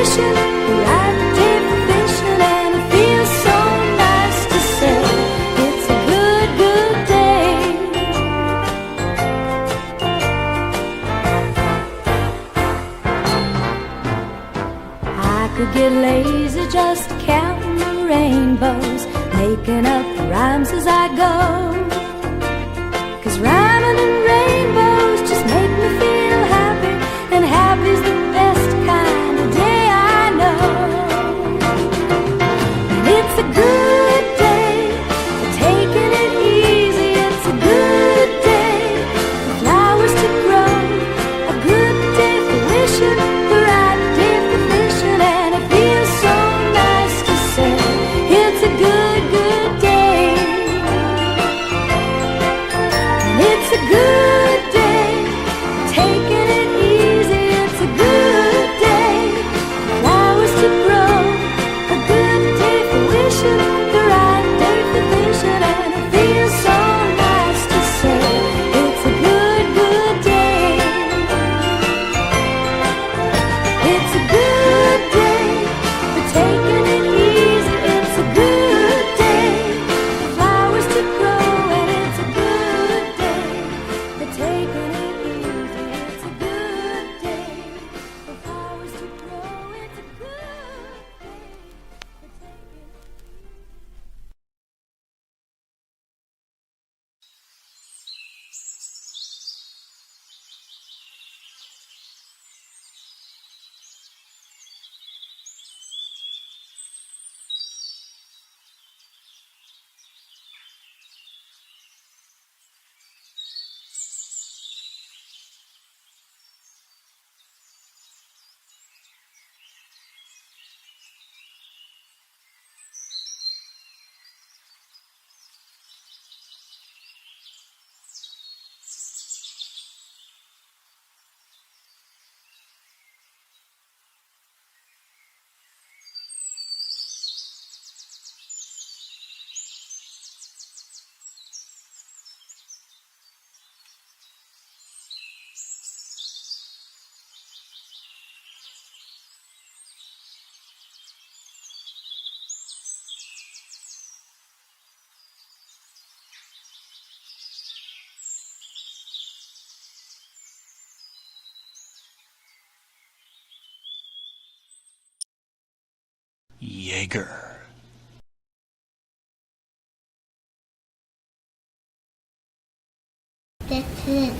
wishing the right day for fishing, and it feels so nice to say it's a good, good day. I could get lazy just counting the rainbows, making up rhymes as I go. 'Cause rhyming and rainbows just make me feel happy, and happy's the best kind of day I know. And it's a good day for taking it easy. It's a good day for flowers to grow, a good day for wishing, the right day for fishing, and it feels so nice to say it's a good, good day. And it's a good day for taking it easy. It's a good day for flowers to grow, a good day for wishing, the right day for fishing, and it feels so nice to say it's a good, good day. It's a good day for taking it easy. It's a good day for flowers to grow, and it's a good day for taking it easy. It's a good day for flowers to grow. It's a good day for taking it Jaeger. That's it.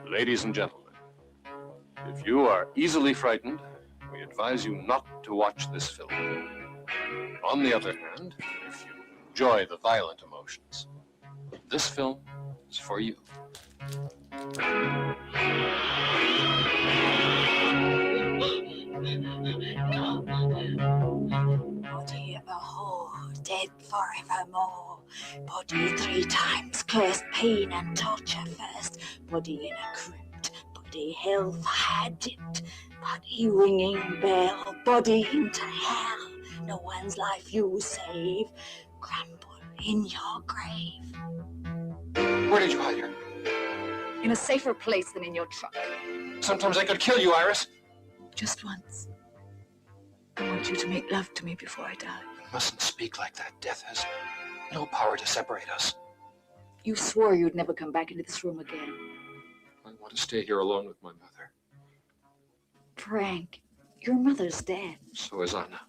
Ladies and gentlemen, if you are easily frightened, we advise you not to watch this film. On the other hand, if you enjoy the violent emotions, this film is for you. Body a whore, dead forevermore. Body 3 times, cursed pain and torture first. Body in a crypt, body hellfire dipped. Body ringing bell, body into hell. No one's life you save, crumble in your grave. Where did you hide her? In a safer place than in your truck. Sometimes I could kill you, Iris. Just once. I want you to make love to me before I die. You mustn't speak like that. Death has no power to separate us. You swore you'd never come back into this room again. I want to stay here alone with my mother. Frank, your mother's dead. So is Anna.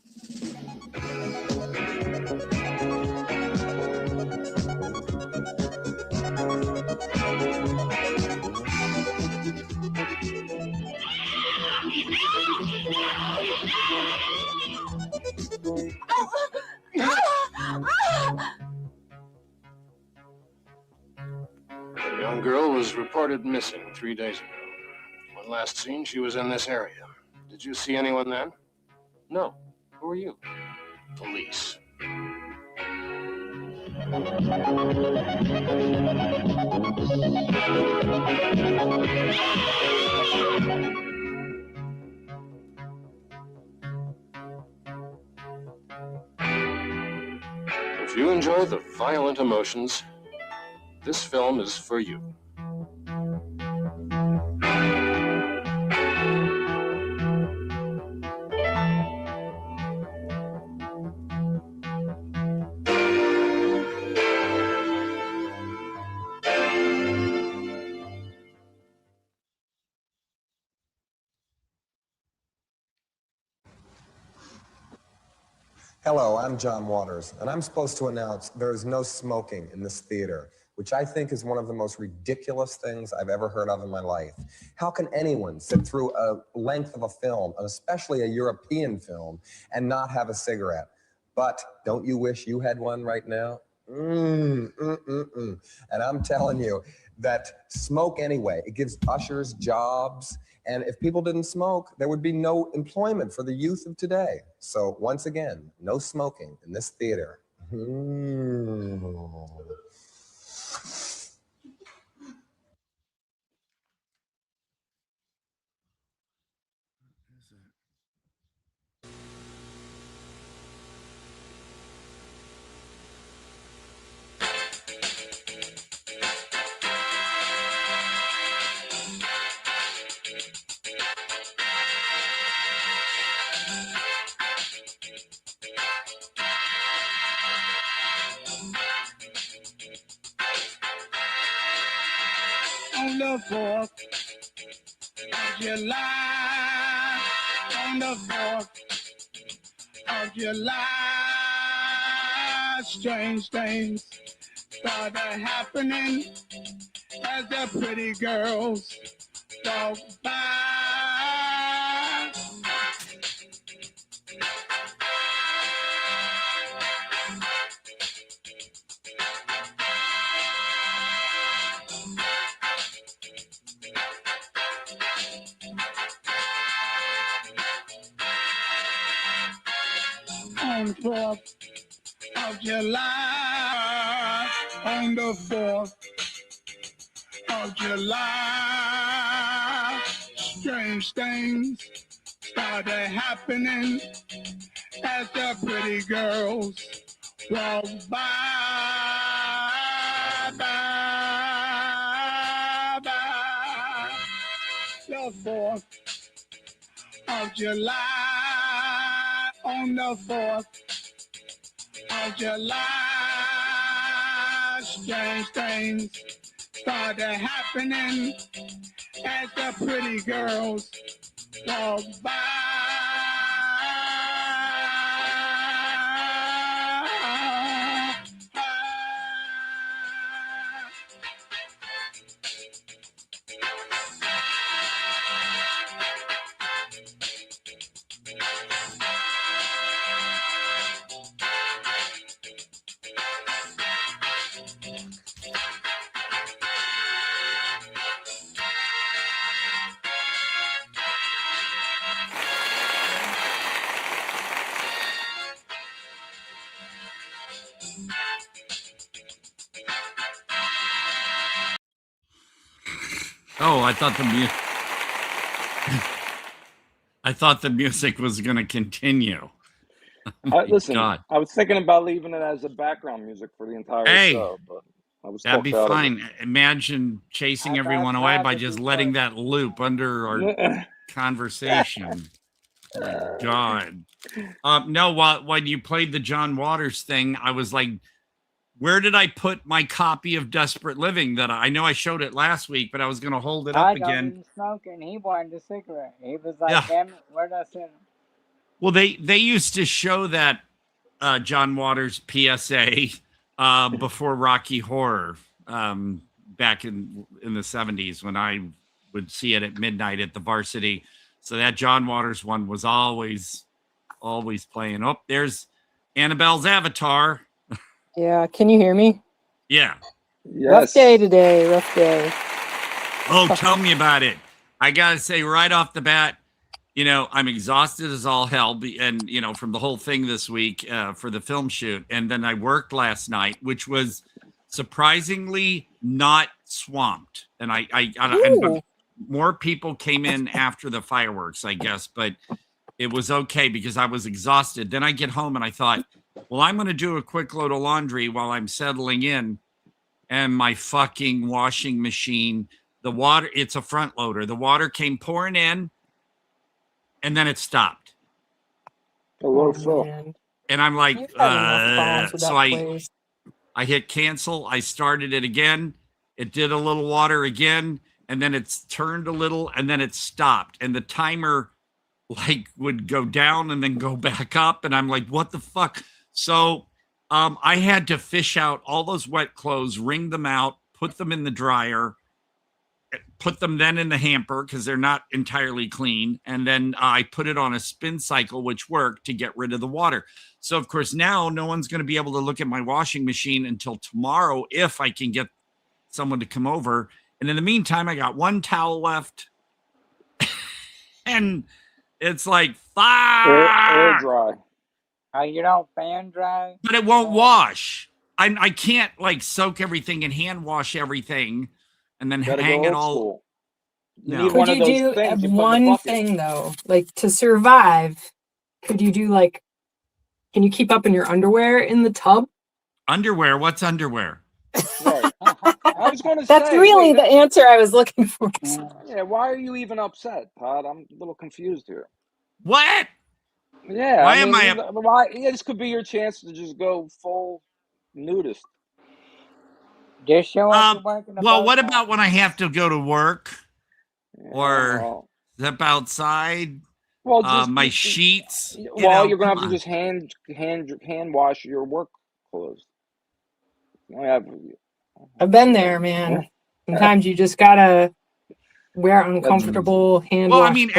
A young girl was reported missing 3 days ago. When last seen, she was in this area. Did you see anyone then? No. Who are you? Police. If you enjoy the violent emotions, this film is for you. Hello, I'm John Waters, and I'm supposed to announce there is no smoking in this theater, which I think is one of the most ridiculous things I've ever heard of in my life. How can anyone sit through a length of a film, and especially a European film, and not have a cigarette? But don't you wish you had one right now? And I'm telling you that smoke anyway. It gives ushers jobs. And if people didn't smoke, there would be no employment for the youth of today. So once again, no smoking in this theater. On the 4th of July, on the 4th of July, strange things started happening as the pretty girls walk by. On 4th of July, on the 4th of July, strange things started happening as the pretty girls walk by. The 4th of July, on the 4th of July, strange things started happening as the pretty girls walk by. Oh, I thought the music was going to continue. Listen, God. I was thinking about leaving it as a background music for the entire show, but I was That'd be talked out of fine. Imagine chasing everyone away by just letting that loop under our it. conversation. God. No, when you played the John Waters thing, I was like, where did I put my copy of Desperate Living that I know I showed it last week, but I was going to hold it up again. I smoking. He wanted a cigarette. He was like, damn it, where'd I sit him? Well, they used to show that John Waters PSA before Rocky Horror back in the 70s when I would see it at midnight at the Varsity. So that John Waters one was always playing. Oh, there's Annabelle's avatar. Yeah, can you hear me? Yeah. Yes. Rough day today, rough day. Oh, tell me about it. I got to say right off the bat, I'm exhausted as all hell, and from the whole thing this week for the film shoot, and then I worked last night, which was surprisingly not swamped, and but more people came in after the fireworks, I guess, but it was okay because I was exhausted. Then I get home and I thought, well, I'm going to do a quick load of laundry while I'm settling in, and my fucking washing machine, the water, it's a front loader. The water came pouring in, and then it stopped. And I'm like, so I hit cancel. I started it again. It did a little water again, and then it's turned a little, and then it stopped. And the timer would go down and then go back up. And I'm like, what the fuck? So I had to fish out all those wet clothes, wring them out, put them in the dryer, put them then in the hamper because they're not entirely clean. And then I put it on a spin cycle, which worked to get rid of the water. So, of course, now no one's going to be able to look at my washing machine until tomorrow if I can get someone to come over. And in the meantime, I got one towel left. And it's like, air dry. You don't fan dry? But it won't wash. I can't soak everything and hand wash everything and then hang it all. No. Could you do one thing though? To survive, could you do can you keep up in your underwear in the tub? Underwear? What's underwear? Right. I was going to say. That's really the answer I was looking for. Yeah, why are you even upset, Todd? I'm a little confused here. What? Yeah. Why this could be your chance to just go full nudist. Just show up to work in what about when I have to go to work or step outside? Well, just my sheets. You're gonna have to just hand wash your work clothes. I've been there, man. Sometimes you just gotta wear uncomfortable hand. Well, I mean,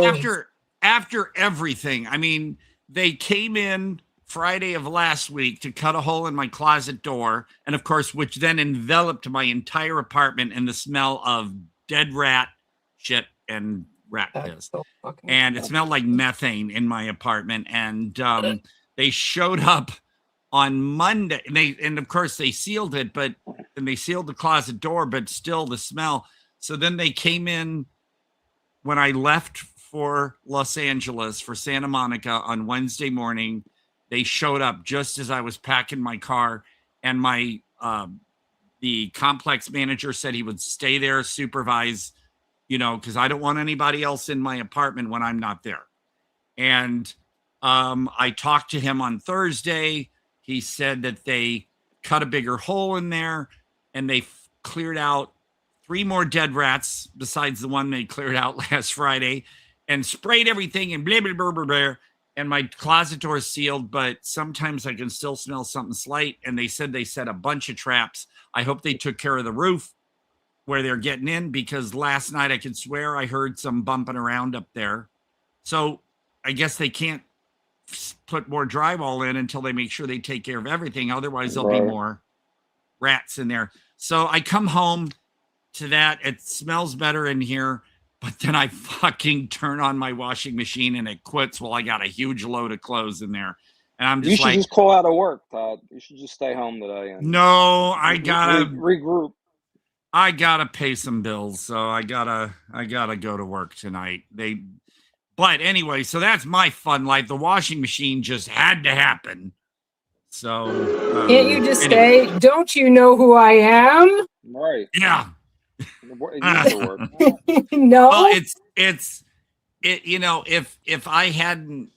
after everything, I mean, they came in Friday of last week to cut a hole in my closet door, and of course, which then enveloped my entire apartment in the smell of dead rat shit and rat piss. And it smelled like methane in my apartment. And they showed up on Monday, and of course they sealed it, and they sealed the closet door, but still the smell. So then they came in when I left for Los Angeles, for Santa Monica on Wednesday morning. They showed up just as I was packing my car, and my the complex manager said he would stay there, supervise, because I don't want anybody else in my apartment when I'm not there. And I talked to him on Thursday. He said that they cut a bigger hole in there, and they cleared out 3 more dead rats besides the one they cleared out last Friday, and sprayed everything and blah, blah, blah, blah, blah. And my closet door is sealed, but sometimes I can still smell something slight. And they said they set a bunch of traps. I hope they took care of the roof where they're getting in, because last night I could swear I heard some bumping around up there. So I guess they can't put more drywall in until they make sure they take care of everything. Otherwise, there'll be more rats in there. So I come home to that. It smells better in here. But then I fucking turn on my washing machine and it quits while I got a huge load of clothes in there. And I'm just You should just call out of work, Todd. You should just stay home today. And no, I gotta regroup. I gotta pay some bills, so I gotta go to work tonight. But anyway, so that's my fun life. The washing machine just had to happen. So can't you just say, "Don't you know who I am?" Right. Yeah. No. Well, it's if I hadn't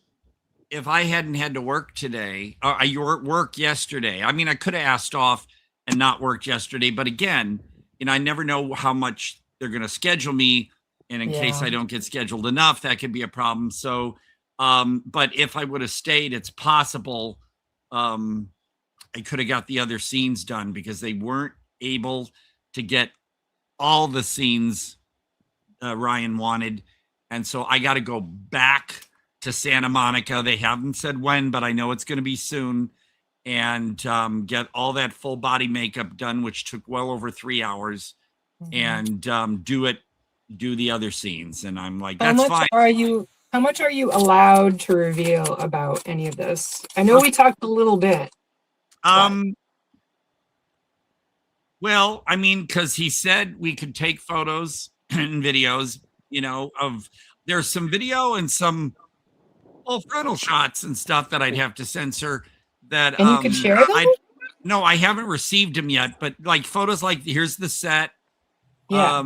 had to work today, or I work yesterday, I mean, I could have asked off and not worked yesterday, but again, I never know how much they're going to schedule me, and in case I don't get scheduled enough, that could be a problem. So but if I would have stayed, it's possible I could have got the other scenes done, because they weren't able to get all the scenes Ryan wanted. And so I got to go back to Santa Monica. They haven't said when, but I know it's going to be soon. And get all that full body makeup done, which took well over 3 hours, and do the other scenes. And I'm like, that's fine. How much are you allowed to reveal about any of this? I know we talked a little bit. Well, I mean, because he said we could take photos and videos, of there's some video and some full frontal shots and stuff that I'd have to censor. That and you could share them. No, I haven't received them yet, but like photos, like here's the set. Yeah.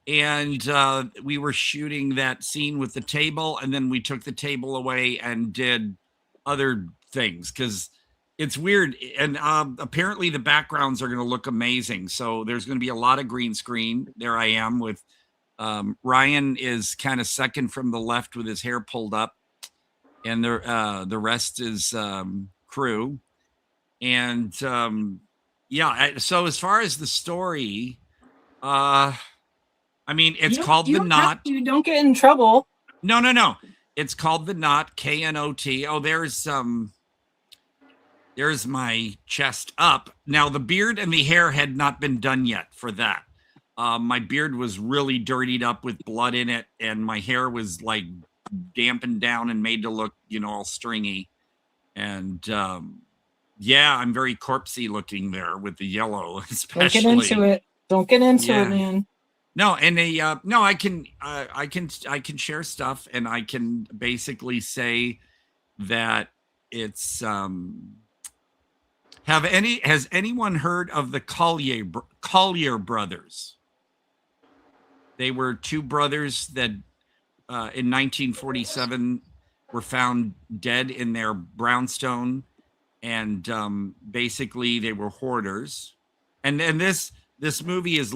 And we were shooting that scene with the table, and then we took the table away and did other things because it's weird. And apparently the backgrounds are going to look amazing. So there's going to be a lot of green screen. There I am with Ryan is kind of second from the left with his hair pulled up, and the rest is crew. And yeah, so as far as the story, I mean, it's called The Knot. You don't get in trouble. No. It's called The Knot, KNOT. Oh, there's my chest up. Now, the beard and the hair had not been done yet for that. My beard was really dirtied up with blood in it, and my hair was like dampened down and made to look, all stringy. And yeah, I'm very corpsey looking there with the yellow, especially. Don't get into it. Don't get into it, man. No, and I can share stuff, and I can basically say that it's has anyone heard of the Collier brothers? They were two brothers that in 1947 were found dead in their brownstone, and basically they were hoarders. And this movie is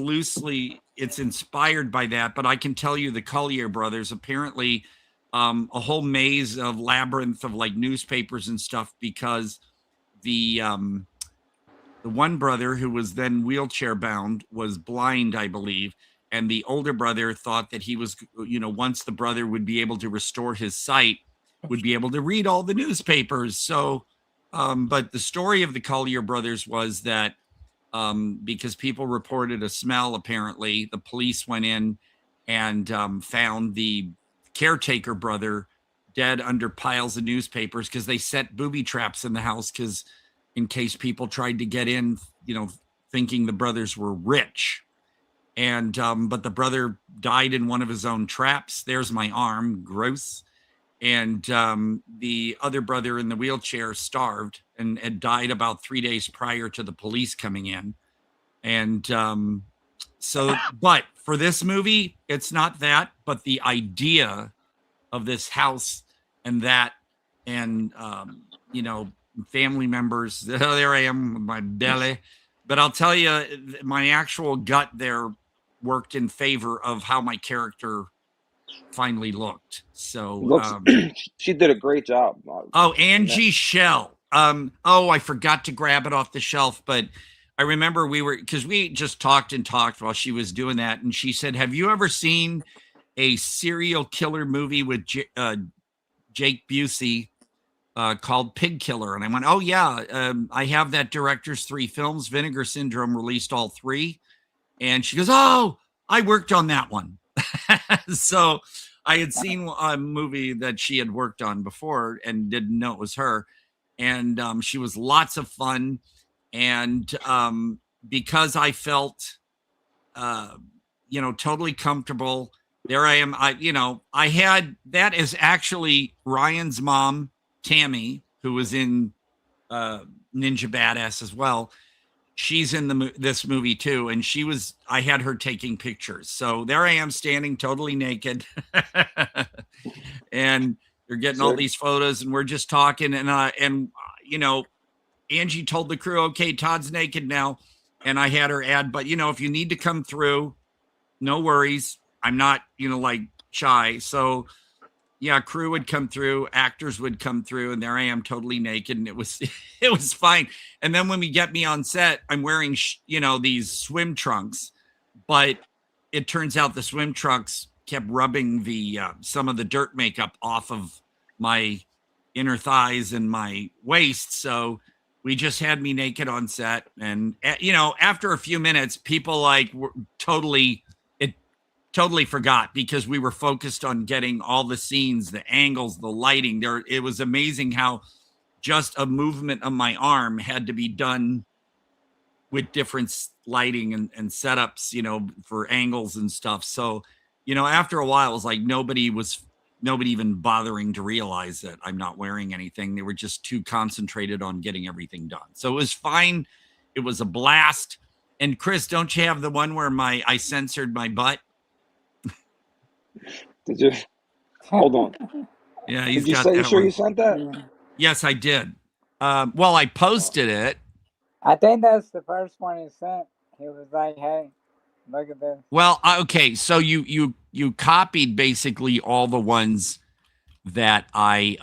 it's inspired by that, but I can tell you the Collier brothers, apparently a whole maze of labyrinth of like newspapers and stuff, because the one brother who was then wheelchair bound was blind, I believe. And the older brother thought that he was, once the brother would be able to restore his sight, would be able to read all the newspapers. So, but the story of the Collier brothers was that because people reported a smell, apparently the police went in and found the caretaker brother dead under piles of newspapers, because they set booby traps in the house because in case people tried to get in, thinking the brothers were rich. And but the brother died in one of his own traps. There's my arm, gross. And the other brother in the wheelchair starved and had died about 3 days prior to the police coming in. And so, but for this movie, it's not that, but the idea of this house and that, and, family members, there I am with my belly. But I'll tell you, my actual gut there worked in favor of how my character finally looked. So she did a great job. Oh, Angie Shell. I forgot to grab it off the shelf, but I remember because we just talked while she was doing that, and she said, "Have you ever seen a serial killer movie with Jake Busey called Pig Killer?" And I went, "Oh yeah, I have that director's 3 films. Vinegar Syndrome released all 3." And she goes, "Oh, I worked on that one." So I had seen a movie that she had worked on before and didn't know it was her. And she was lots of fun. And because I felt, totally comfortable, there I am. I had, that is actually Ryan's mom, Tammy, who was in Ninja Badass as well. She's in this movie too, and I had her taking pictures. So there I am standing totally naked, and they're getting all these photos, and we're just talking, and Angie told the crew, "Okay, Todd's naked now," and I had her add, "But if you need to come through, no worries. I'm not like shy." So yeah, crew would come through, actors would come through, and there I am totally naked, and it was fine. And then when we get me on set, I'm wearing these swim trunks, but it turns out the swim trunks kept rubbing the some of the dirt makeup off of my inner thighs and my waist. So we just had me naked on set, and after a few minutes, people were totally, totally forgot because we were focused on getting all the scenes, the angles, the lighting. It was amazing how just a movement of my arm had to be done with different lighting and setups, you know, for angles and stuff. So, you know, after a while, it was like nobody even bothering to realize that I'm not wearing anything. They were just too concentrated on getting everything done. So it was fine. It was a blast. And Chris, don't you have the one where I censored my butt? Did you? Hold on. Yeah, Did you say? You sure you sent that? Yes, I did. Well, I posted it. I think that's the first one he sent. He was like, "Hey, look at this." Well, okay, so you copied basically all the ones that I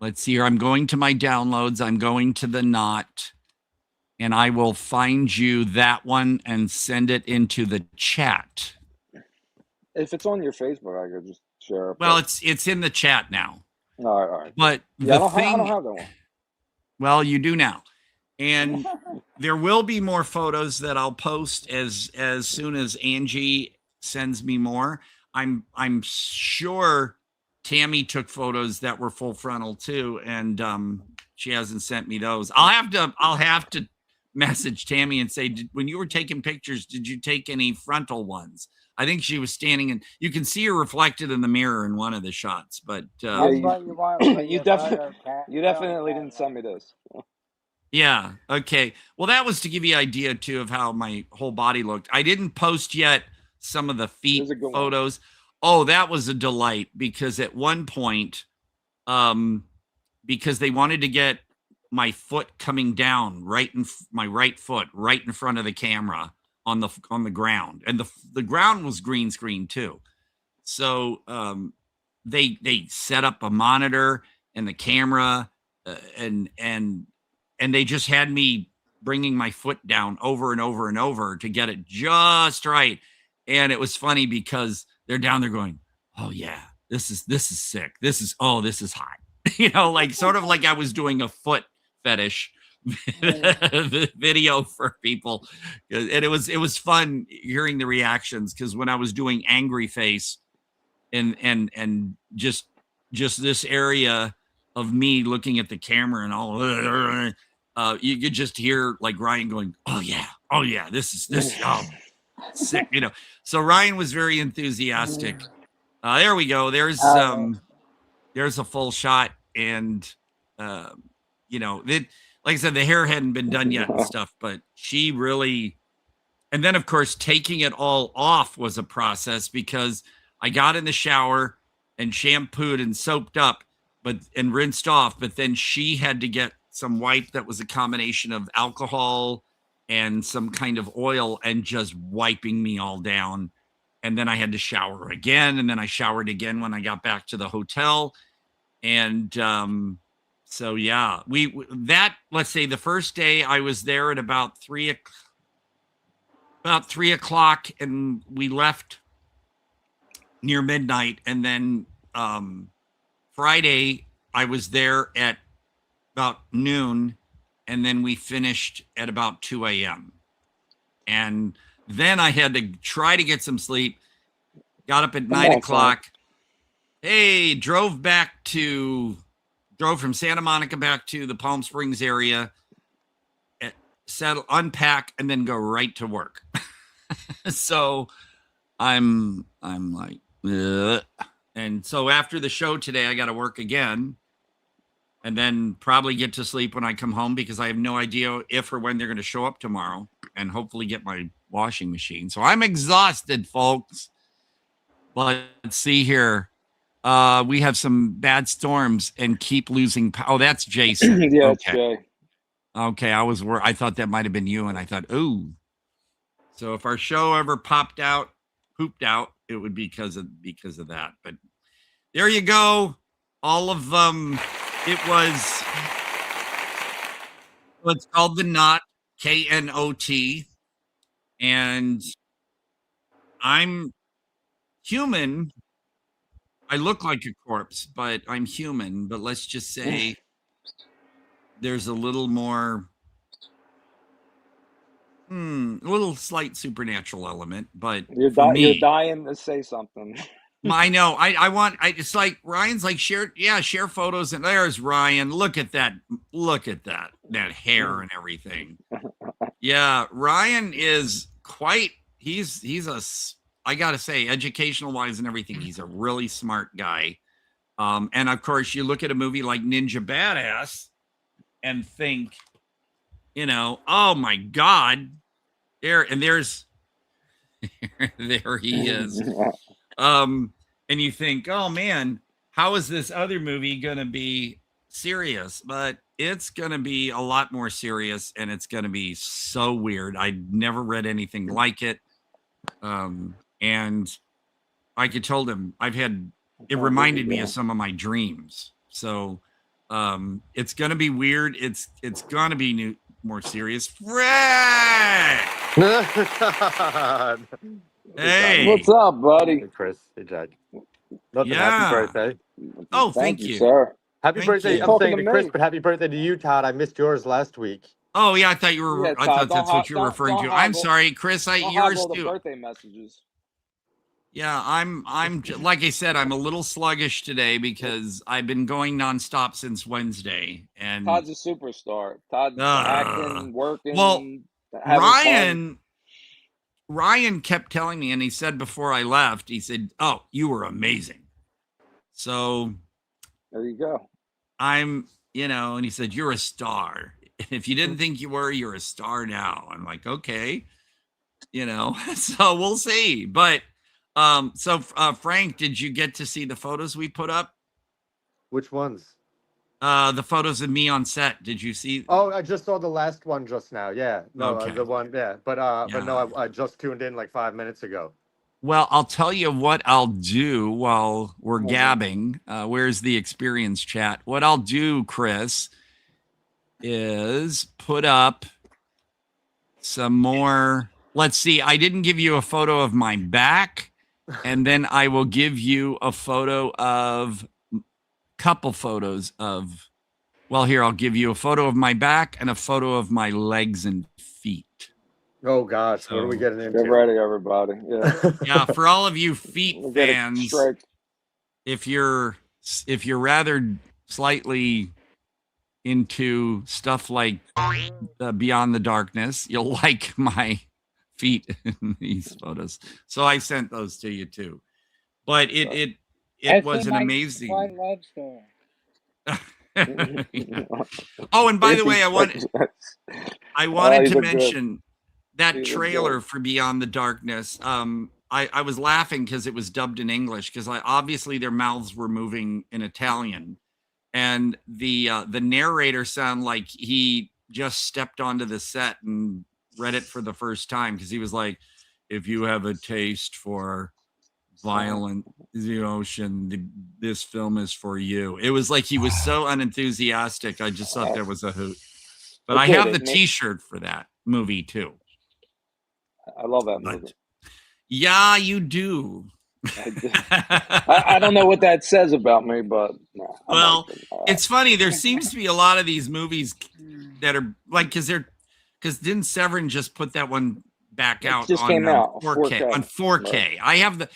let's see here. I'm going to my downloads. I'm going to the Knot, and I will find you that one and send it into the chat. If it's on your Facebook, I could just share it. Well, it's in the chat now. All right. But yeah, I don't have that one. Well, you do now. And there will be more photos that I'll post as soon as Angie sends me more. I'm sure Tammy took photos that were full frontal too, and she hasn't sent me those. I'll have to message Tammy and say, when you were taking pictures, did you take any frontal ones? I think she was standing in. You can see her reflected in the mirror in one of the shots, but you definitely didn't send me this. Yeah. Okay. Well, that was to give you an idea too of how my whole body looked. I didn't post yet some of the feet photos. Oh, that was a delight because at one point, because they wanted to get my foot coming down my right foot right in front of the camera on the ground, and the ground was green screen too. So they set up a monitor and the camera and they just had me bringing my foot down over and over and over to get it just right. And it was funny because they're down there going, "Oh yeah, this is sick. This is hot." You know, like sort of like I was doing a foot fetish video for people. And it was fun hearing the reactions, because when I was doing angry face and just this area of me looking at the camera and all, you could just hear like Ryan going, oh yeah, this is sick, you know. So Ryan was very enthusiastic. There we go. There's a full shot, and you know, like I said, the hair hadn't been done yet and stuff, but she really, and then of course taking it all off was a process, because I got in the shower and shampooed and soaped up, and rinsed off, but then she had to get some wipe that was a combination of alcohol and some kind of oil and just wiping me all down. And then I had to shower again, and then I showered again when I got back to the hotel. And so yeah, let's say the first day I was there at about 3 o'clock, and we left near midnight. And then Friday I was there at about noon, and then we finished at about 2 a.m. And then I had to try to get some sleep. Got up at 9 o'clock. Hey, drove from Santa Monica back to the Palm Springs area, settle, unpack, and then go right to work. So I'm like, ugh. And so after the show today, I got to work again, and then probably get to sleep when I come home, because I have no idea if or when they're going to show up tomorrow, and hopefully get my washing machine. So I'm exhausted, folks. But let's see here. We have some bad storms and keep losing power. Oh, that's Jason. Yeah, okay. It's Jay. Okay, I thought that might have been you, and I thought, ooh. So if our show ever pooped out, it would be because of that. But there you go. All of them. It's called The Knot, KNOT, and I'm human. I look like a corpse, but I'm human. But let's just say there's a little more a little slight supernatural element, but You're for me, you're dying to say something. I know. I want. It's like Ryan's like share photos, and there's Ryan. Look at that. Look at that. That hair and everything. Yeah, Ryan is quite. He's a. I gotta say, educational wise and everything, he's a really smart guy. And of course, you look at a movie like Ninja Badass, and think, oh my God, there's there he is. And you think, oh man, how is this other movie going to be serious? But it's going to be a lot more serious, and it's going to be so weird. I never read anything like it. And I told him it reminded me of some of my dreams. So it's going to be weird. It's going to be more serious. Fred! Hey, what's up, buddy? Hey, Chris. Hey, Jack. Nothing. Yeah. Happy birthday. Oh, thank you, sir. Happy Thank birthday. you. I'm saying to Chris, but happy birthday to you, Todd. I missed yours last week. Oh yeah, I thought you were. Yeah, I Todd, thought that's what you were referring to. I'm sorry, Chris. Yours all the too. birthday messages. Yeah, I'm like I said, I'm a little sluggish today because I've been going nonstop since Wednesday. And Todd's a superstar. Todd's acting, working. Well, having Ryan kept telling me, and he said before I left, he said, "Oh, you were amazing." So there you go. I'm, and he said, "You're a star. If you didn't think you were, you're a star now." I'm like, okay, so we'll see. But Frank, did you get to see the photos we put up? Which ones? The photos of me on set. Did you see? Oh, I just saw the last one just now. Yeah. No, Okay. the one. Yeah. But no, I just tuned in like 5 minutes ago. Well, I'll tell you what I'll do while we're gabbing. Where's the experience chat? What I'll do, Chris, is put up some more. Let's see. I didn't give you a photo of my back, and then I will give you a couple photos of. Well, here I'll give you a photo of my back and a photo of my legs and feet. Oh gosh, what are we getting into? Get ready, everybody. Yeah. Yeah, for all of you feet fans, if you're rather slightly into stuff like Beyond the Darkness, you'll like my feet in these photos. So I sent those to you too. But it was an amazing. White legs there. Oh, and by the way, I wanted to mention that trailer for Beyond the Darkness. I was laughing because it was dubbed in English because obviously their mouths were moving in Italian, and the narrator sounded like he just stepped onto the set and read it for the first time because he was like, "If you have a taste for violent emotion, this film is for you." It was like he was so unenthusiastic. I just thought that was a hoot. But I have the T-shirt for that movie too. I love that movie. Yeah, you do. I don't know what that says about me, but no. Well, it's funny. There seems to be a lot of these movies that are like because didn't Severin just put that one back out just on came out 4K on 4K. Right. I have the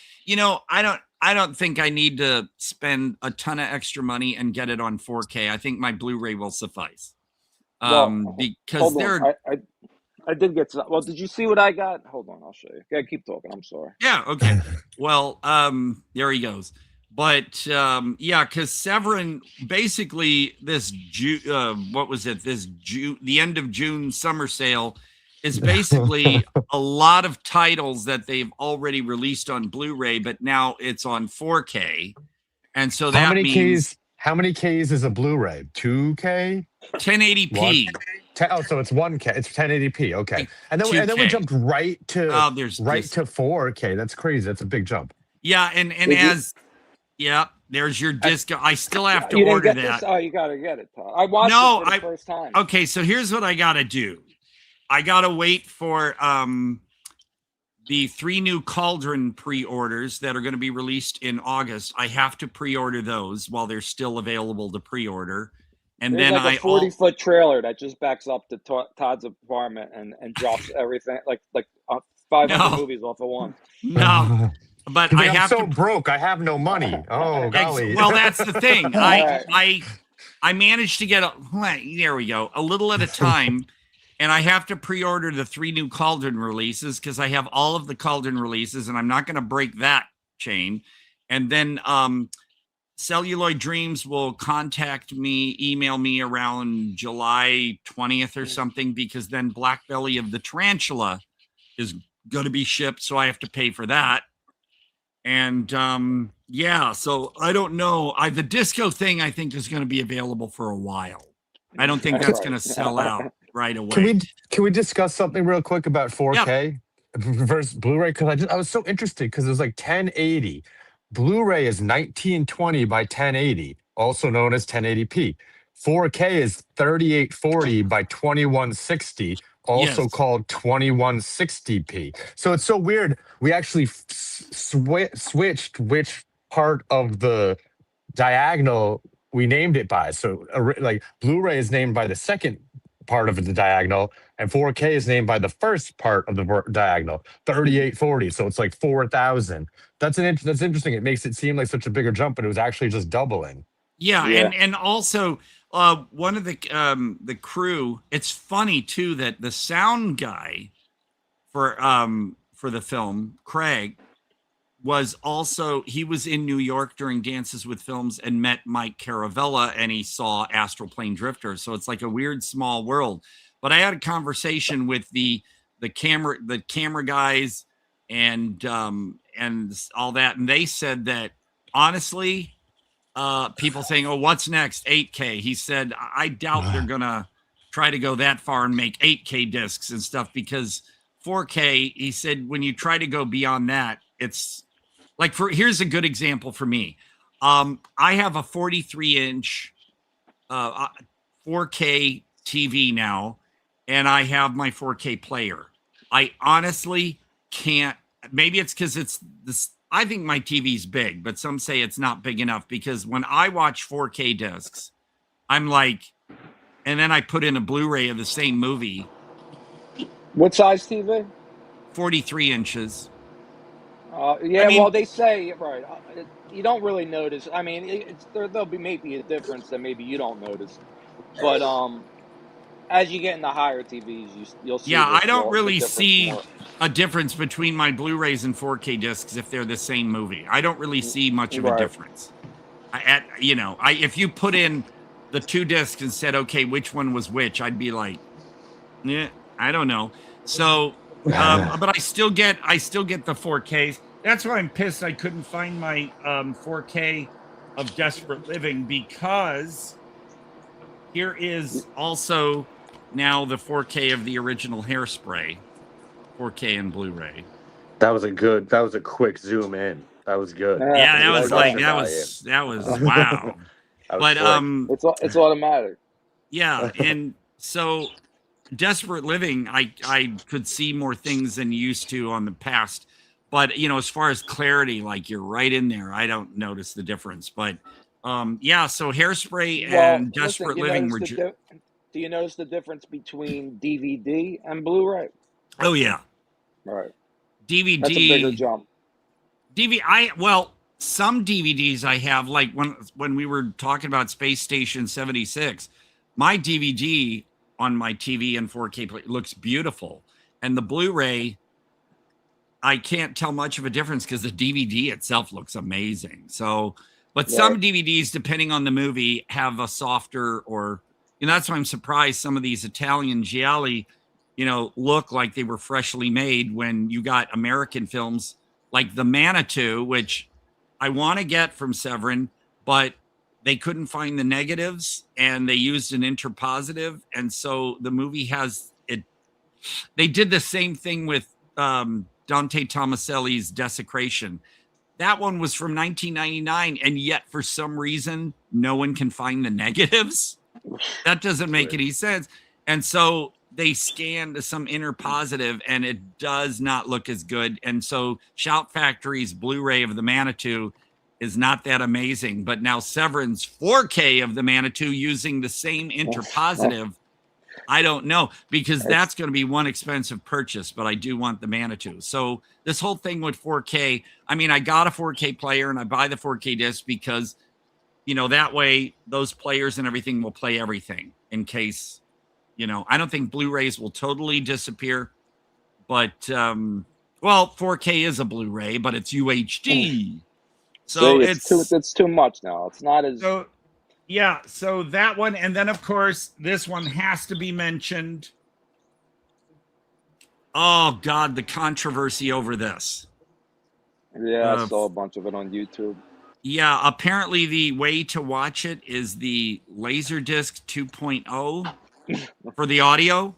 I don't think I need to spend a ton of extra money and get it on 4K. I think my Blu-ray will suffice. Because I did get some. Well, did you see what I got? Hold on, I'll show you. Yeah, keep talking. I'm sorry. Yeah, okay. Well, there he goes. But yeah, because Severin basically the end of June summer sale is basically a lot of titles that they've already released on Blu-ray, but now it's on 4K. And so that means how many Ks is a Blu-ray? 2K? 1080p. So it's 1K. It's 1080p. Okay. And then we jumped right to 4K. That's crazy. That's a big jump. Yeah, and there's your disc. I still have to order that. Oh, you gotta get it, Todd. I watched it for the first time. Okay, so here's what I gotta do. I gotta wait for the 3 new Cauldron pre-orders that are going to be released in August. I have to pre-order those while they're still available to pre-order. And There's then like a 40-foot trailer that just backs up to Todd's apartment and drops everything like 500 movies off at once. No, but He's I like, I'm have so to. broke. I have no money. Oh, golly. Well, that's the thing. Right. I managed to get there we go, a little at a time, and I have to pre-order the 3 new Cauldron releases because I have all of the Cauldron releases, and I'm not going to break that chain. And then Celluloid Dreams will email me around July 20th or something, because then Black Belly of the Tarantula is going to be shipped, so I have to pay for that. And yeah, so I don't know. The disco thing I think is going to be available for a while. I don't think that's going to sell out right away. Can we discuss something real quick about 4K versus Blu-ray? Because I was so interested because it was like 1080. Blu-ray is 1920 by 1080, also known as 1080p. 4K is 3840 by 2160, also called 2160p. So it's so weird. We actually switched which part of the diagonal we named it by. So like Blu-ray is named by the second part of the diagonal, and 4K is named by the first part of the diagonal, 3840. So it's like 4,000. That's interesting. It makes it seem like such a bigger jump, but it was actually just doubling. Yeah. And also one of the crew. It's funny too that the sound guy for the film, Craig, he was in New York during Dances with Films and met Mike Caravella, and he saw Astral Plane Drifter. So it's like a weird small world. But I had a conversation with the camera guys and all that, and they said that honestly, people saying, "Oh, what's next? 8K?" He said, "I doubt they're gonna try to go that far and make 8K discs and stuff, because 4K." He said, when you try to go beyond that, it's like, here's a good example for me. I have a 43-inch 4K TV now, and I have my 4K player. I honestly can't. Maybe it's because it's this. I think my TV's big, but some say it's not big enough, because when I watch 4K discs, I'm like, and then I put in a Blu-ray of the same movie. What size TV? 43 inches. Yeah, well, they say, right, you don't really notice. I mean, there'll be maybe a difference that maybe you don't notice. But as you get into higher TVs, you'll see. Yeah, I don't really see a difference between my Blu-rays and 4K discs if they're the same movie. I don't really see much of a difference. If you put in the 2 discs and said, okay, which one was which, I'd be like, yeah, I don't know. So, but I still get the 4Ks. That's why I'm pissed I couldn't find my 4K of Desperate Living, because here is also now the 4K of the original Hairspray, 4K and Blu-ray. That was a quick zoom in. That was good. Yeah, that was wow. But it's automatic. Yeah, and so Desperate Living, I could see more things than used to on the past. But, as far as clarity, like, you're right in there. I don't notice the difference. But, yeah, so Hairspray and Desperate Living were... Do you notice the difference between DVD and Blu-ray? Oh, yeah. Right. DVD... That's a bigger jump. Some DVDs I have, like when we were talking about Space Station 76, my DVD on my TV and 4K looks beautiful. And the Blu-ray... I can't tell much of a difference because the DVD itself looks amazing. So, but some DVDs, depending on the movie, have a softer that's why I'm surprised some of these Italian gialli, look like they were freshly made, when you got American films like The Manitou, which I want to get from Severin, but they couldn't find the negatives and they used an interpositive. And so the movie has it. They did the same thing with, Dante Tomaselli's Desecration. That one was from 1999, and yet for some reason, no one can find the negatives. That doesn't make any sense. And so they scanned some interpositive, and it does not look as good. And so Shout Factory's Blu-ray of The Manitou is not that amazing. But now Severin's 4K of the Manitou using the same interpositive, I don't know, because that's going to be one expensive purchase, but I do want the Manitou. So this whole thing with 4K, I mean, I got a 4K player and I buy the 4K disc because, you know, that way those players and everything will play everything in case, you know, I don't think Blu-rays will totally disappear, but, well, 4K is a Blu-ray, but it's UHD. So it's too much now. It's not as... So, yeah, so that one, and then of course this one has to be mentioned. Oh God, the controversy over this. Yeah, I saw a bunch of it on YouTube. Yeah, apparently the way to watch it is the Laserdisc 2.0 for the audio,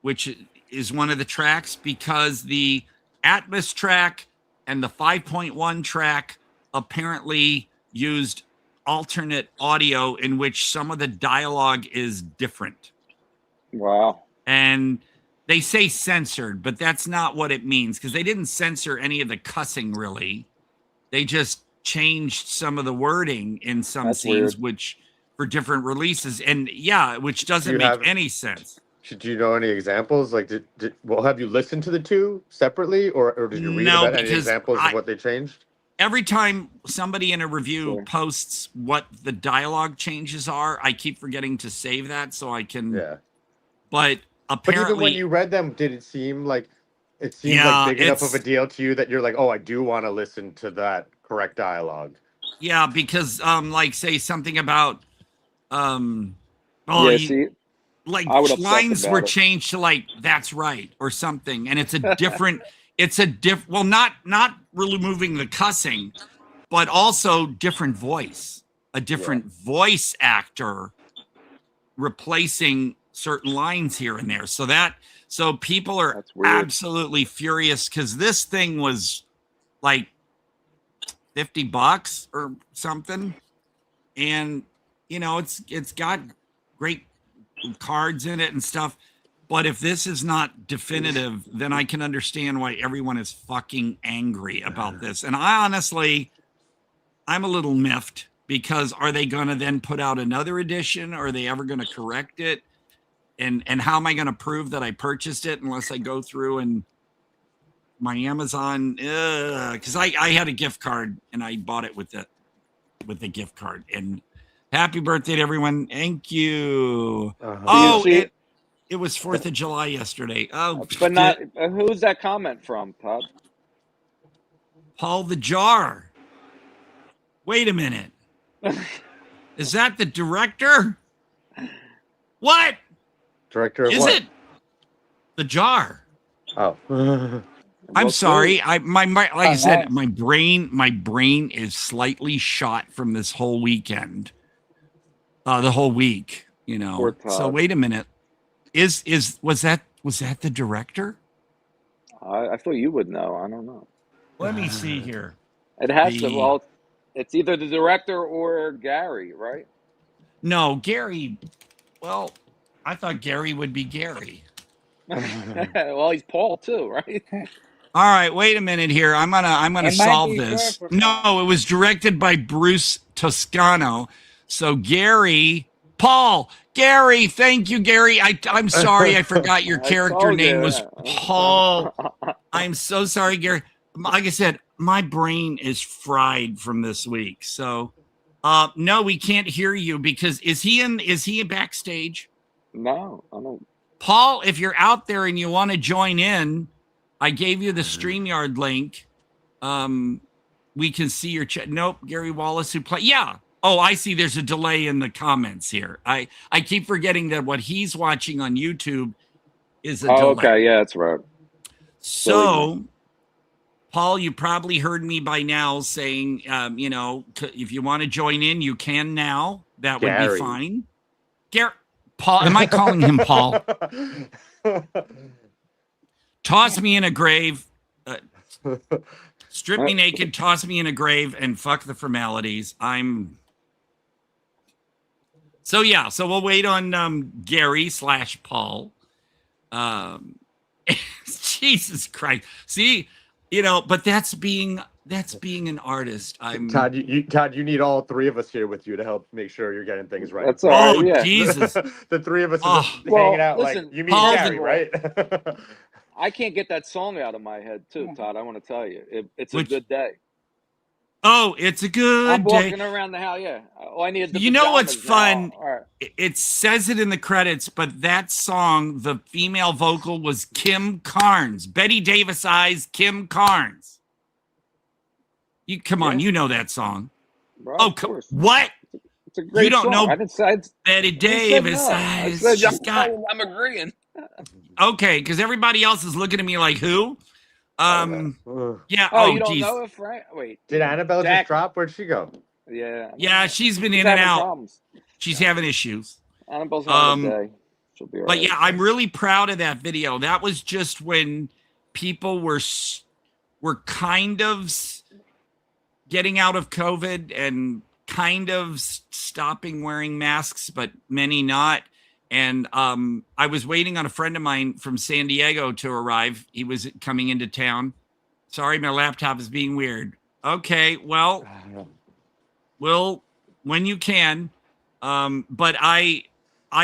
which is one of the tracks, because the Atmos track and the 5.1 track apparently used alternate audio in which some of the dialogue is different. Wow. And they say censored, but that's not what it means, because they didn't censor any of the cussing really. They just changed some of the wording in some scenes, weird. Which for different releases, and yeah, which doesn't make any sense. Do you know any examples? Like, well, have you listened to the two separately, or did you read about any examples of what they changed? Every time somebody in a review posts what the dialogue changes are, I keep forgetting to save that so I can. Yeah. But apparently, but even when you read them, did it seem like like big enough of a deal to you that you're like, oh, I do want to listen to that correct dialogue? Yeah, because like say something about like lines were changed to like that's right or something, and it's a different. Well, not removing the cussing, but also different voice, a different voice actor replacing certain lines here and there. So people are absolutely furious because this thing was like $50 or something. And, you know, it's got great cards in it and stuff. But if this is not definitive, then I can understand why everyone is fucking angry about this. And I'm a little miffed, because are they going to then put out another edition? Or are they ever going to correct it? And how am I going to prove that I purchased it unless I go through and my Amazon? Because I had a gift card and I bought it with the gift card. And happy birthday to everyone! Thank you. It was 4th of July yesterday. Oh, but not. Who's that comment from, Todd? Paul the Jar. Wait a minute. Is that the director? What? Director of is what? it? The Jar. Oh. I'm sorry. Like I said, my brain is slightly shot from this whole weekend. The whole week, you know. So wait a minute. Was that the director? I thought you would know. I don't know. Let me see here. It has to. Well, it's either the director or Gary, right? No, Gary. Well, I thought Gary would be Gary. Well, he's Paul too, right? All right, wait a minute here. I'm gonna solve this. No, it was directed by Bruce Toscano. So Gary. Thank you, Gary. I'm sorry, I forgot your character name was Paul. I'm so sorry, Gary. Like I said, my brain is fried from this week. So, no, we can't hear you because is he backstage? No, I don't. Paul, if you're out there and you want to join in, I gave you the StreamYard link. We can see your chat. Nope, Gary Wallace who play. Yeah. Oh, I see. There's a delay in the comments here. I keep forgetting that what he's watching on YouTube is a delay. Okay. Yeah, that's right. So, Paul, you probably heard me by now saying, you know, if you want to join in, you can now. That would be fine. Paul, am I calling him Paul? Toss me in a grave. Strip me naked, toss me in a grave, and fuck the formalities. So we'll wait on Gary / Paul. Jesus Christ. See, you know, but that's being That's being an artist. I'm Todd. Todd, you need all three of us here with you to help make sure you're getting things right. That's all right. Oh Yeah. Jesus! The three of us are Oh, just Well, hanging out. listen, Like you mean Paul, Gary, right? I can't get that song out of my head too, Todd. I want to tell you, it's a which? good day. Oh, it's a I'm good day. walking around the house. Yeah. Oh, I need the You know what's pajamas now. fun? All right. It says it in the credits, but that song, the female vocal was Kim Carnes, Betty Davis eyes, Kim Carnes. You come on, you know that song. Bro, Oh, of course. What? It's a great You don't song. know I didn't say Betty Davis eyes. I said, She's got I'm agreeing. okay, because everybody else is looking at me like who? Yeah. Oh, you don't geez. know it, Frank? Wait. Did Annabelle just drop? Where'd she go? Yeah. Yeah, she's been She's in and having out. Problems. She's having issues. Annabelle's having a day. She'll be all But right. yeah, I'm really proud of that video. That was just when people were kind of getting out of COVID and kind of stopping wearing masks, but many not. And I was waiting on a friend of mine from San Diego to arrive. He was coming into town. Sorry, my laptop is being weird. Okay, well, when you can. But I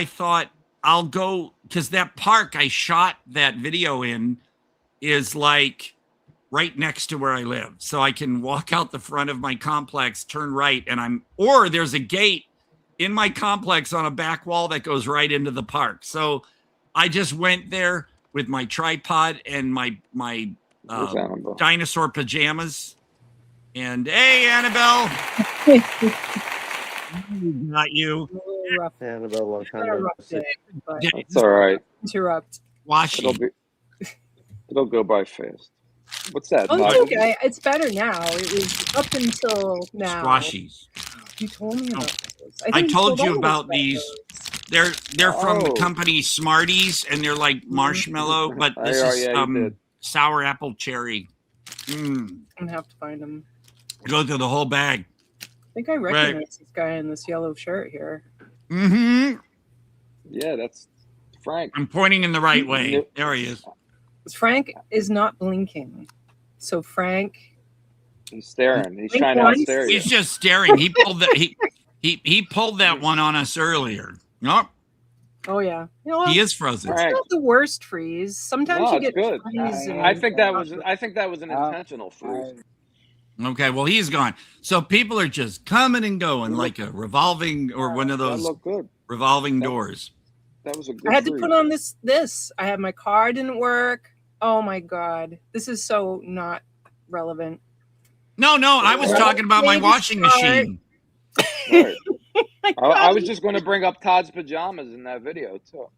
thought I'll go, because that park I shot that video in is like right next to where I live. So I can walk out the front of my complex, turn right, and or there's a gate in my complex on a back wall that goes right into the park. So I just went there with my tripod and my dinosaur pajamas. And hey, Annabelle. Not you. Annabelle, long time. That's all right. Interrupt. Washi. It'll go by fast. What's that? Oh, it's okay. It's better now. It was up until now. Squashies. You told me about those. I told you about these. They're from the company Smarties, and they're like marshmallow, but this is sour apple cherry. I'm gonna have to find them. Go through the whole bag. I think I recognize this guy in this yellow shirt here. Mm-hmm. Yeah, that's Frank. I'm pointing in the right way. There he is. Frank is not blinking. So Frank, he's staring. He's trying to outstare you. He's just staring. He pulled that. He pulled that one on us earlier. Nope. Oh yeah. You know what? He is frozen. It's not the worst freeze. Sometimes you get good. freeze. I think that was an intentional freeze. Okay, well he's gone. So people are just coming and going like a revolving or one of those revolving doors. That was a good I had to freeze. put on this. I had my car didn't work. Oh my god. This is so not relevant. No, I was talking about my washing machine. Right. I was just going to bring up Todd's pajamas in that video too.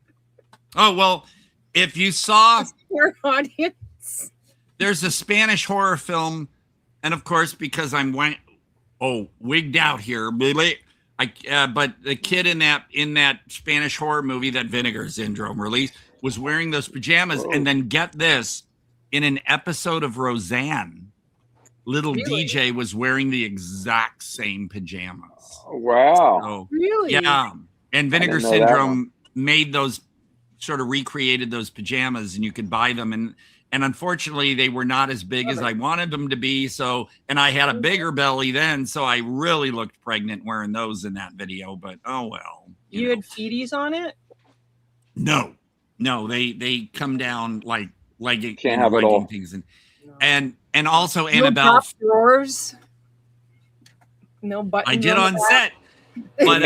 Oh well, if you saw your audience, there's a Spanish horror film, and of course because I'm wigged out here, but the kid in that Spanish horror movie that Vinegar Syndrome released was wearing those pajamas, and then get this, in an episode of Roseanne, little DJ was wearing the exact same pajamas. Oh, wow. So, really? Yeah. And Vinegar Syndrome made those, sort of recreated those pajamas, and you could buy them. And unfortunately, they were not as big as I wanted them to be. So, and I had a bigger belly then, so I really looked pregnant wearing those in that video. But oh well. You had feeties on it? No, they come down like legging. Can't have it all. Things and also No Annabelle. top drawers. No buttons. I did on set, but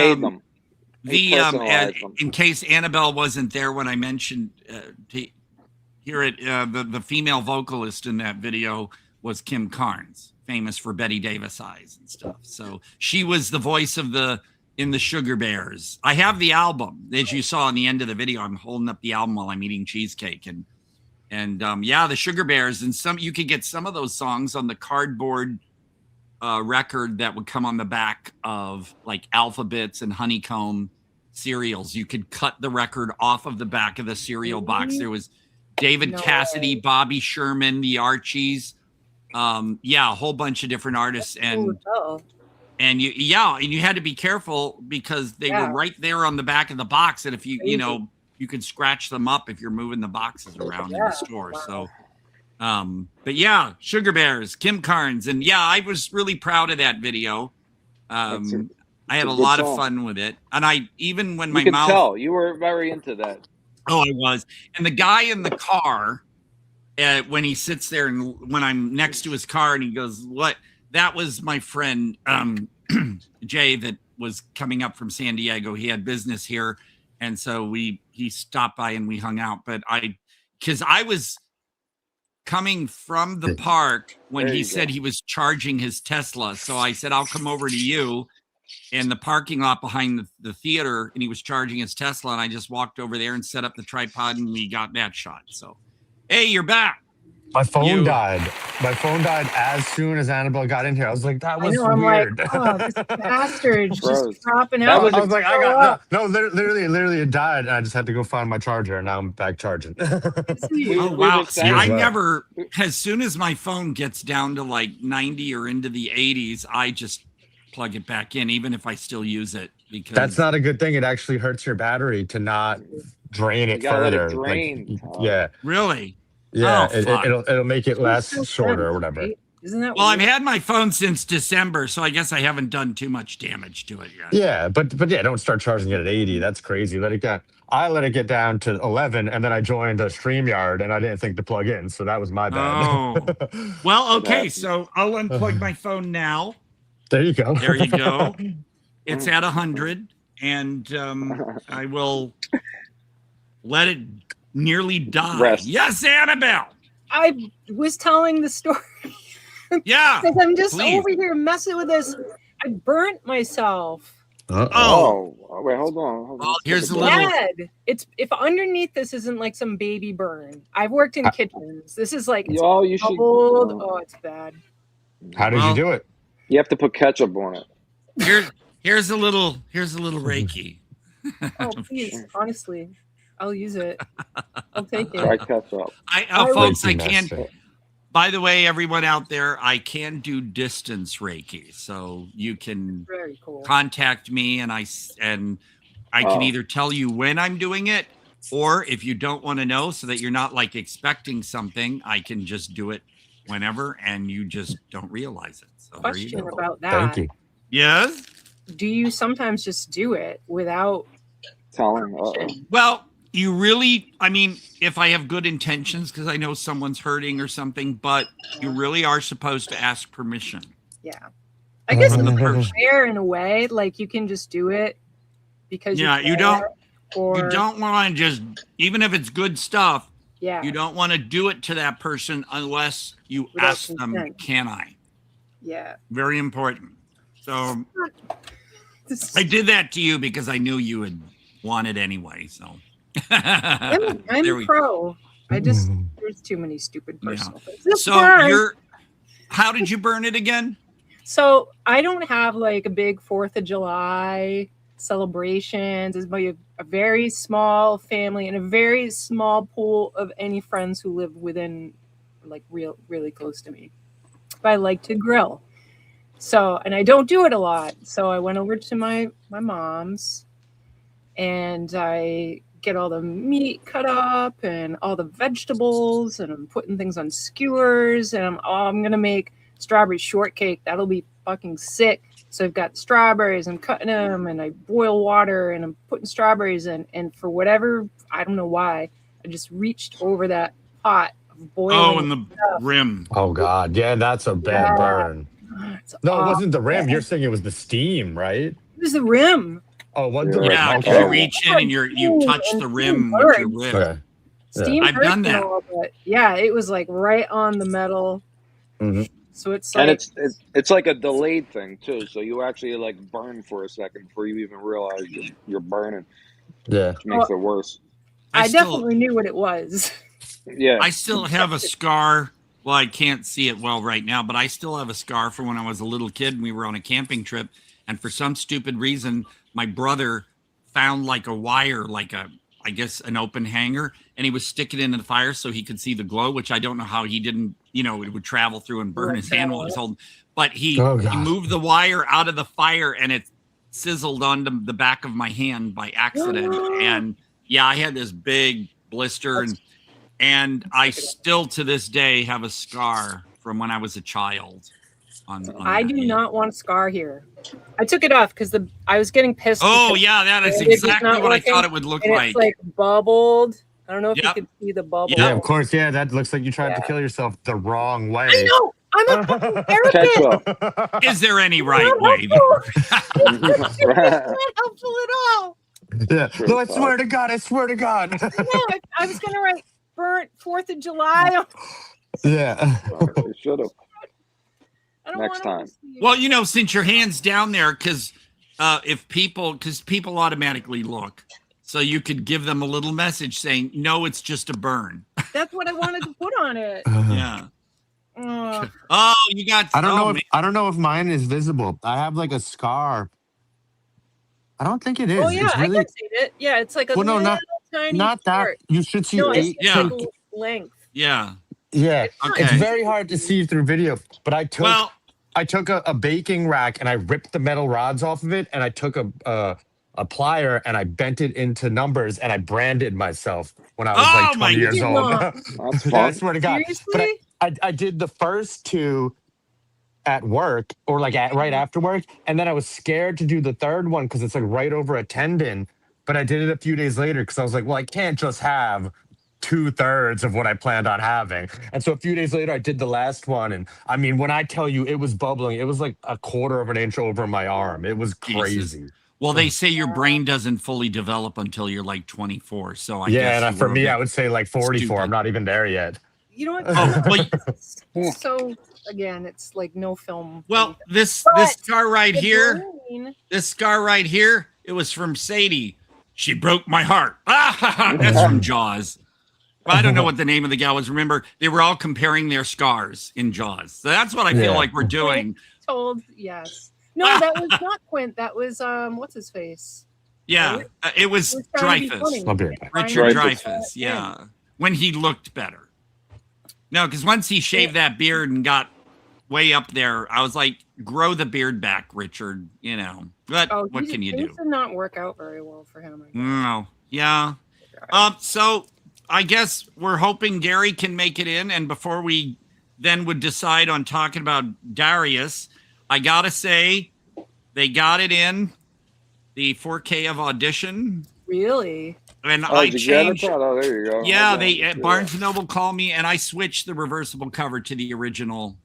in case Annabelle wasn't there when I mentioned the female vocalist in that video was Kim Carnes, famous for Betty Davis eyes and stuff. So she was the voice of in the Sugar Bears. I have the album, as you saw in the end of the video. I'm holding up the album while I'm eating cheesecake, and the Sugar Bears, and you could get some of those songs on the cardboard record that would come on the back of like Alphabets and Honeycomb cereals. You could cut the record off of the back of the cereal box. There was David Cassidy, Bobby Sherman, the Archies, a whole bunch of different artists, and you had to be careful because they were right there on the back of the box, and if you could scratch them up if you're moving the boxes around in the store. So But yeah, Sugar Bears, Kim Carnes, and yeah, I was really proud of that video. I had a lot of fun with it, and even when my mouth, tell you were very into that. Oh, I was, and the guy in the car, when he sits there and when I'm next to his car, and he goes, "What?" That was my friend Jay that was coming up from San Diego. He had business here, and so he stopped by and we hung out. But because I was coming from the park when he said he was charging his Tesla. So I said, I'll come over to you in the parking lot behind the theater, and he was charging his Tesla, and I just walked over there and set up the tripod, and we got that shot. So, hey, you're back. My phone died. My phone died as soon as Annabelle got in here. I was like, that was weird. Like, oh, this bastard's just dropping out. I was like, I got literally it died, and I just had to go find my charger, and now I'm back charging. Oh wow! See, I never. As soon as my phone gets down to like 90 or into the 80s, I just plug it back in, even if I still use it. Because that's not a good thing. It actually hurts your battery to not drain it further. Let it drain. Yeah. Really? Yeah, it'll make it last shorter or whatever. Isn't that well, I've had my phone since December, so I guess I haven't done too much damage to it yet. Yeah, but yeah, don't start charging it at 80. That's crazy. Let it get. I let it get down to 11, and then I joined a StreamYard, and I didn't think to plug in, so that was my bad. Oh, well, okay, so I'll unplug my phone now. There you go. There you go. It's at 100, and I will let it nearly die. Rest. Yes, Annabelle. I was telling the story. Yeah. Because I'm just over here messing with this. I burnt myself. Oh, wait, hold on. Well, here's a little. It's if underneath this isn't like some baby burn. I've worked in kitchens. This is like you should. Oh, it's bad. How did you do it? You have to put ketchup on it. Here's a little Reiki. Oh, please, honestly. I'll use it. I'll take it. Try ketchup. Folks, I can't. By the way, everyone out there, I can do distance Reiki, so you can contact me, and I can either tell you when I'm doing it, or if you don't want to know, so that you're not like expecting something, I can just do it whenever, and you just don't realize it. So question about that. Thank you. Yes. Do you sometimes just do it without telling? Well. You really, I mean, if I have good intentions, because I know someone's hurting or something, but you really are supposed to ask permission. Yeah. I guess it's fair in a way. Like you can just do it because you don't want to just, even if it's good stuff, you don't want to do it to that person unless you ask them, can I? Yeah. Very important. So I did that to you because I knew you would want it anyway, so. I'm pro. There's too many stupid personal things. So how did you burn it again? So I don't have like a big 4th of July celebrations. It's a very small family and a very small pool of any friends who live within like really close to me. But I like to grill. So, and I don't do it a lot. So I went over to my mom's and I get all the meat cut up and all the vegetables, and I'm putting things on skewers, and I'm gonna make strawberry shortcake. That'll be fucking sick. So I've got strawberries, I'm cutting them, and I boil water, and I'm putting strawberries in, and for whatever, I don't know why, I just reached over that pot of boiling. Oh, and the rim. Oh God, yeah, that's a bad burn. No, it wasn't the rim. You're saying it was the steam, right? It was the rim. Oh, what? Yeah, you reach in and you touch the rim with your rib. Okay. Steam I've done that. But yeah, it was like right on the metal. Mm-hmm. So it's like, and it's like a delayed thing too. So you actually like burn for a second before you even realize you're burning. Yeah, which makes it worse. I definitely knew what it was. Yeah, I still have a scar. Well, I can't see it well right now, but I still have a scar from when I was a little kid and we were on a camping trip, and for some stupid reason, my brother found like a wire, like I guess an open hanger, and he was sticking it in the fire so he could see the glow, which I don't know how he didn't, it would travel through and burn his hand while he was holding. But he moved the wire out of the fire and it sizzled onto the back of my hand by accident. And yeah, I had this big blister, and And I still to this day have a scar from when I was a child. I do not want a scar here. I took it off because I was getting pissed. Oh yeah, that is exactly what I thought it would look and like. It's like bubbled. I don't know if you could see the bubble. Yeah, of course. Yeah, that looks like you tried to kill yourself the wrong way. I know. I'm a fucking therapist. Is there any right way? It's not helpful at all. Yeah. No, I swear to God. I swear to God. I was gonna write burnt 4th of July. Yeah. You should have. Next time. Well, you know, since your hand's down there, because people automatically look, so you could give them a little message saying, "No, it's just a burn." That's what I wanted to put on it. Yeah. Oh, you got. I don't know if mine is visible. I have like a scar. I don't think it is. Oh yeah, it's really... I can see it. Yeah, it's like a little tiny. Not that. part. You should see No, 8. it's like length. Yeah. Yeah. Okay. It's very hard to see through video, but I took a baking rack and I ripped the metal rods off of it, and I took a plier and I bent it into numbers, and I branded myself when I was like 20 years old. That's fun. I swear to God. Seriously? But I did the first 2 at work, or like right after work, and then I was scared to do the third one because it's like right over a tendon. But I did it a few days later because I was like, well, I can't just have 2/3 of what I planned on having. And so a few days later, I did the last one. And I mean, when I tell you it was bubbling, it was like a 1/4 of an inch over my arm. It was crazy. Jesus. Well, they say your brain doesn't fully develop until you're like 24. So I guess and for me, I would say like 44. Stupid. I'm not even there yet. You know what? So again, it's like no film. Well, this scar right here, it was from Sadie. She broke my heart. That's from Jaws. Well, I don't know what the name of the gal was. Remember, they were all comparing their scars in Jaws. So that's what I feel like we're doing. Told yes. No, that was not Quint. That was what's his face? Yeah, it was Dreyfuss. Richard Dreyfuss. Yeah, when he looked better. No, because once he shaved that beard and got way up there, I was like, grow the beard back, Richard. You know, but what can you do? Things did not work out very well for him. No, yeah. So I guess we're hoping Gary can make it in, and before we then would decide on talking about Dariuss, I gotta say they got it in the 4K of Audition. Really? And I changed. Oh, there you go. Yeah, they Barnes & Noble called me, and I switched the reversible cover to the original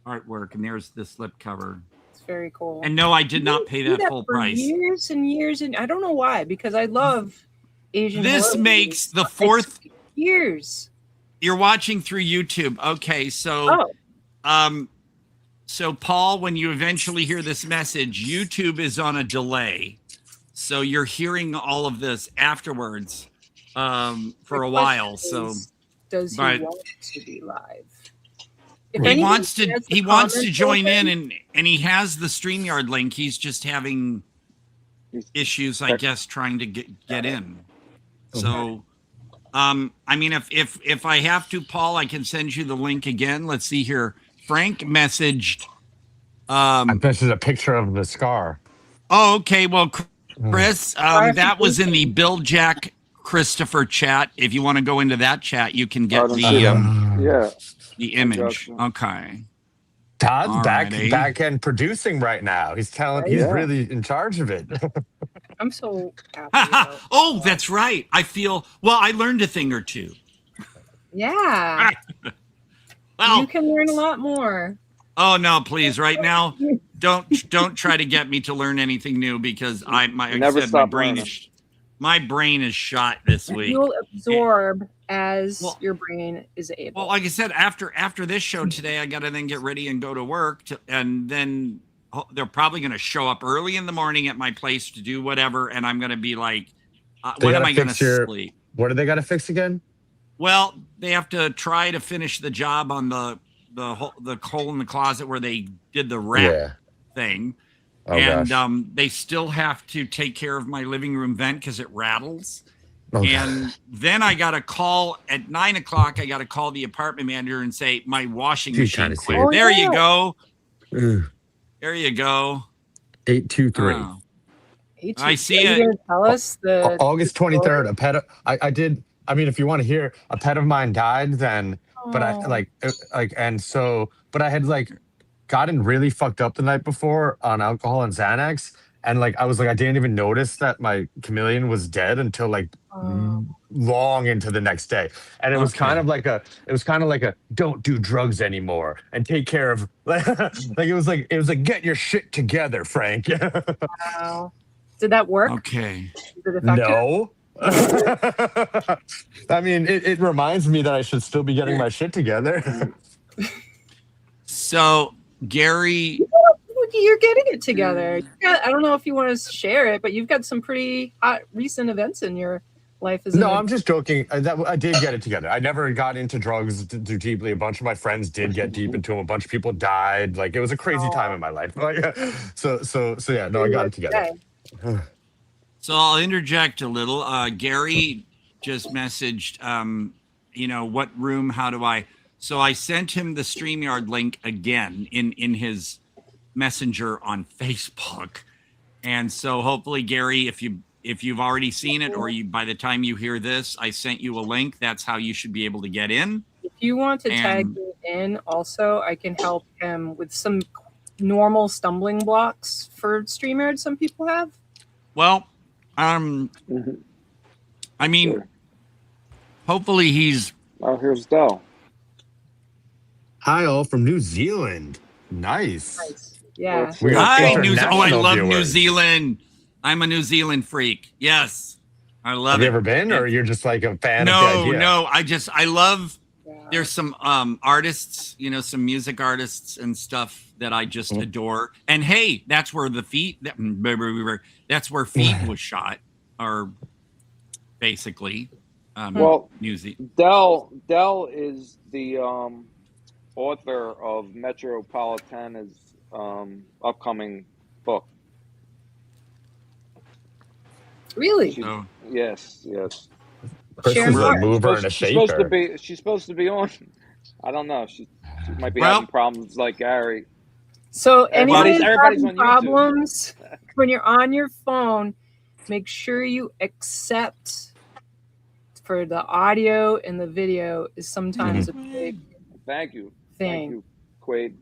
artwork, and there's the slip cover. It's very cool. And no, I did not pay that full price. Years and years, and I don't know why, because I love Asian. This makes the 4th years. You're watching through YouTube. Okay, so so Paul, when you eventually hear this message, YouTube is on a delay. So you're hearing all of this afterwards for a while. So does he want to be live? He wants to join in, and he has the StreamYard link. He's just having issues, I guess, trying to get in. So I mean, if I have to, Paul, I can send you the link again. Let's see here. Frank messaged I posted a picture of the scar. Oh, okay. Well, Chris, that was in the Bill Jack Christopher chat. If you want to go into that chat, you can get the image. Okay. Todd's back end producing right now. He's really in charge of it. I'm so happy. Oh, that's right. I learned a thing or two. Yeah. Well, you can learn a lot more. Oh no, please! Right now, don't try to get me to learn anything new because my brain is shot this week. You'll absorb as your brain is able. Well, like I said, after this show today, I got to then get ready and go to work, and then they're probably going to show up early in the morning at my place to do whatever, and I'm going to be like, when am I going to sleep? What do they got to fix again? Well, they have to try to finish the job on the hole in the closet where they did the wrap thing. Oh, and they still have to take care of my living room vent because it rattles. And then I got a call at 9 o'clock. I got to call the apartment manager and say, my washing machine quit. Oh, there you go. There you go. 823. I see it. Are you going to tell us the August 23rd. I did I mean, if you want to hear, a pet of mine died, then, but I and so, but I had like gotten really fucked up the night before on alcohol and Xanax. And like, I was like, I didn't even notice that my chameleon was dead until like long into the next day. And it was kind of like a, don't do drugs anymore and take care of, like, it was like, get your shit together, Frank. Wow. Did that work? Okay. Did it affect you? No. I mean, it reminds me that I should still be getting my shit together. So, Gary, you're getting it together. I don't know if you want to share it, but you've got some pretty hot recent events in your life. No, I'm just joking. I did get it together. I never got into drugs too deeply. A bunch of my friends did get deep into them. A bunch of people died. Like, it was a crazy time in my life. So yeah, no, I got it together. So I'll interject a little. Gary just messaged, what room, how do I? So I sent him the StreamYard link again in his messenger on Facebook. And so hopefully, Gary, if you've already seen it, or by the time you hear this, I sent you a link. That's how you should be able to get in. If you want to tag me in also, I can help him with some normal stumbling blocks for StreamYard some people have. Well, I mean, hopefully he's... Oh, here's Del. Hi, all from New Zealand. Nice. Yeah. Hi, New Zealand. Oh, I love New Zealand. I'm a New Zealand freak. Yes. I love it. Have you ever been, or you're just like a fan of the idea? No. I love, there's some artists, some music artists and stuff that I just adore. And hey, that's where that's where Feet was shot, or basically. New Zealand. Del is the author of Metropolitana'S upcoming book. Really? Yes. Chris is a mover and a shaker. She's supposed to be on. I don't know. She might be having problems like Gary. So everybody's having on problems when you're on your phone, make sure you accept for the audio and the video is sometimes a big Thank you, Quaid.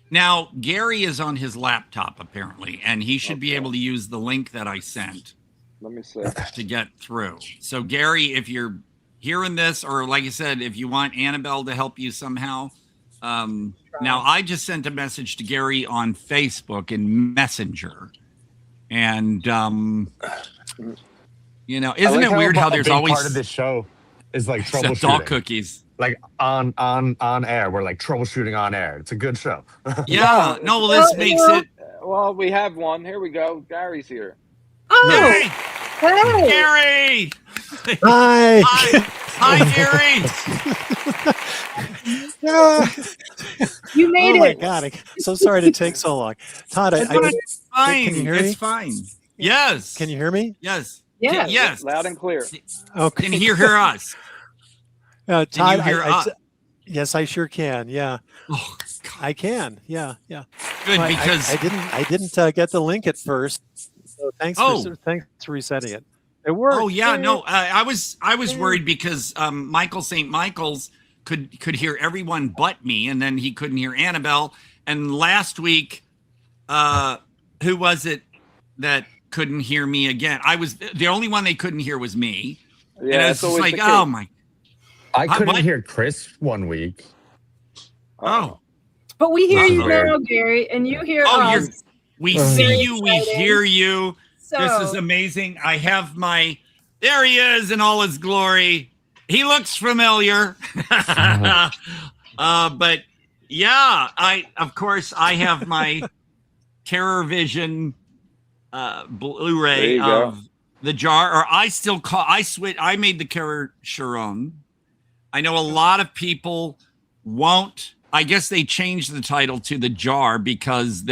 Now, Gary is on his laptop, apparently, and he should be able to use the link that I sent. Let me see. To get through. So, Gary, if you're hearing this, or like I said, if you want Annabelle to help you somehow, now I just sent a message to Gary on Facebook in Messenger. And, isn't it weird how there's always part of this show is like troubleshooting. All cookies. Like on air. We're like troubleshooting on air. It's a good show. Yeah. No, well, this makes it. Well, we have one. Here we go. Gary's here. Oh, hey, Gary! Hi. Hi, Gary! You made it. Oh my God! I'm so sorry to take so long. Todd, it's fine. Can you hear me? It's fine. Yes. Can you hear me? Yes. Yeah. Yes. Loud and clear. Okay. Can you hear us? Todd, can you hear us? Yes, I sure can. Yeah. Oh, I can. Yeah. Good, well, because I didn't get the link at first. So thanks for resetting it. It worked. Oh yeah, no, I was worried because Michael St. Michael's could hear everyone but me, and then he couldn't hear Annabelle. And last week, who was it that couldn't hear me again? I was the only one they couldn't hear was me. Yeah, and it's just like, oh my. I couldn't hear Chris one week. Oh. But we hear you now, Gary, and you hear us. We see you, we hear you. So, this is amazing. I have there he is in all his glory. He looks familiar. But yeah, I have my Terror Vision Blu-ray of The Jar, or I made the Terror Sharon. I know a lot of people won't. I guess they changed the title to The Jar because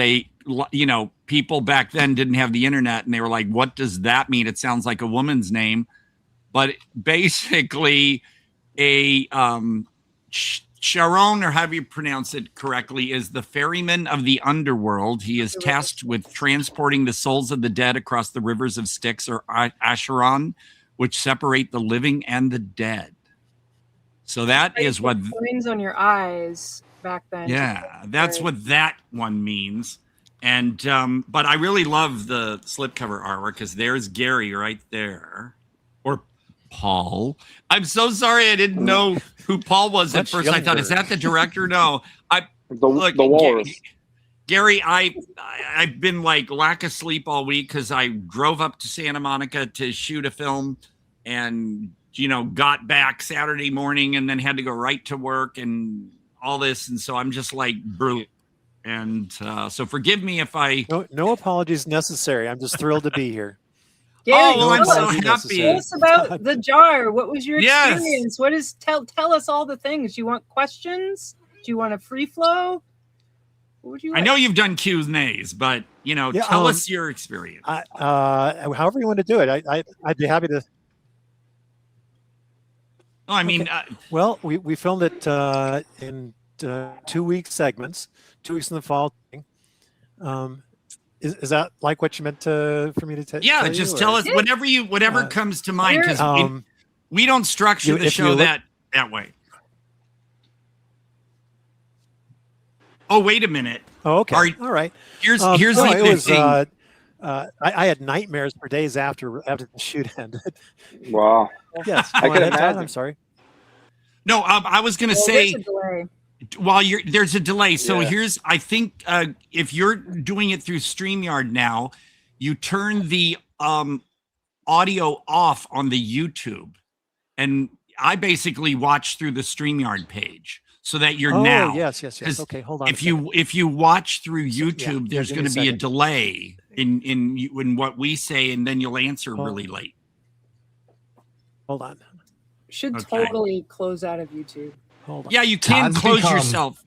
people back then didn't have the internet, and they were like, what does that mean? It sounds like a woman's name. But basically Sharon, or however you pronounce it correctly, is the ferryman of the underworld. He is tasked with transporting the souls of the dead across the rivers of Styx, or Acheron, which separate the living and the dead. So that is what coins on your eyes back then. Yeah, that's what that one means. And but I really love the slipcover artwork because there's Gary right there, or Paul. I'm so sorry I didn't know who Paul was at first. I thought, is that the director? No, look, the walrus. Gary, I've been like lack of sleep all week because I drove up to Santa Monica to shoot a film, and got back Saturday morning and then had to go right to work and all this, and so I'm just like brutal. And so forgive me if I no apologies necessary. I'm just thrilled to be here. Gary, I'm so happy. Tell us about the jar. What was your experience? What is tell us all the things. You want questions? Do you want a free flow? What would you like? I know you've done Q&As, but tell us your experience. However you want to do it. I'd be happy to. Oh, I mean, well, we filmed it in 2-week segments, 2 weeks in the fall. Is that like what you meant for me to tell? Yeah, just tell us whatever comes to mind, because we don't structure the show that way. Oh, wait a minute. Oh, okay. All right. Here's the thing. I had nightmares for days after the shoot ended. Wow. Yes. I can imagine. I'm sorry. No, I was going to say, there's a delay. While there's a delay. So I think if you're doing it through StreamYard now, you turn the audio off on the YouTube, and I basically watch through the StreamYard page so that you're now. Yes. Okay, hold on. If you watch through YouTube, there's going to be a delay in what we say, and then you'll answer really late. Hold on. Should totally close out of YouTube. Hold on. Yeah, you can close yourself.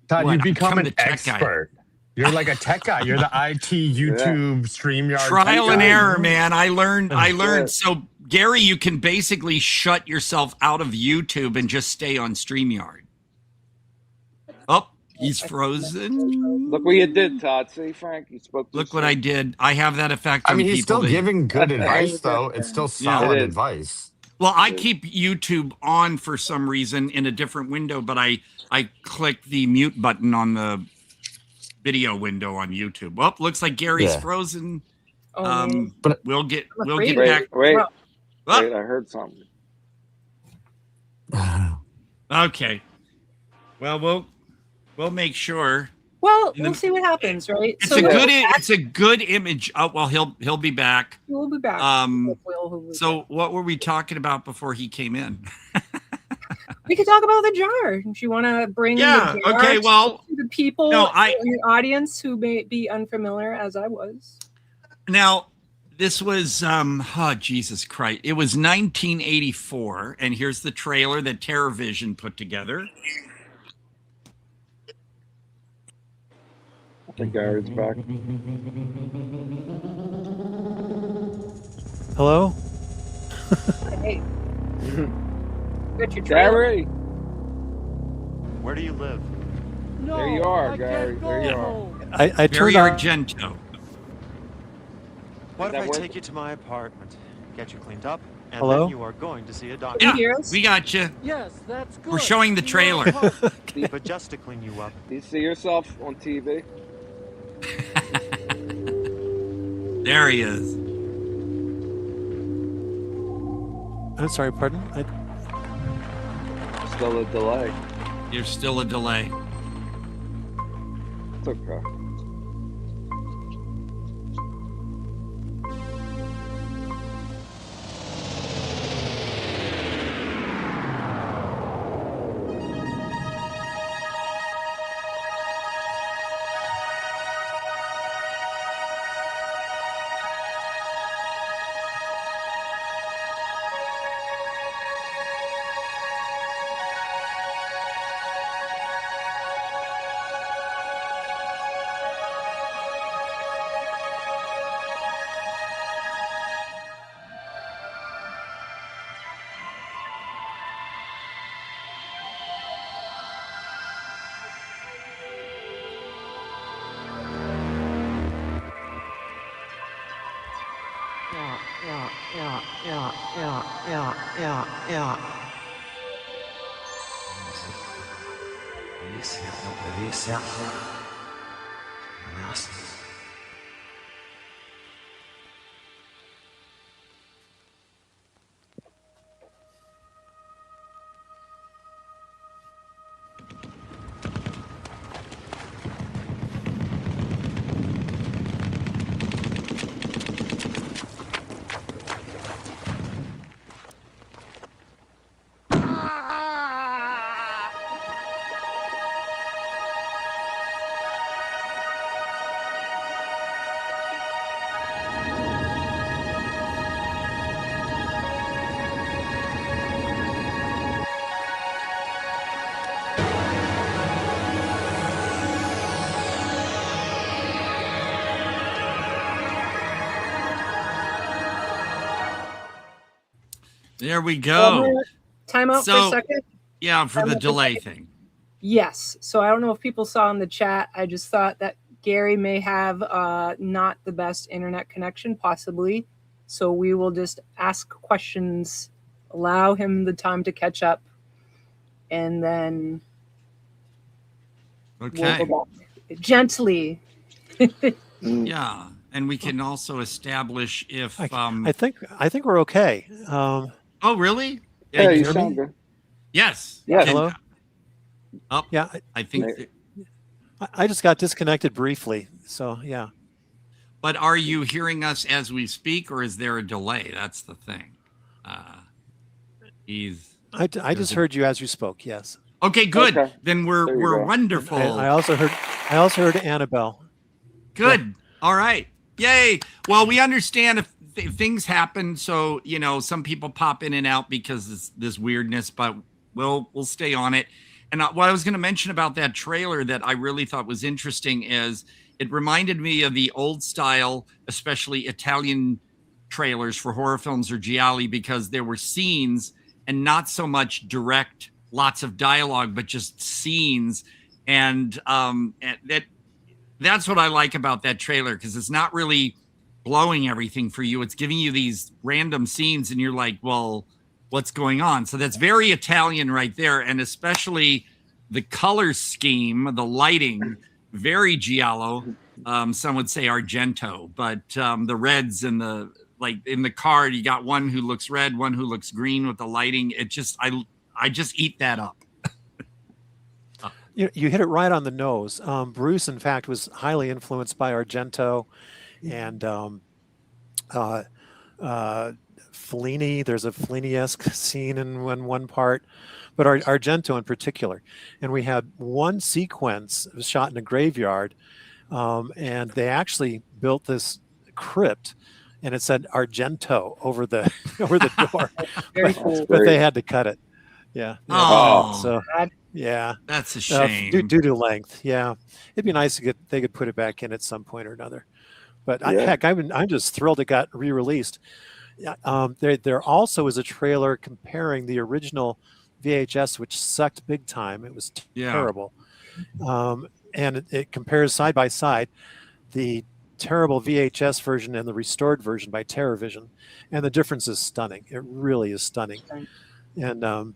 Todd, you become an expert. You're like a tech guy. You're the IT YouTube StreamYard trial and error, man. I learned. So Gary, you can basically shut yourself out of YouTube and just stay on StreamYard. Oh, he's frozen. Look what you did, Todd. See, Frank, you spoke. Look what I did. I have that effect. I mean, he's still giving good advice, though. It's still solid advice. Well, I keep YouTube on for some reason in a different window, but I click the mute button on the video window on YouTube. Well, looks like Gary's frozen. But we'll get back. Wait, I heard something. Okay. Well, we'll make sure. Well, we'll see what happens, right? It's a good image. Oh, well, he'll be back. We'll be back. So what were we talking about before he came in? We could talk about the jar. If you want to bring the jar to the people in the audience who may be unfamiliar, as I was. Now, this was Jesus Christ. It was 1984, and here's the trailer that TerrorVision put together. I think Gary's back. Hello? Hey. Got your Gary! Where do you live? No, there you are, Gary. There you are. I turned on Argento. What if I take you to my apartment, get you cleaned up, and Hello? then you are going to see a doctor? Yeah, we got you. Yes, that's good. We're showing the trailer. But just to clean you up. Do you see yourself on TV? There he is. I'm sorry, pardon? Still a delay. You're still a delay. It's okay. There we go. Time out for a second. Yeah, for the delay thing. Yes. So I don't know if people saw in the chat. I just thought that Gary may have not the best internet connection, possibly. So we will just ask questions, allow him the time to catch up, and then we'll go back gently. Yeah, and we can also establish if I think we're okay. Oh, really? Yeah, you hear sound me? good. Yes. Yeah. Hello. Yeah, I think. I just got disconnected briefly, so yeah. But are you hearing us as we speak, or is there a delay? That's the thing. I just heard you as you spoke. Yes. Okay, good. Okay. Then we're wonderful. I also heard Annabelle. Good. Yeah. All right. Yay. Well, we understand if things happen. So, some people pop in and out because it's this weirdness, but we'll stay on it. And what I was going to mention about that trailer that I really thought was interesting is it reminded me of the old style, especially Italian trailers for horror films or gialli, because there were scenes and not so much direct, lots of dialogue, but just scenes. And that's what I like about that trailer, because it's not really blowing everything for you. It's giving you these random scenes and you're like, well, what's going on? So that's very Italian right there. And especially the color scheme, the lighting, very giallo. Some would say Argento, but the reds and like in the card, you got one who looks red, one who looks green with the lighting. It just, I just eat that up. You hit it right on the nose. Bruce, in fact, was highly influenced by Argento and Fellini. There's a Fellini-esque scene in one part, but Argento in particular. And we had one sequence it was shot in a graveyard, and they actually built this crypt, and it said Argento over the door, but they had to cut it. Yeah. Oh, so yeah, that's a shame. Due to length. Yeah, it'd be nice to they could put it back in at some point or another. But I'm just thrilled it got re-released. There also is a trailer comparing the original VHS, which sucked big time. It was terrible. And it compares side by side the terrible VHS version and the restored version by TerrorVision. And the difference is stunning. It really is stunning. And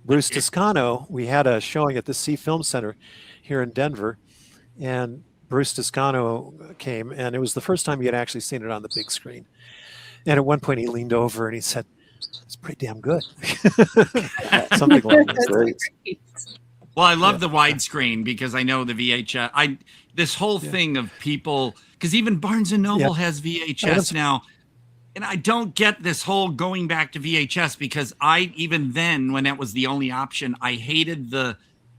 Bruce Toscano, we had a showing at the C Film Center here in Denver. And Bruce Toscano came, and it was the first time he had actually seen it on the big screen. And at one point he leaned over and he said, "It's pretty damn good." Something like that. Well, I love the widescreen because I know the VHS. This whole thing of people, because even Barnes and Noble has VHS now, and I don't get this whole going back to VHS because even then, when that was the only option, I hated the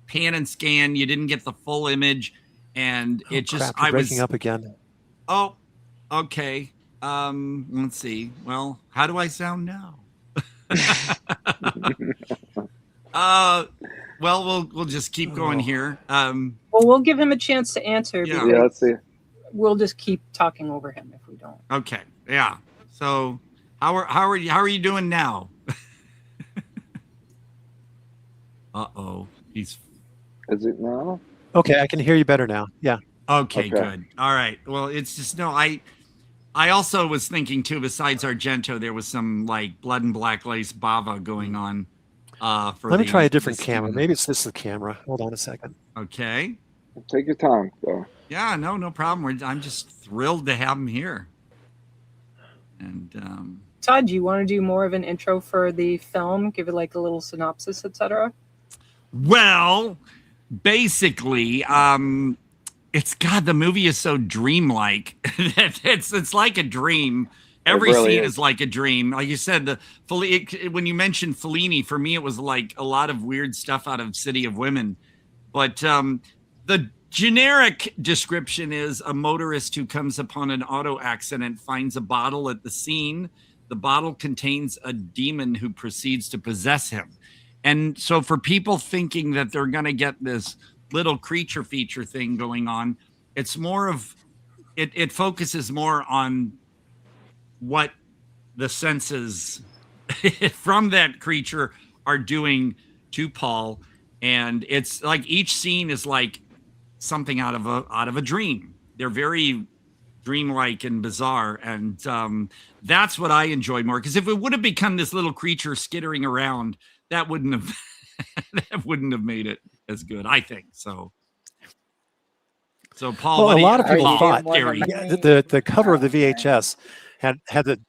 pan and scan. You didn't get the full image, and it just I was breaking up again. Oh, okay. Let's see. Well, how do I sound now? Well, we'll just keep going here. Well, we'll give him a chance to answer. Yeah, let's see. We'll just keep talking over him if we don't. Okay. Yeah. So, how are you doing now? Uh-oh. Is it now? Okay, I can hear you better now. Yeah. Okay, good. All right. Well, it's just I I also was thinking too, besides Argento, there was some like Blood and Black Lace Bava going on. Let me try a different camera. Maybe it's this the camera. Hold on a second. Okay. Take your time, though. Yeah, no problem. I'm just thrilled to have him here. And Todd, do you want to do more of an intro for the film? Give it like a little synopsis, etc. Well, basically, the movie is so dreamlike. it's like a dream. Every scene is like a dream. Like you said, when you mentioned Fellini, for me, it was like a lot of weird stuff out of City of Women. But the generic description is a motorist who comes upon an auto accident, finds a bottle at the scene. The bottle contains a demon who proceeds to possess him. And so for people thinking that they're going to get this little creature feature thing going on, it's more of, it focuses more on what the senses from that creature are doing to Paul. And it's like each scene is like something out of a dream. They're very dreamlike and bizarre, and that's what I enjoy more. Because if it would have become this little creature skittering around, that wouldn't have made it as good, I think. So Paul, well, a lot of people thought Gary. the cover of the VHS had the.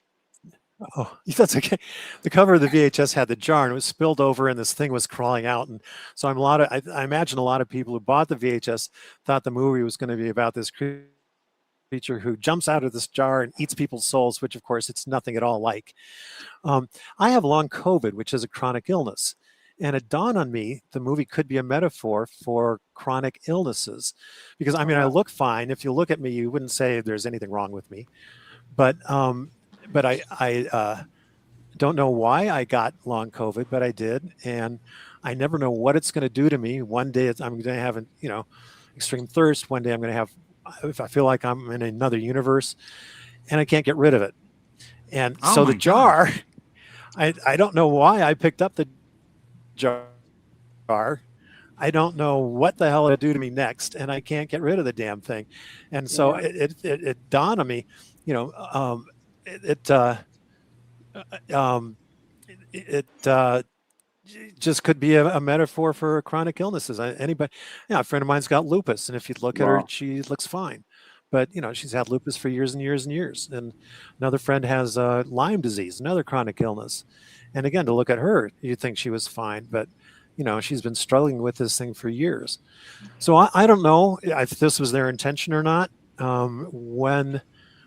Oh, that's okay. The cover of the VHS had the jar, and it was spilled over, and this thing was crawling out. And so I imagine a lot of people who bought the VHS thought the movie was going to be about this creature who jumps out of this jar and eats people's souls, which of course it's nothing at all like. I have long COVID, which is a chronic illness. And it dawned on me the movie could be a metaphor for chronic illnesses. Because I mean, I look fine. If you look at me, you wouldn't say there's anything wrong with me. But I don't know why I got long COVID, but I did. And I never know what it's going to do to me. One day I'm going to have, extreme thirst. One day I'm going to have, if I feel like I'm in another universe, and I can't get rid of it. And so the jar, I don't know why I picked up the jar. I don't know what the hell it'll do to me next, and I can't get rid of the damn thing. And so it dawned on me, it just could be a metaphor for chronic illnesses. A friend of mine's got lupus, and if you look at her, she looks fine. But, she's had lupus for years and years and years. And another friend has Lyme disease, another chronic illness. And again, to look at her, you'd think she was fine. But, she's been struggling with this thing for years. So I don't know if this was their intention or not. When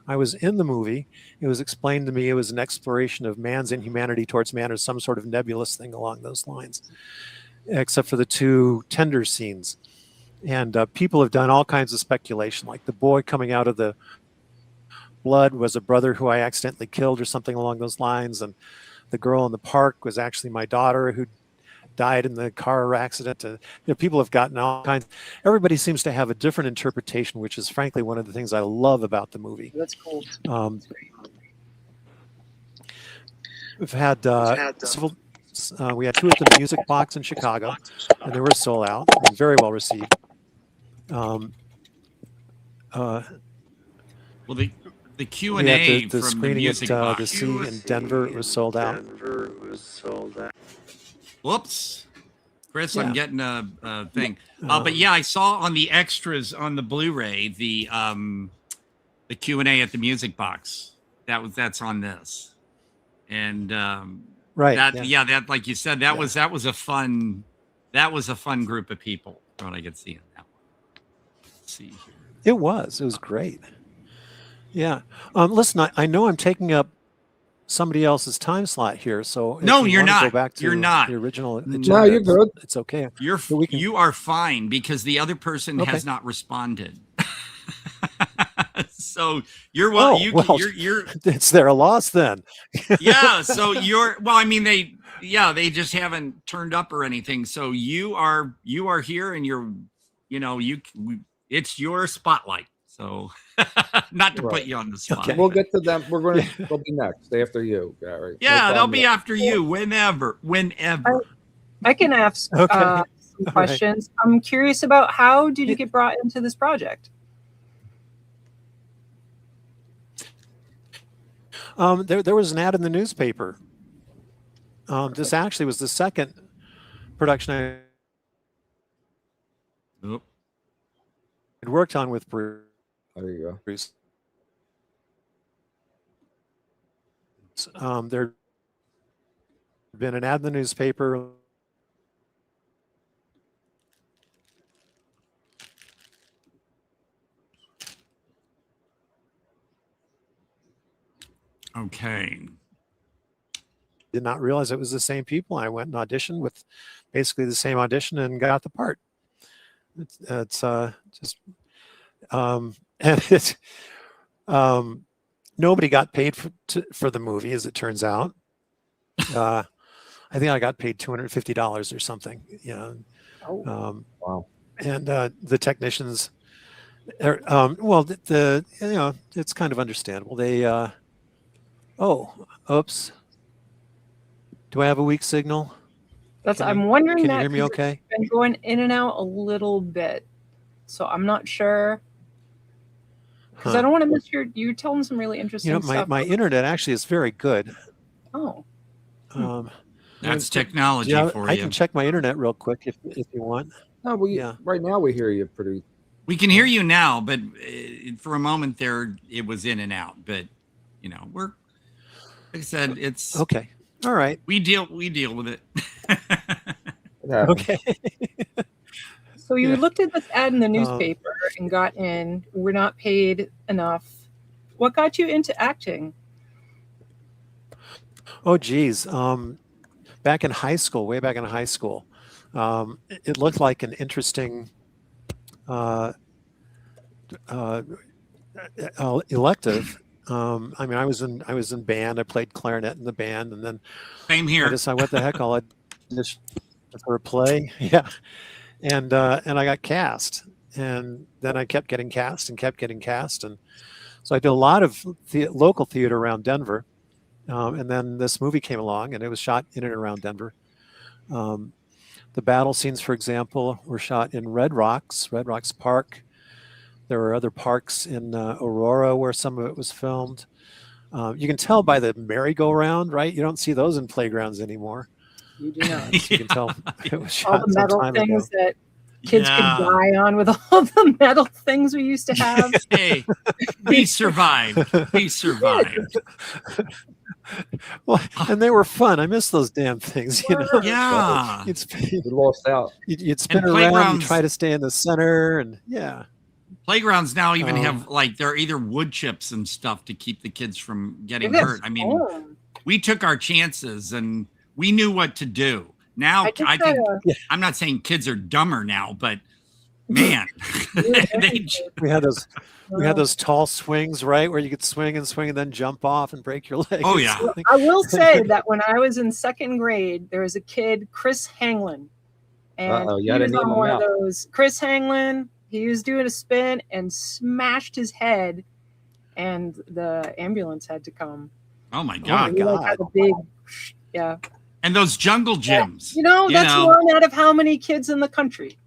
I was in the movie, it was explained to me it was an exploration of man's inhumanity towards man, or some sort of nebulous thing along those lines, except for the two tender scenes. And people have done all kinds of speculation, like the boy coming out of the blood was a brother who I accidentally killed or something along those lines. And the girl in the park was actually my daughter who died in the car accident. People have gotten all kinds. Everybody seems to have a different interpretation, which is frankly one of the things I love about the movie. That's cool. We've had several. We had two at the Music Box in Chicago, and they were sold out and very well received. Well, the Q&A the from screening the Music at Box. the Sea in Denver was sold out. Whoops, Chris, Yeah. I'm getting a thing. But yeah, I saw on the extras on the Blu-ray the Q&A at the Music Box. That's on this, and right. That like you said, that was a fun group of people. From what I could see in that one. Let's see here. It was great. Yeah. Listen, I know I'm taking up somebody else's time slot here, so if No, you you're wanna not. Go back to You're not. the original agenda, No, you're good. It's okay. You are fine because the other person Okay. has not responded. So you're well. You're it's their loss then. yeah. So they just haven't turned up or anything. So you are here, and it's your spotlight. So not to put you on the spot. Okay. We'll get to them. They'll be next after you, Gary. Yeah, they'll be after you whenever. I can ask some questions. I'm curious about how did you get brought into this project? There was an ad in the newspaper. This actually was the second production I had worked on with Bruce. There you go. There had been an ad in the newspaper. Okay. Did not realize it was the same people. I went and auditioned with basically the same audition and got the part. It's just and it's nobody got paid for the movie, as it turns out. I think I got paid $250 or something. You know. Wow. And the technicians, well, it's kind of understandable. They, oops. Do I have a weak signal? I'm wondering can that. You hear me okay? It's been going in and out a little bit, so I'm not sure. Because I don't want to miss you're telling some really interesting stuff. My internet actually is very good. Oh. That's technology for you. I can check my internet real quick if you want. No, right now we hear you pretty. We can hear you now, but for a moment there, it was in and out. But we're, like I said, it's okay. All right. We deal with it. Okay. So you looked at this ad in the newspaper and got in. We're not paid enough. What got you into acting? Oh, geez. Back in high school, way back in high school, it looked like an interesting elective. I mean, I was in band. I played clarinet in the band, and then same here. I decided, what the heck, I'll audition for a play. Yeah, and I got cast, and then I kept getting cast, and so I did a lot of local theater around Denver, and then this movie came along, and it was shot in and around Denver. The battle scenes, for example, were shot in Red Rocks Park. There were other parks in Aurora where some of it was filmed. You can tell by the merry-go-round, right? You don't see those in playgrounds anymore. You do not. So you can tell it was shot all the metal some time things ago. that kids could die on with all the metal things we used to have. Hey, we survived. We survived. Well, and they were fun. I miss those damn things. Yeah. You lost out. You'd spin around, you try to stay in the center, and yeah. Playgrounds now even have they're either wood chips and stuff to keep the kids from getting hurt. I mean, we took our chances and we knew what to do. Now I think I'm not saying kids are dumber now, but man, we had those tall swings, right, where you could swing and then jump off and break your leg. Oh yeah. I will say that when I was in second grade, there was a kid, Chris Hanglin, and he was on one of those. Chris Hanglin. He was doing a spin and smashed his head, and the ambulance had to come. Oh my God! Like a big, yeah. And those jungle gyms. That's one out of how many kids in the country?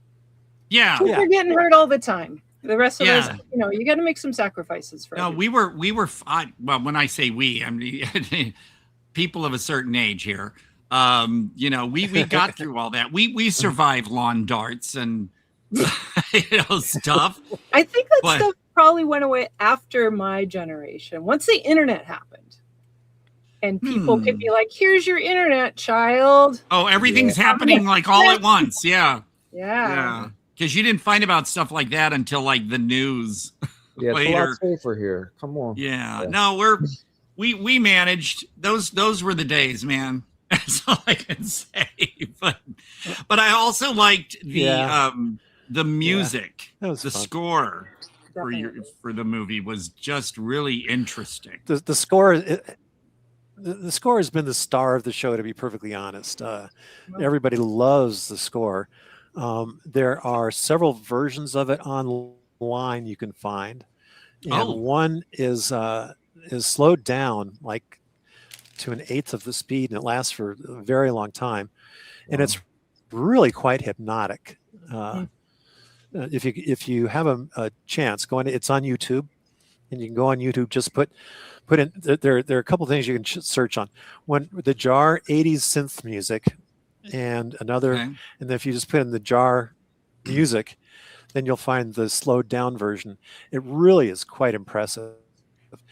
Yeah, kids are getting hurt all the time. The rest of us, you got to make some sacrifices for. No, we were. Well, when I say we, I mean people of a certain age here. We got through all that. We survived lawn darts and. Stuff. I think that stuff probably went away after my generation. Once the internet happened, and people could be like, "Here's your internet, child." Oh, everything's happening like all at once. Yeah. Yeah. Because you didn't find about stuff like that until like the news later. It's a lot safer here. Come on. Yeah. No, we managed. Those were the days, man. That's all I can say. But I also liked the music, the fun. score for the movie was just really interesting. The score, the score has been the star of the show. To be perfectly honest, everybody loves the score. There are several versions of it online you can find, and one is slowed down like to an eighth of the speed, and it lasts for a very long time, and it's really quite hypnotic. If you have a chance, it's on YouTube. and you can go on YouTube. Just put in there. There are a couple things you can search on. One, the jar 80s synth music, and another. Okay. And then if you just put in the jar music, then you'll find the slowed down version. It really is quite impressive.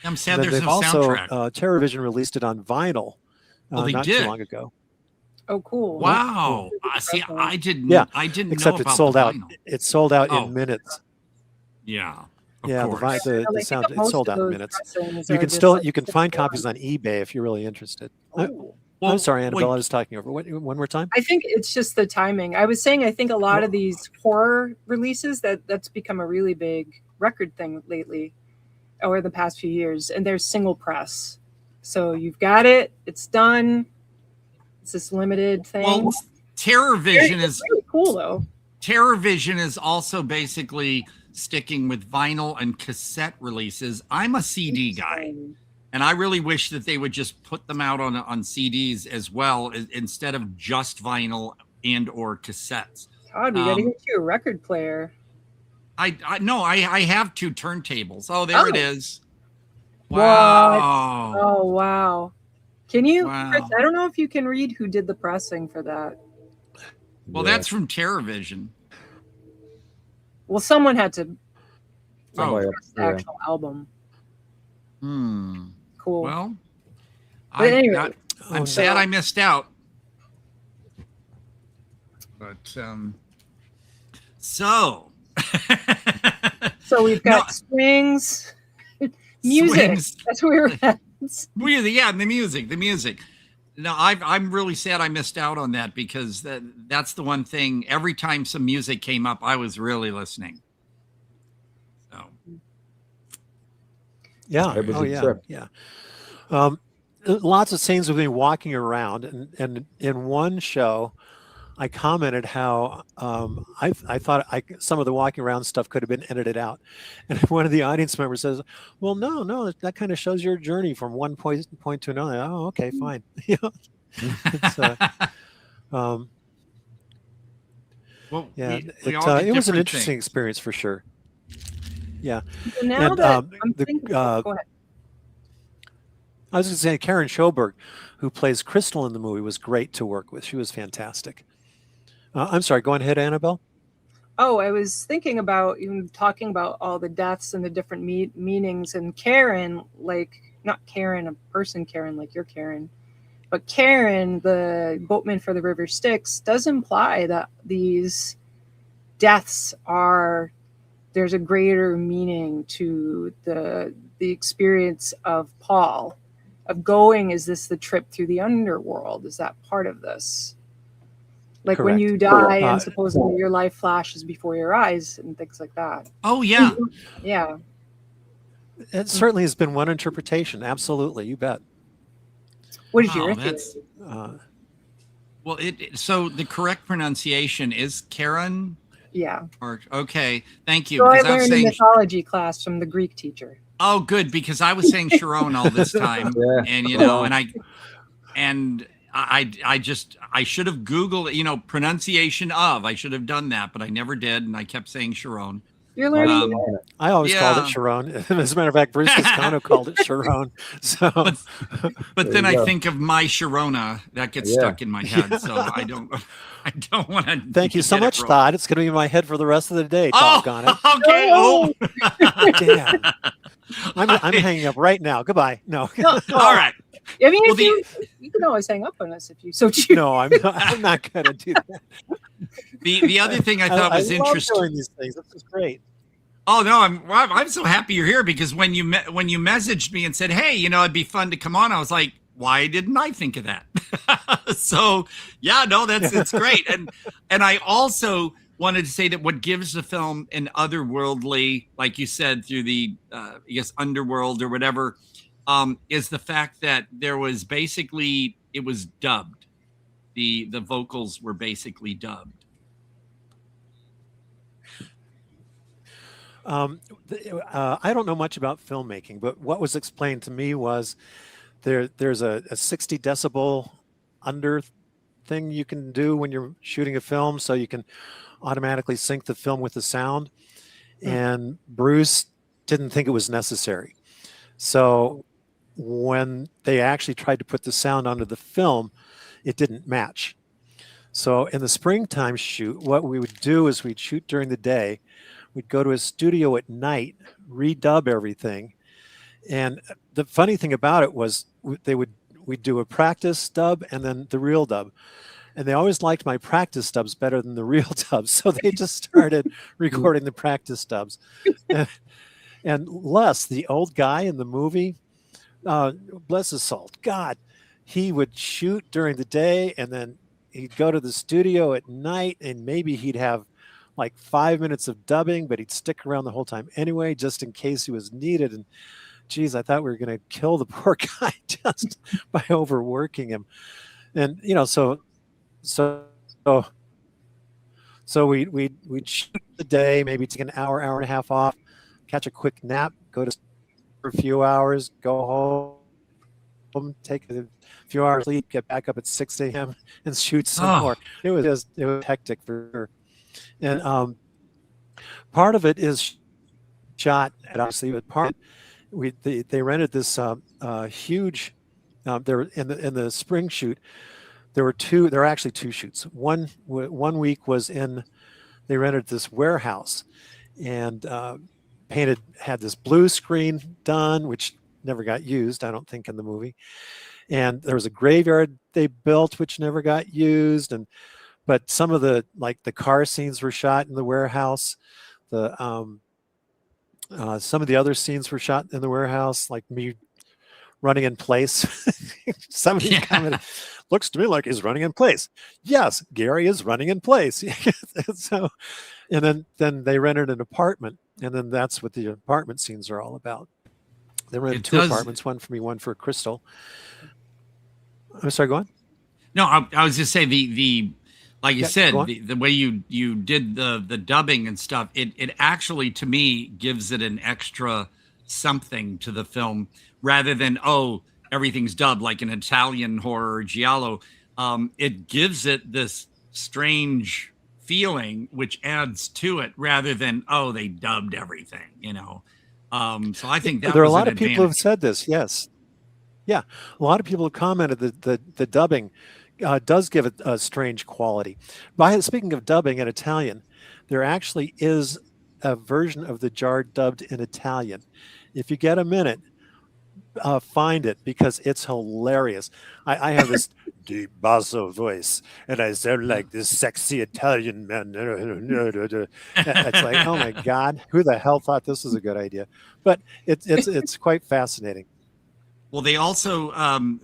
I'm sad there's they've no also, soundtrack. TerrorVision released it on vinyl They not did. too long ago. Oh, cool. Wow. See, I didn't. Yeah, I didn't except know it about sold the out. vinyl. It sold out Oh. in minutes. Yeah. Yeah, course. the I sound think it most sold of out in those minutes. pressings You are can just still like you can find copies on eBay if you're really interested. Oh. I'm sorry, Annabelle. I was talking over. One more time. I think it's just the timing. I was saying I think a lot of these horror releases that's become a really big record thing lately, over the past few years, and there's single press. So you've got it, it's done. It's this limited thing. Well, TerrorVision is really cool though. TerrorVision is also basically sticking with vinyl and cassette releases. I'm a CD guy, and I really wish that they would just put them out on CDs as well instead of just vinyl and or cassettes. Todd, we got to get you a record player. I have 2 turntables. Oh, there it is. What? Wow. Oh, wow. Can you, Wow. Chris, I don't know if you can read who did the pressing for that. Well, that's from TerrorVision. Well, someone had to Oh, press the actual album. Cool. Well, But anyway. I'm sad I missed out. But so we've got swings, music. Swings. That's where we're at. Yeah, the music. No, I'm really sad I missed out on that, because that's the one thing. Every time some music came up, I was really listening. So yeah, It was oh a yeah, trip. yeah. Lots of scenes of me walking around, and in one show, I commented how I thought some of the walking around stuff could have been edited out, and one of the audience members says, "Well, no, that kind of shows your journey from one point to another." Oh, okay, fine. You know, it's, well, yeah, we all did it was an different interesting things. experience for sure. Yeah, So now and that I'm thinking, go ahead. I was going to say Karen Schoberg, who plays Crystal in the movie, was great to work with. She was fantastic. I'm sorry, go ahead, Annabelle. Oh, I was thinking about even talking about all the deaths and the different meanings, and Karen, like not Karen, a person Karen, like you're Karen, but Karen, the boatman for the River Styx, does imply that these deaths there's a greater meaning to the experience of Paul, of going, is this the trip through the underworld? Is that part of this? Like when you die and supposedly your life flashes before your eyes and things like that. Oh, yeah. Yeah. It certainly has been one interpretation. Absolutely. You bet. What is your well, so the correct pronunciation is Karen? Yeah. Okay. Thank you. So I Because was learned a mythology class from the Greek teacher. Oh, good, because I was saying Sharon all this time, and I should have Googled, pronunciation of. I should have done that, but I never did, and I kept saying Sharon. You're learning. I always called it Sharon. As a matter of fact, Bruce Toscano called it Sharon. So, but then I think of my Sharona that gets stuck in my head, so I don't want to. Thank you so much, Todd. It's going to be in my head for the rest of the day. Doggone it. Okay. Oh, damn. I'm hanging up right now. Goodbye. No. All right. I mean, you can always hang up on us if you so choose. No, I'm not going to do that. The other thing I thought was interesting. Doing these things. This is great. Oh no, I'm so happy you're here, because when you messaged me and said, "Hey, it'd be fun to come on," I was like, "Why didn't I think of that?" So yeah, no, it's great, and I also wanted to say that what gives the film an otherworldly, like you said, through the underworld or whatever, is the fact that there was basically, it was dubbed. The vocals were basically dubbed. I don't know much about filmmaking, but what was explained to me was there's a 60 decibel under thing you can do when you're shooting a film, so you can automatically sync the film with the sound. And Bruce didn't think it was necessary. So when they actually tried to put the sound onto the film, it didn't match. So in the springtime shoot, what we would do is we'd shoot during the day. We'd go to a studio at night, redub everything. And the funny thing about it was we'd do a practice dub and then the real dub. And they always liked my practice dubs better than the real dubs. So they just started recording the practice dubs. And Les, the old guy in the movie, bless his soul, God, he would shoot during the day and then he'd go to the studio at night and maybe he'd have like 5 minutes of dubbing, but he'd stick around the whole time anyway, just in case he was needed. And geez, I thought we were going to kill the poor guy just by overworking him. And, you know, so we'd shoot the day, maybe take an hour and a half off, catch a quick nap, go to for a few hours, go home, take a few hours sleep, get back up at 6 a.m. and shoot some more. It was hectic for sure. And part of it is shot at obviously, but part they rented this huge. There in the spring shoot, there were actually two shoots. One week was they rented this warehouse and had this blue screen done, which never got used, I don't think, in the movie. And there was a graveyard they built, which never got used. But some of the car scenes were shot in the warehouse. Some of the other scenes were shot in the warehouse, like me running in place. Somebody commented, looks to me like he's running in place. Yes, Gary is running in place. So, and then they rented an apartment, and then that's what the apartment scenes are all about. They rented two apartments, one for me, one for Crystal. I'm sorry, go on. No, I was just saying the like you said, the way you did the dubbing and stuff, it actually, to me, gives it an extra something to the film rather than, oh, everything's dubbed like an Italian horror giallo. It gives it this strange feeling, which adds to it rather than, oh, they dubbed everything, you know. So I think that there are a was lot an of people who have said this. Yes, yeah, a lot of people have commented that the dubbing does give it a strange quality. Speaking of dubbing in Italian, there actually is a version of the jar dubbed in Italian. If you get a minute, find it because it's hilarious. I have this deep basso voice and I sound like this sexy Italian man. It's like, oh my God, who the hell thought this was a good idea? But it's quite fascinating. Well, they also,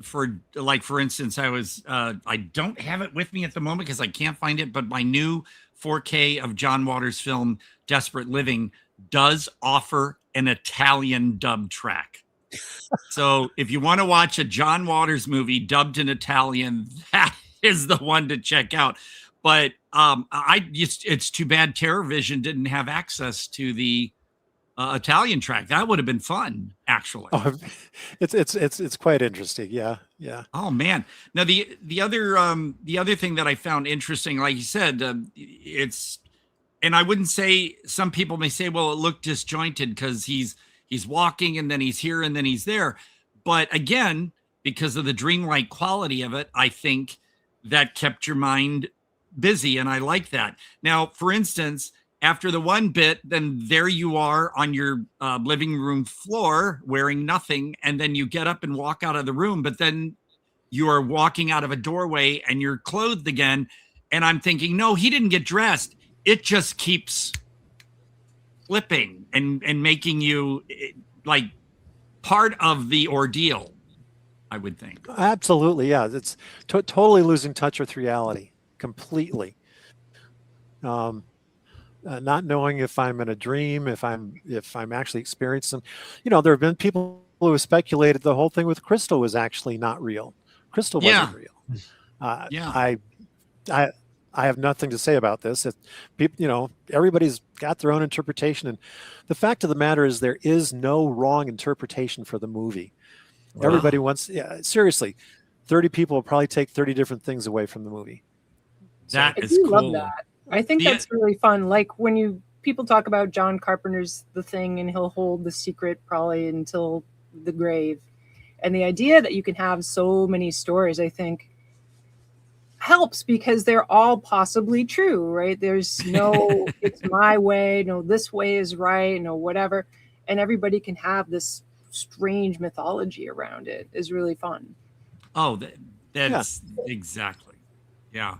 for instance, I don't have it with me at the moment because I can't find it, but my new 4K of John Waters' film, Desperate Living, does offer an Italian dub track. So if you want to watch a John Waters movie dubbed in Italian, that is the one to check out. But it's too bad TerrorVision didn't have access to the Italian track. That would have been fun, actually. Oh, it's quite interesting. Yeah. Oh man. Now the other thing that I found interesting, like you said, and I wouldn't say, some people may say, well, it looked disjointed because he's walking and then he's here and then he's there. But again, because of the dreamlike quality of it, I think that kept your mind busy, and I like that. Now, for instance, after the one bit, then there you are on your living room floor wearing nothing, and then you get up and walk out of the room, but then you are walking out of a doorway and you're clothed again. And I'm thinking, no, he didn't get dressed. It just keeps flipping and making you like part of the ordeal, I would think. Absolutely, yeah. It's totally losing touch with reality completely. Not knowing if I'm in a dream, if I'm actually experiencing. You know, there have been people who have speculated the whole thing with Crystal was actually not real. Crystal wasn't real. I have nothing to say about this. People, everybody's got their own interpretation, and the fact of the matter is there is no wrong interpretation for the movie. Wow. Everybody wants, seriously, 30 people will probably take 30 different things away from the movie. That is cool. cool. Love that. I think that's really fun. Like when people talk about John Carpenter's The Thing, and he'll hold the secret probably until the grave. And the idea that you can have so many stories, I think, helps because they're all possibly true, right? There's no, it's my way, no, this way is right, no, whatever. And everybody can have this strange mythology around it. Is really fun. Oh, that's exactly. Yeah.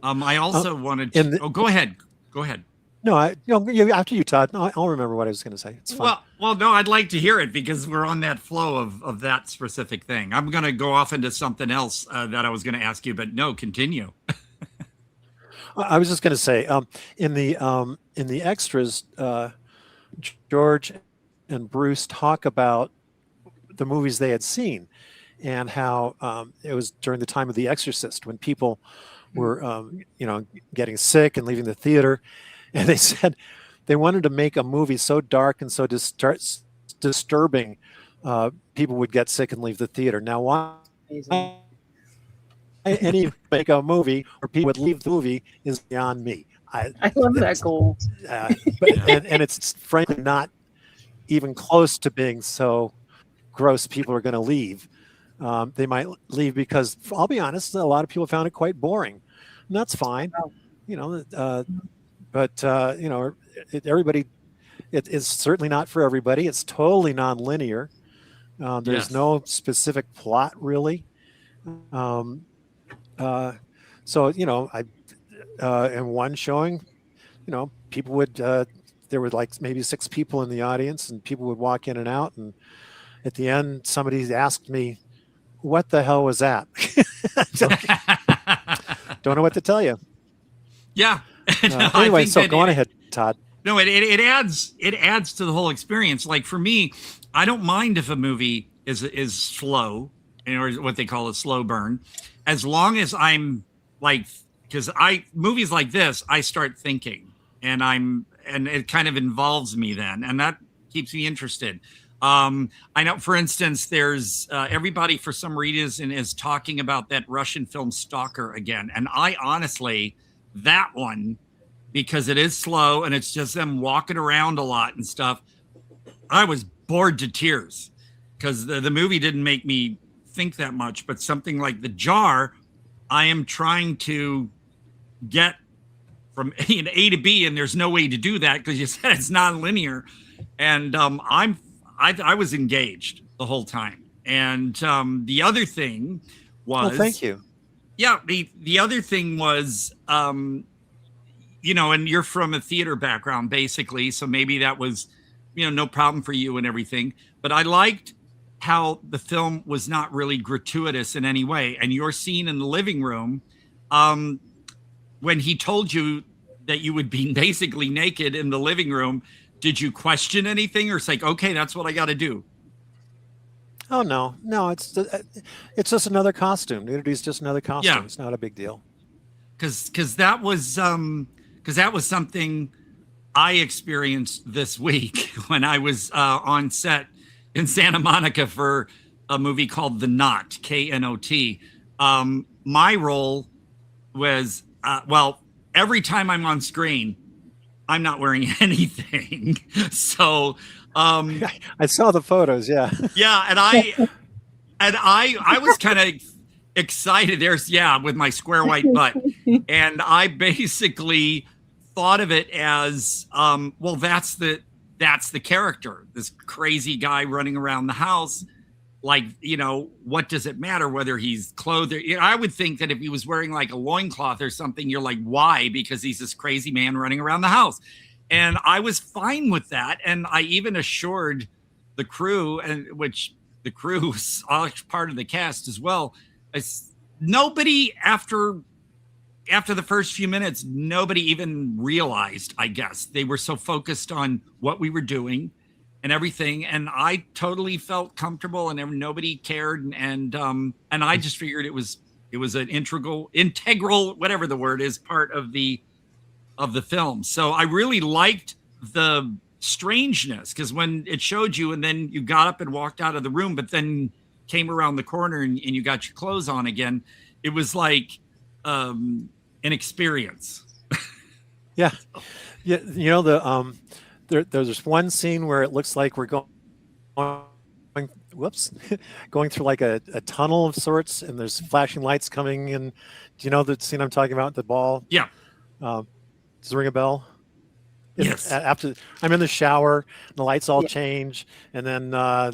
I also wanted to, go ahead. Go ahead. No, after you, Todd. No, I'll remember what I was going to say. It's fine. Well, no, I'd like to hear it because we're on that flow of that specific thing. I'm going to go off into something else that I was going to ask you, but no, continue. I was just going to say, in the extras, George and Bruce talk about the movies they had seen and how it was during the time of The Exorcist when people were, getting sick and leaving the theater. And they said they wanted to make a movie so dark and so disturbing, people would get sick and leave the theater. Now, why any make a movie where people would leave the movie is beyond me. I love that goal. And it's frankly not even close to being so gross people are going to leave. They might leave because, I'll be honest, a lot of people found it quite boring. And that's fine. But everybody, it is certainly not for everybody. It's totally non-linear. There's no specific plot really. So in one showing, people would there were like maybe 6 people in the audience, and people would walk in and out. And at the end, somebody asked me, "What the hell was that?" Don't know what to tell you. Yeah. Anyway, so go on ahead, Todd. No, it adds to the whole experience. Like for me, I don't mind if a movie is slow, or what they call a slow burn, as long as I'm like, because movies like this, I start thinking, and it kind of involves me then, and that keeps me interested. I know, for instance, there's everybody for some reason is talking about that Russian film Stalker again, and I honestly, that one, because it is slow and it's just them walking around a lot and stuff, I was bored to tears because the movie didn't make me think that much. But something like The Jar, I am trying to get from A to B, and there's no way to do that because you said it's non-linear. And I was engaged the whole time. And the other thing was, well, thank you. Yeah, the other thing was, and you're from a theater background, basically, so maybe that was, no problem for you and everything. But I liked how the film was not really gratuitous in any way. And your scene in the living room, when he told you that you would be basically naked in the living room, did you question anything, or it's like, okay, that's what I got to do? Oh no, it's just another costume. Nudity's just another costume. Yeah. It's not a big deal. Because that was something I experienced this week when I was on set in Santa Monica for a movie called The Knot, Knot. My role was every time I'm on screen, I'm not wearing anything. So I saw the photos. Yeah. Yeah. And I was kind of excited with my square white butt. And I basically thought of it as, that's the character, this crazy guy running around the house. Like, what does it matter whether he's clothed? I would think that if he was wearing like a loincloth or something, you're like, why? Because he's this crazy man running around the house. And I was fine with that. And I even assured the crew, and which the crew was part of the cast as well. Nobody after the first few minutes, nobody even realized, I guess. They were so focused on what we were doing and everything. And I totally felt comfortable, and nobody cared. And I just figured it was an integral, whatever the word is, part of the film. So I really liked the strangeness, because when it showed you and then you got up and walked out of the room, but then came around the corner and you got your clothes on again, it was like an experience. Yeah, yeah. There's one scene where it looks like we're going whoops, going through like a tunnel of sorts, and there's flashing lights coming in. Do you know the scene I'm talking about? The ball. Yeah. Does it ring a bell? Yes. After I'm in the shower, and the lights all change, and then I'm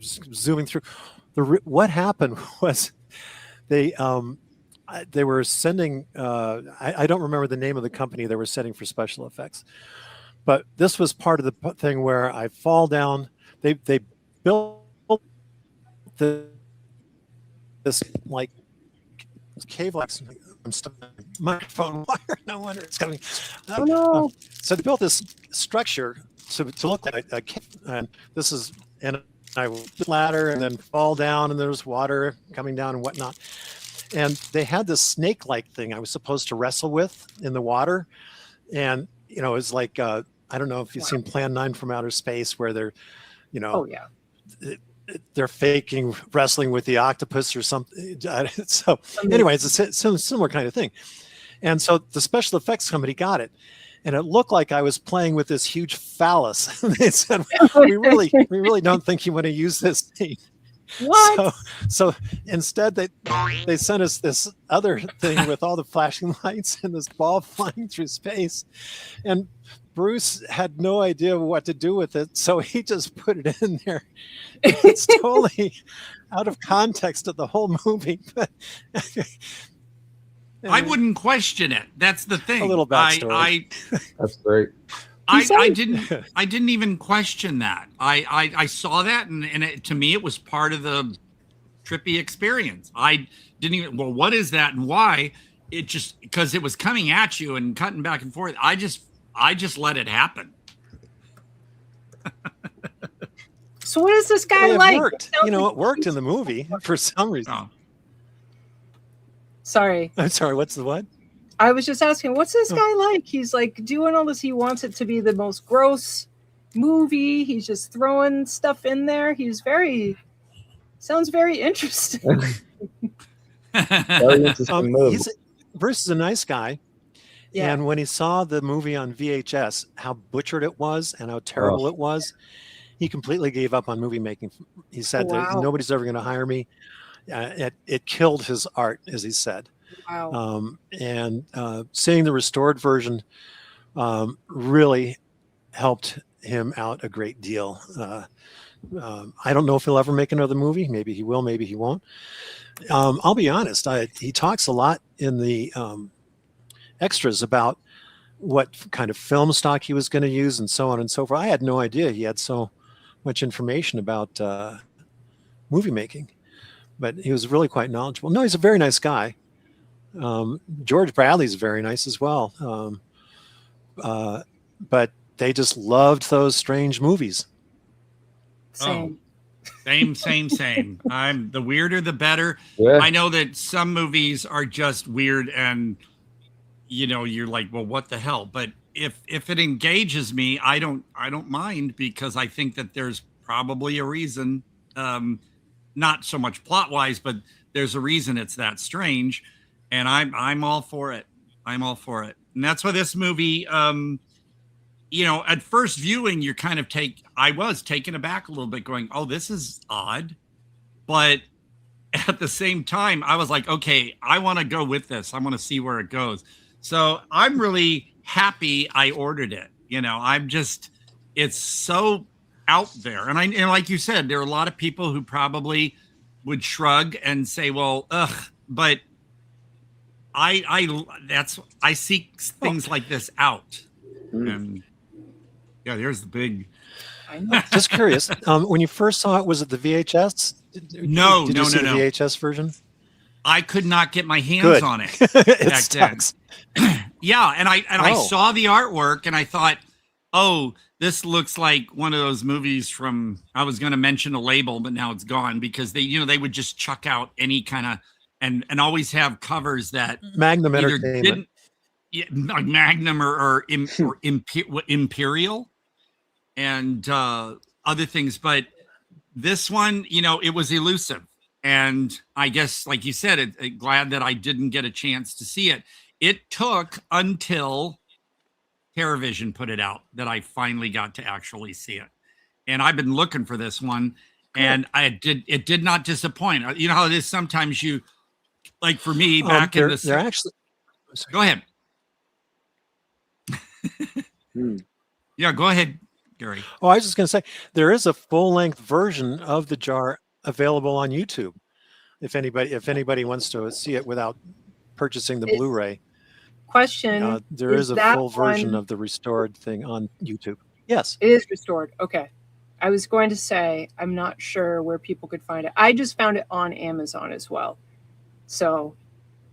zooming through. What happened was they were sending. I don't remember the name of the company they were sending for special effects, but this was part of the thing where I fall down. They built this like cave like. I'm stuck in the microphone wire. No wonder it's coming. Oh no! So they built this structure to look like a cave, and this is, and I ladder and then fall down, and there's water coming down and whatnot. And they had this snake-like thing I was supposed to wrestle with in the water, and it was like I don't know if you've seen Plan 9 from Outer Space, where they're, Oh yeah. They're faking wrestling with the octopus or something. So anyway, it's a similar kind of thing. And so the special effects company got it, and it looked like I was playing with this huge phallus. They said, we really don't think you want to use this thing. What? So instead they sent us this other thing with all the flashing lights and this ball flying through space. And Bruce had no idea what to do with it, so he just put it in there. It's totally out of context of the whole movie. But I wouldn't question it. That's the thing. A little backstory. That's great. I didn't even question that. I saw that, and to me it was part of the trippy experience. I didn't even, well, what is that and why? It just, because it was coming at you and cutting back and forth. I just let it happen. So what is this guy Well, like? it worked. It worked in the movie for some reason. Oh. Sorry. I'm sorry. What's the what? I was just asking, what's this guy like? He's like doing all this. He wants it to be the most gross movie. He's just throwing stuff in there. Sounds very interesting. Very interesting move. Bruce is a nice guy. Yeah. And when he saw the movie on VHS, how butchered it was and how terrible it was, he completely gave up on movie making. He said that nobody's ever going to hire me. It killed his art, as he said. Wow. And seeing the restored version really helped him out a great deal. I don't know if he'll ever make another movie. Maybe he will, maybe he won't. I'll be honest. He talks a lot in the extras about what kind of film stock he was going to use and so on and so forth. I had no idea he had so much information about movie making, but he was really quite knowledgeable. No, he's a very nice guy. George Bradley's very nice as well. But they just loved those strange movies. Same. Same. I'm the weirder the better. Yeah. I know that some movies are just weird and you're like, well, what the hell? But if it engages me, I don't mind, because I think that there's probably a reason, not so much plot wise, but there's a reason it's that strange. And I'm all for it. I'm all for it. And that's why this movie, at first viewing, you're kind of I was taken aback a little bit, going, oh, this is odd. But at the same time, I was like, okay, I want to go with this. I want to see where it goes. So I'm really happy I ordered it. It's so out there. And like you said, there are a lot of people who probably would shrug and say, well, ugh, but I seek things like this out. And yeah, there's the big. I know. Just curious. When you first saw it, was it the VHS? No. The VHS version? I could not get my hands on it. It sucks. Yeah, and I saw the artwork and I thought, oh, this looks like one of those movies from. I was going to mention a label, but now it's gone, because they would just chuck out any kind of and always have covers that Magnum Entertainment. Like Magnum or Imperial and other things, but this one, it was elusive. And I guess, like you said, glad that I didn't get a chance to see it. it took until TerraVision put it out that I finally got to actually see it. And I've been looking for this one, and it did not disappoint. You know how it is sometimes you, like for me back in the... They're actually... Go ahead. Yeah, go ahead, Gary. Oh, I was just going to say, there is a full-length version of the jar available on YouTube. If anybody wants to see it without purchasing the Blu-ray. Question. There is a full version of the restored thing on YouTube. Yes. It is restored. Okay. I was going to say, I'm not sure where people could find it. I just found it on Amazon as well. So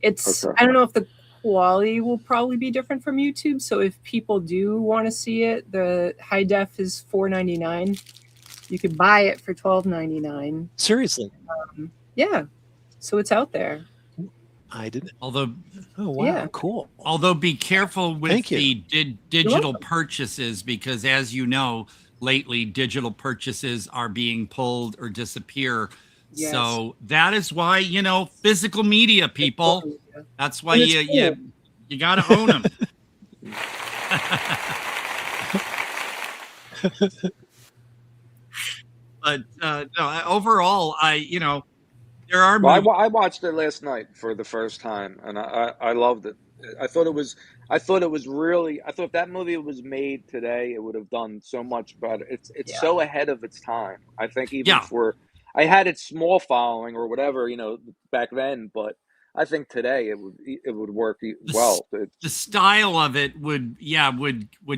it's, I don't know if the quality will probably be different from YouTube. So if people do want to see it, the high def is $4.99. You could buy it for $12.99. Seriously? Yeah. So it's out there. I didn't. Although, oh wow, cool. Although, be careful with the digital purchases, because as you know, lately digital purchases are being pulled or disappear. Yes. So that is why, you know, physical media, people. That's why you got to own them. But no, overall, there are. Well, I watched it last night for the first time, and I loved it. I thought it was really. I thought if that movie was made today, it would have done so much better. It's so ahead of its time. I think even for, I had its small following or whatever, back then, but I think today it would work well. The style of it would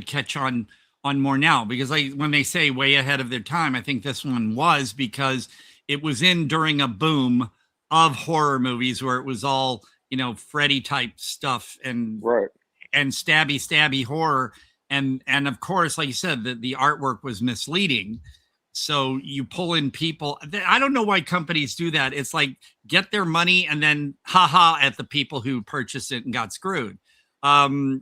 catch on more now, because when they say way ahead of their time, I think this one was, because it was in during a boom of horror movies where it was all, Freddy type stuff and stabby horror. And of course, like you said, the artwork was misleading. So you pull in people. I don't know why companies do that. It's like, get their money and then at the people who purchased it and got screwed. But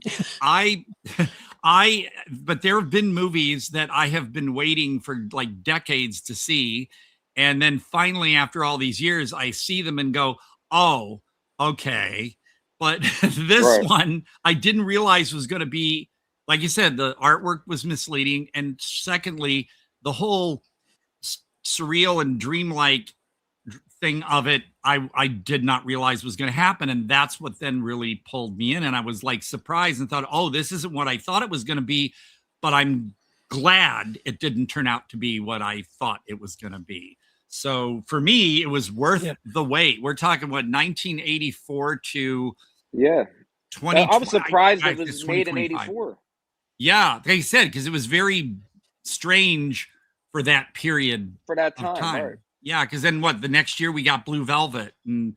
there have been movies that I have been waiting for like decades to see. And then finally, after all these years, I see them and go, oh, okay. But this one, I didn't realize was going to be, like you said, the artwork was misleading. And secondly, the whole surreal and dreamlike thing of it, I did not realize was going to happen. And that's what then really pulled me in. And I was like surprised and thought, oh, this isn't what I thought it was going to be. But I'm glad it didn't turn out to be what I thought it was going to be. So for me, it was worth the wait. We're talking, 1984 to 20. I was surprised it was made in 84. Yeah, like I said, because it was very strange for that period. For that time. Right. Yeah, because then the next year we got Blue Velvet and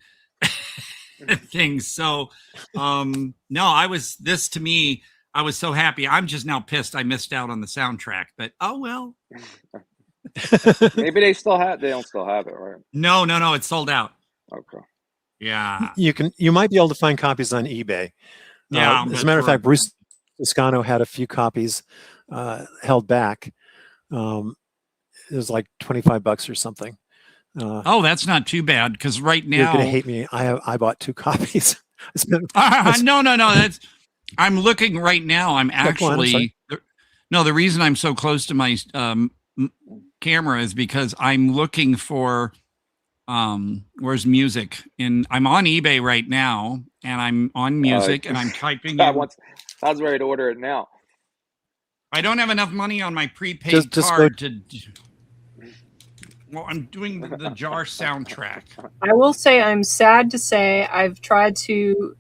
things. So, no, to me, I was so happy. I'm just now pissed I missed out on the soundtrack, but oh well. Maybe they don't still have it, right? No, it's sold out. Okay. Yeah. You might be able to find copies on eBay. Yeah. As a matter of fact, Bruce Toscano had a few copies held back. It was like $25 or something. That's not too bad, because right now you're gonna hate me. I bought 2 copies. No. That's. I'm looking right now. I'm actually the reason I'm so close to my camera is because I'm looking for where's music, and I'm on eBay right now, and I'm on music and I'm typing. I was ready to order it now. I don't have enough money on my prepaid card to. Well, I'm doing the jar soundtrack. I will say, I'm sad to say, I've tried to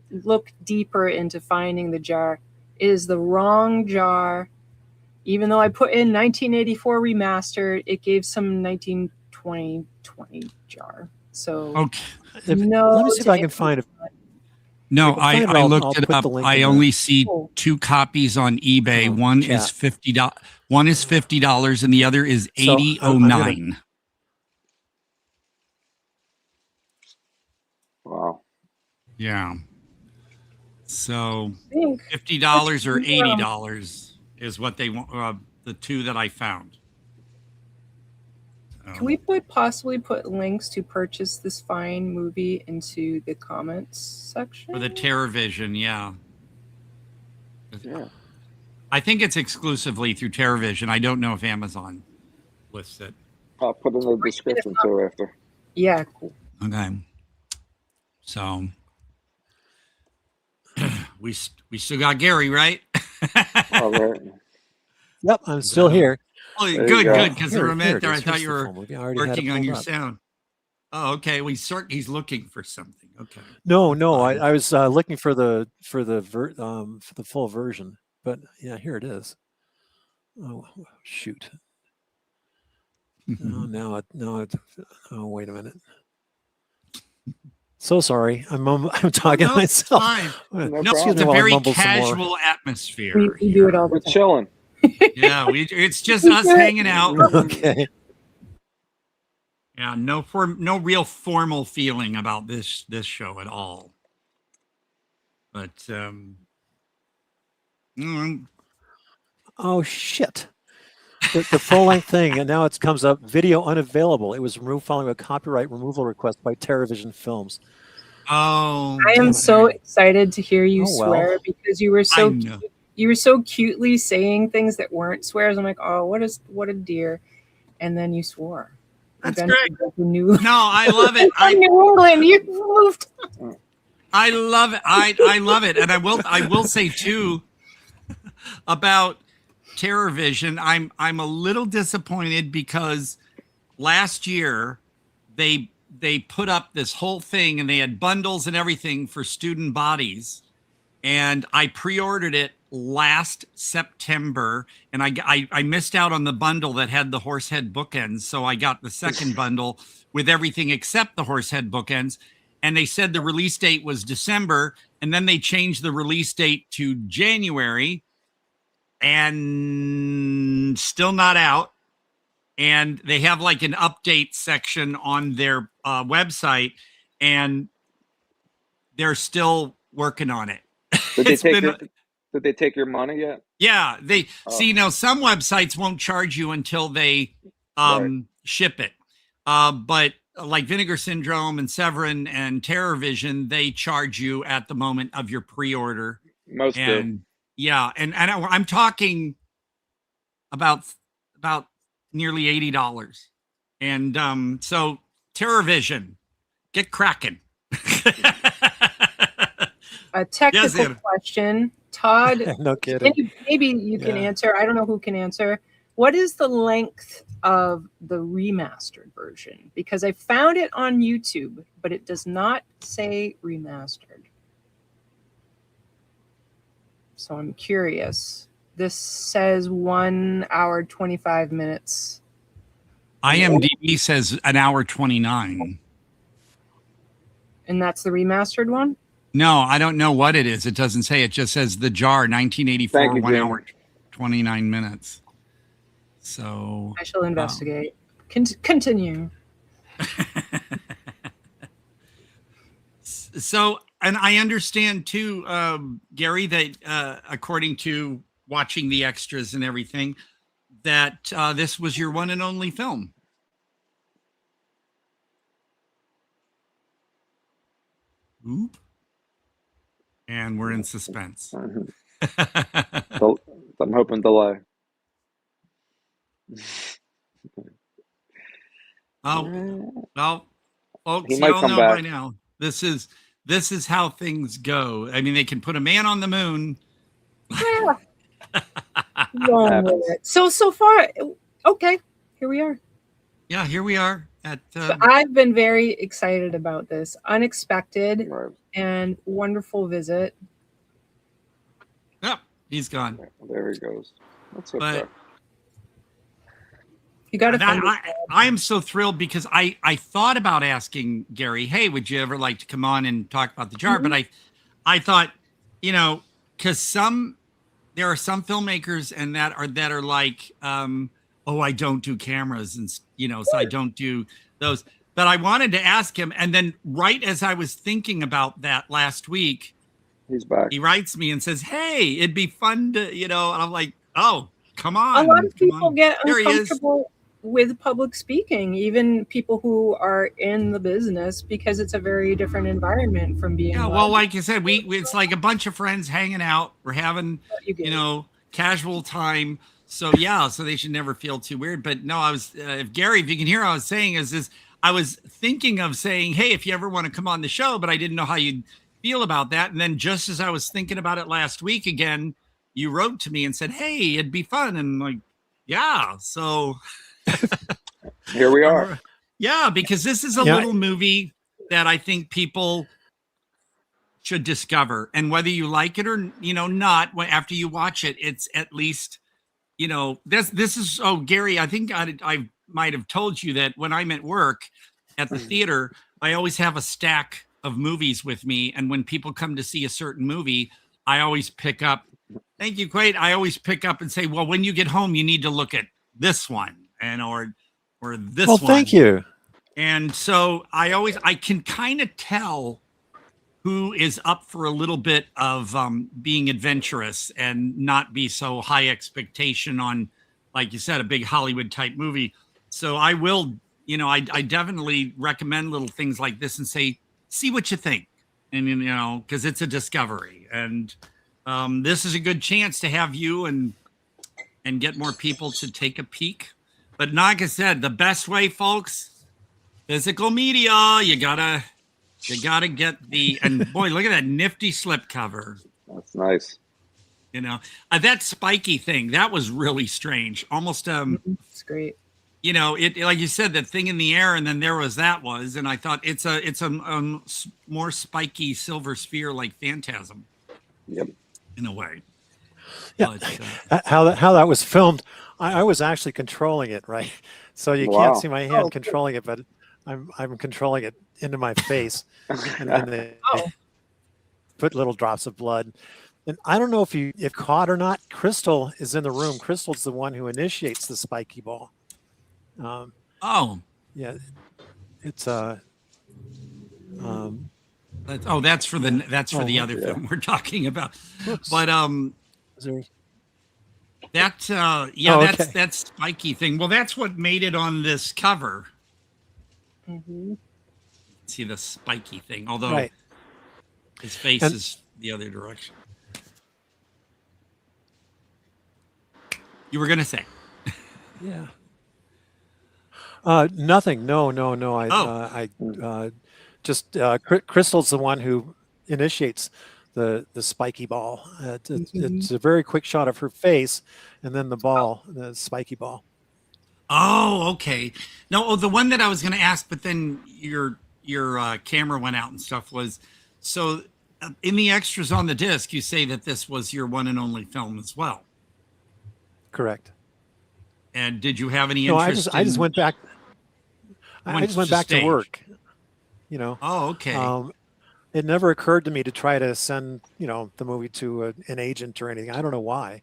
look deeper into finding the jar. It is the wrong jar. Even though I put in 1984 remastered, it gave some 1920 jar. So okay. Let me see if I can find it. No, I looked it up. I only see 2 copies on eBay. One is $50. One is $50, and the other is $80.09. Wow. Yeah. So $50 or $80 is what they want. The 2 that I found. So. Can we possibly put links to purchase this fine movie into the comments section? For the TerrorVision, yeah. Yeah. I think it's exclusively through TerrorVision. I don't know if Amazon lists it. I'll put in the description too after. Yeah, cool. Okay. So we still got Gary, right? All right. Yep, I'm still here. Oh, There good, you go. good. Because for a minute there, I thought you were I already had it working on pulled your up. sound. Oh, okay. Well, he's looking for something. Okay. No, I was looking for the full version, but yeah, here it is. Oh shoot! Oh, wait a minute. So sorry, I'm talking to myself. Fine. No, No, problem. it's a while I very mumble some more. casual atmosphere. We do it all the We're time. chilling. Yeah, it's just us hanging out. Okay. Yeah, no real formal feeling about this show at all. But Oh shit! The full length thing, and now it comes up. Video unavailable. It was removed following a copyright removal request by TerrorVision Films. oh, I am so excited to hear you Oh, well. swear because you were I so know. you were so cutely saying things that weren't swears. I'm like, oh, what a dear, and then you swore. That's Eventually, great. you knew. No, I love it. From New England, you moved. I love it. I love it, and I will say too about TerrorVision. I'm a little disappointed because last year they put up this whole thing and they had bundles and everything for student bodies, and I pre-ordered it last September, and I missed out on the bundle that had the horsehead bookends, so I got the second bundle with everything except the horsehead bookends. And they said the release date was December, and then they changed the release date to January, and still not out. And they have like an update section on their website, and they're still working on it. Did they take your money yet? Yeah, they see now some websites won't charge you until they ship it. But like Vinegar Syndrome and Severin and TerrorVision, they charge you at the moment of your pre-order. Most do. Yeah, and I'm talking about nearly $80. And so TerrorVision, get cracking. A technical question, Todd. No kidding. Maybe you can answer. I don't know who can answer. What is the length of the remastered version? Because I found it on YouTube, but it does not say remastered. So I'm curious. This says 1 hour, 25 minutes. IMDb says an hour 29. And that's the remastered one? No, I don't know what it is. It doesn't say. It just says The Jar, 1984, Thank you, 1 Jim. hour, 29 minutes. So I shall investigate. Continue. So, and I understand too, Gary, that according to watching the extras and everything, that this was your one and only film. Oop. And we're in suspense. I'm hoping delay. Oh, well, folks, He you might all come know back. by now. This is how things go. I mean, they can put a man on the moon. Wrong with it. So far, okay, here we are. Yeah, here we are at. So I've been very excited about this unexpected and wonderful visit. Yep, he's gone. There he goes. That's okay. But you got I am so thrilled because I thought about asking Gary, hey, would you ever like to come on and talk about The Jar? Mm-hmm. But I thought, because there are some filmmakers and that are like, oh, I don't do cameras and so I don't do those. But I wanted to ask him, and then right as I was thinking about that last week, he's back. He writes me and says, hey, it'd be fun to, and I'm like, oh, come on. A lot of people get There he is. uncomfortable with public speaking, even people who are in the business, because it's a very different environment from being. Yeah, well, like you said, we it's like a bunch of friends hanging out. We're having, casual time. So yeah, so they should never feel too weird. But no, I was, if Gary, if you can hear what I was saying, is I was thinking of saying, hey, if you ever want to come on the show, but I didn't know how you'd feel about that. And then just as I was thinking about it last week again, you wrote to me and said, hey, it'd be fun. And like, yeah, so here we are. Yeah, because this is a little movie that I think people should discover. And whether you like it or, not, after you watch it, it's at least, this is, Gary, I think I might have told you that when I'm at work at the theater, I always have a stack of movies with me. And when people come to see a certain movie, I always pick up, thank you, Quaid. I always pick up and say, well, when you get home, you need to look at this one or this one. Well, thank you. And so I can kind of tell who is up for a little bit of being adventurous and not be so high expectation on, like you said, a big Hollywood type movie. So I will, I definitely recommend little things like this and say, see what you think. And, because it's a discovery. And this is a good chance to have you and get more people to take a peek. But like I said, the best way, folks, physical media, you gotta get and boy, look at that nifty slipcover. That's nice. That spiky thing, that was really strange. Almost it's great. It, like you said, that thing in the air, and then there was and I thought it's a more spiky silver sphere like Phantasm. Yep. In a way. Yeah. But, how that was filmed, I was actually controlling it, right? So you can't see my hand controlling it, but I'm controlling it into my face, and then they put little drops of blood. And I don't know if caught or not. Crystal is in the room. Crystal's the one who initiates the spiky ball. Yeah, it's that's for the other film we're talking about. Oops. But that spiky thing. Well, that's what made it on this cover. Mm-hmm. See the spiky thing, although his face is the other direction. You were gonna say? Yeah. Nothing. No. I just Crystal's the one who initiates the spiky ball. It's a very quick shot of her face, and then the ball, the spiky ball. Oh, okay. No, the one that I was going to ask, but then your camera went out and stuff was, so in the extras on the disc, you say that this was your one and only film as well. Correct. And did you have any interest? I just went back. I just went back to work. Oh, okay. It never occurred to me to try to send, the movie to an agent or anything. I don't know why.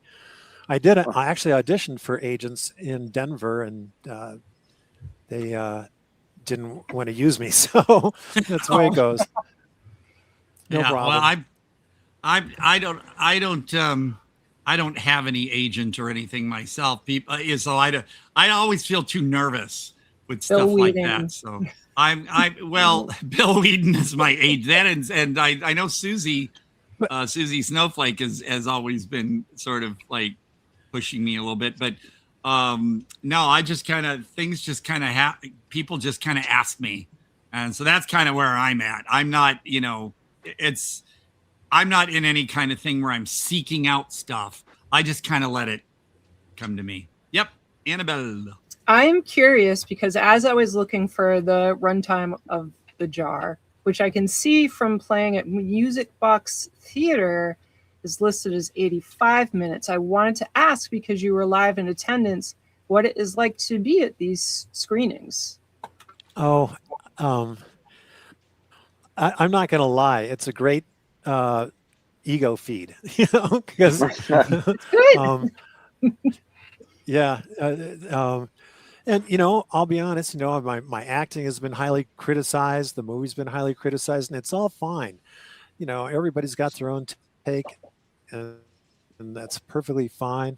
I actually auditioned for agents in Denver, and they didn't want to use me. So that's the way it goes. No problem. Well, I don't have any agent or anything myself. So I always feel too nervous with stuff like that. So Bill Whedon is my agent, and I know Susie Snowflake has always been sort of like pushing me a little bit, but no, I just kind of people just kind of ask me, and so that's kind of where I'm at. I'm not, I'm not in any kind of thing where I'm seeking out stuff. I just kind of let it come to me. Yep, Annabelle. I'm curious because as I was looking for the runtime of The Jar, which I can see from playing at Music Box Theater is listed as 85 minutes. I wanted to ask, because you were live in attendance, what it is like to be at these screenings. I'm not going to lie. It's a great ego feed, because and I'll be honest, my acting has been highly criticized, the movie's been highly criticized, and it's all fine. Everybody's got their own take, and that's perfectly fine.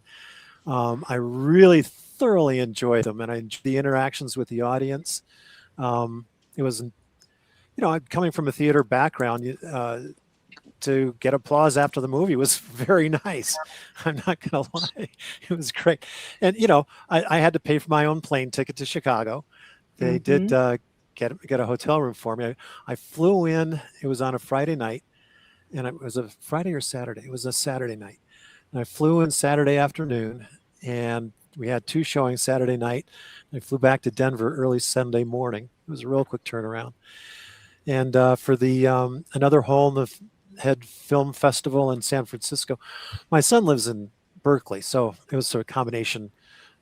I really thoroughly enjoyed them, and I enjoyed the interactions with the audience. It was, coming from a theater background, to get applause after the movie was very nice. I'm not going to lie. It was great. And, I had to pay for my own plane ticket to Chicago. They did get a hotel room for me. I flew in. It was on a Friday night. And it was a Friday or Saturday. It was a Saturday night. And I flew in Saturday afternoon. And we had 2 showings Saturday night. I flew back to Denver early Sunday morning. It was a real quick turnaround. And for the another hole in the Head Film Festival in San Francisco. My son lives in Berkeley, so it was a combination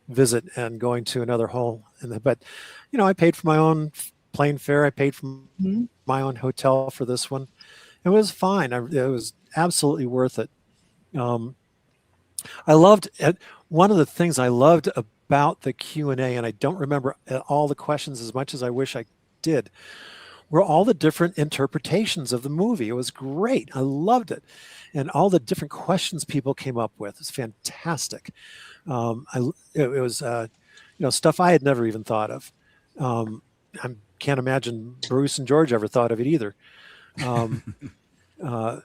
visit and going to another hole. But I paid for my own plane fare. I paid for my own hotel for this one. It was fine. It was absolutely worth it. I loved it. One of the things I loved about the Q&A, and I don't remember all the questions as much as I wish I did, were all the different interpretations of the movie. It was great. I loved it. And all the different questions people came up with. It was fantastic. It was stuff I had never even thought of. I can't imagine Bruce and George ever thought of it either. But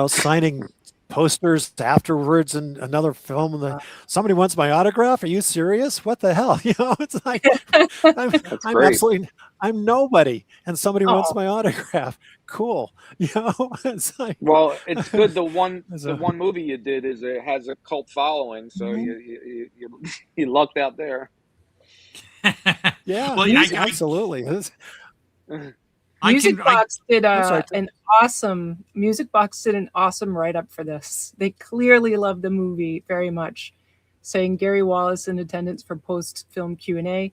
signing posters afterwards in another film. Somebody wants my autograph. Are you serious? What the hell? It's like I'm nobody, and somebody wants my autograph. Cool. It's like, well, it's good. The one movie you did has a cult following, so you lucked out there. Yeah, well, absolutely. Music Box did an awesome write-up for this. They clearly loved the movie very much, saying Gary Wallace in attendance for post-film Q&A.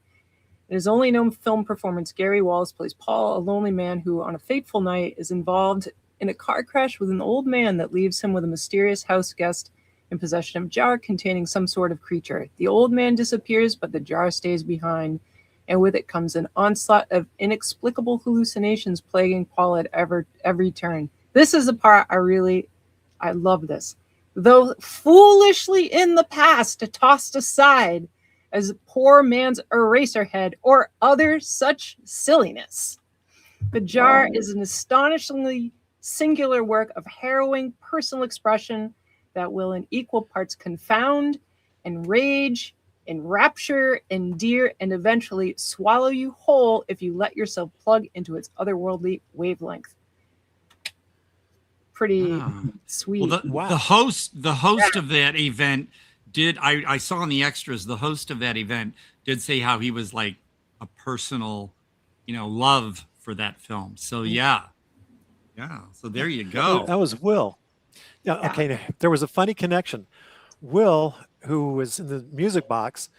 In his only known film performance, Gary Wallace plays Paul, a lonely man who, on a fateful night, is involved in a car crash with an old man that leaves him with a mysterious house guest in possession of a jar containing some sort of creature. The old man disappears, but the jar stays behind, and with it comes an onslaught of inexplicable hallucinations plaguing Paul at every turn. This is the part I love this. Though foolishly in the past tossed aside as a poor man's eraserhead or other such silliness. The jar is an astonishingly singular work of harrowing personal expression that will in equal parts confound, enrage, enrapture, endear, and eventually swallow you whole if you let yourself plug into its otherworldly wavelength. Pretty sweet. Well, the host of that event did, I saw in the extras, the host of that event did say how he was like a personal, love for that film. So yeah. So there you go. That was Will. Yeah. Okay. There was a funny connection. Will, who was in the Music Box,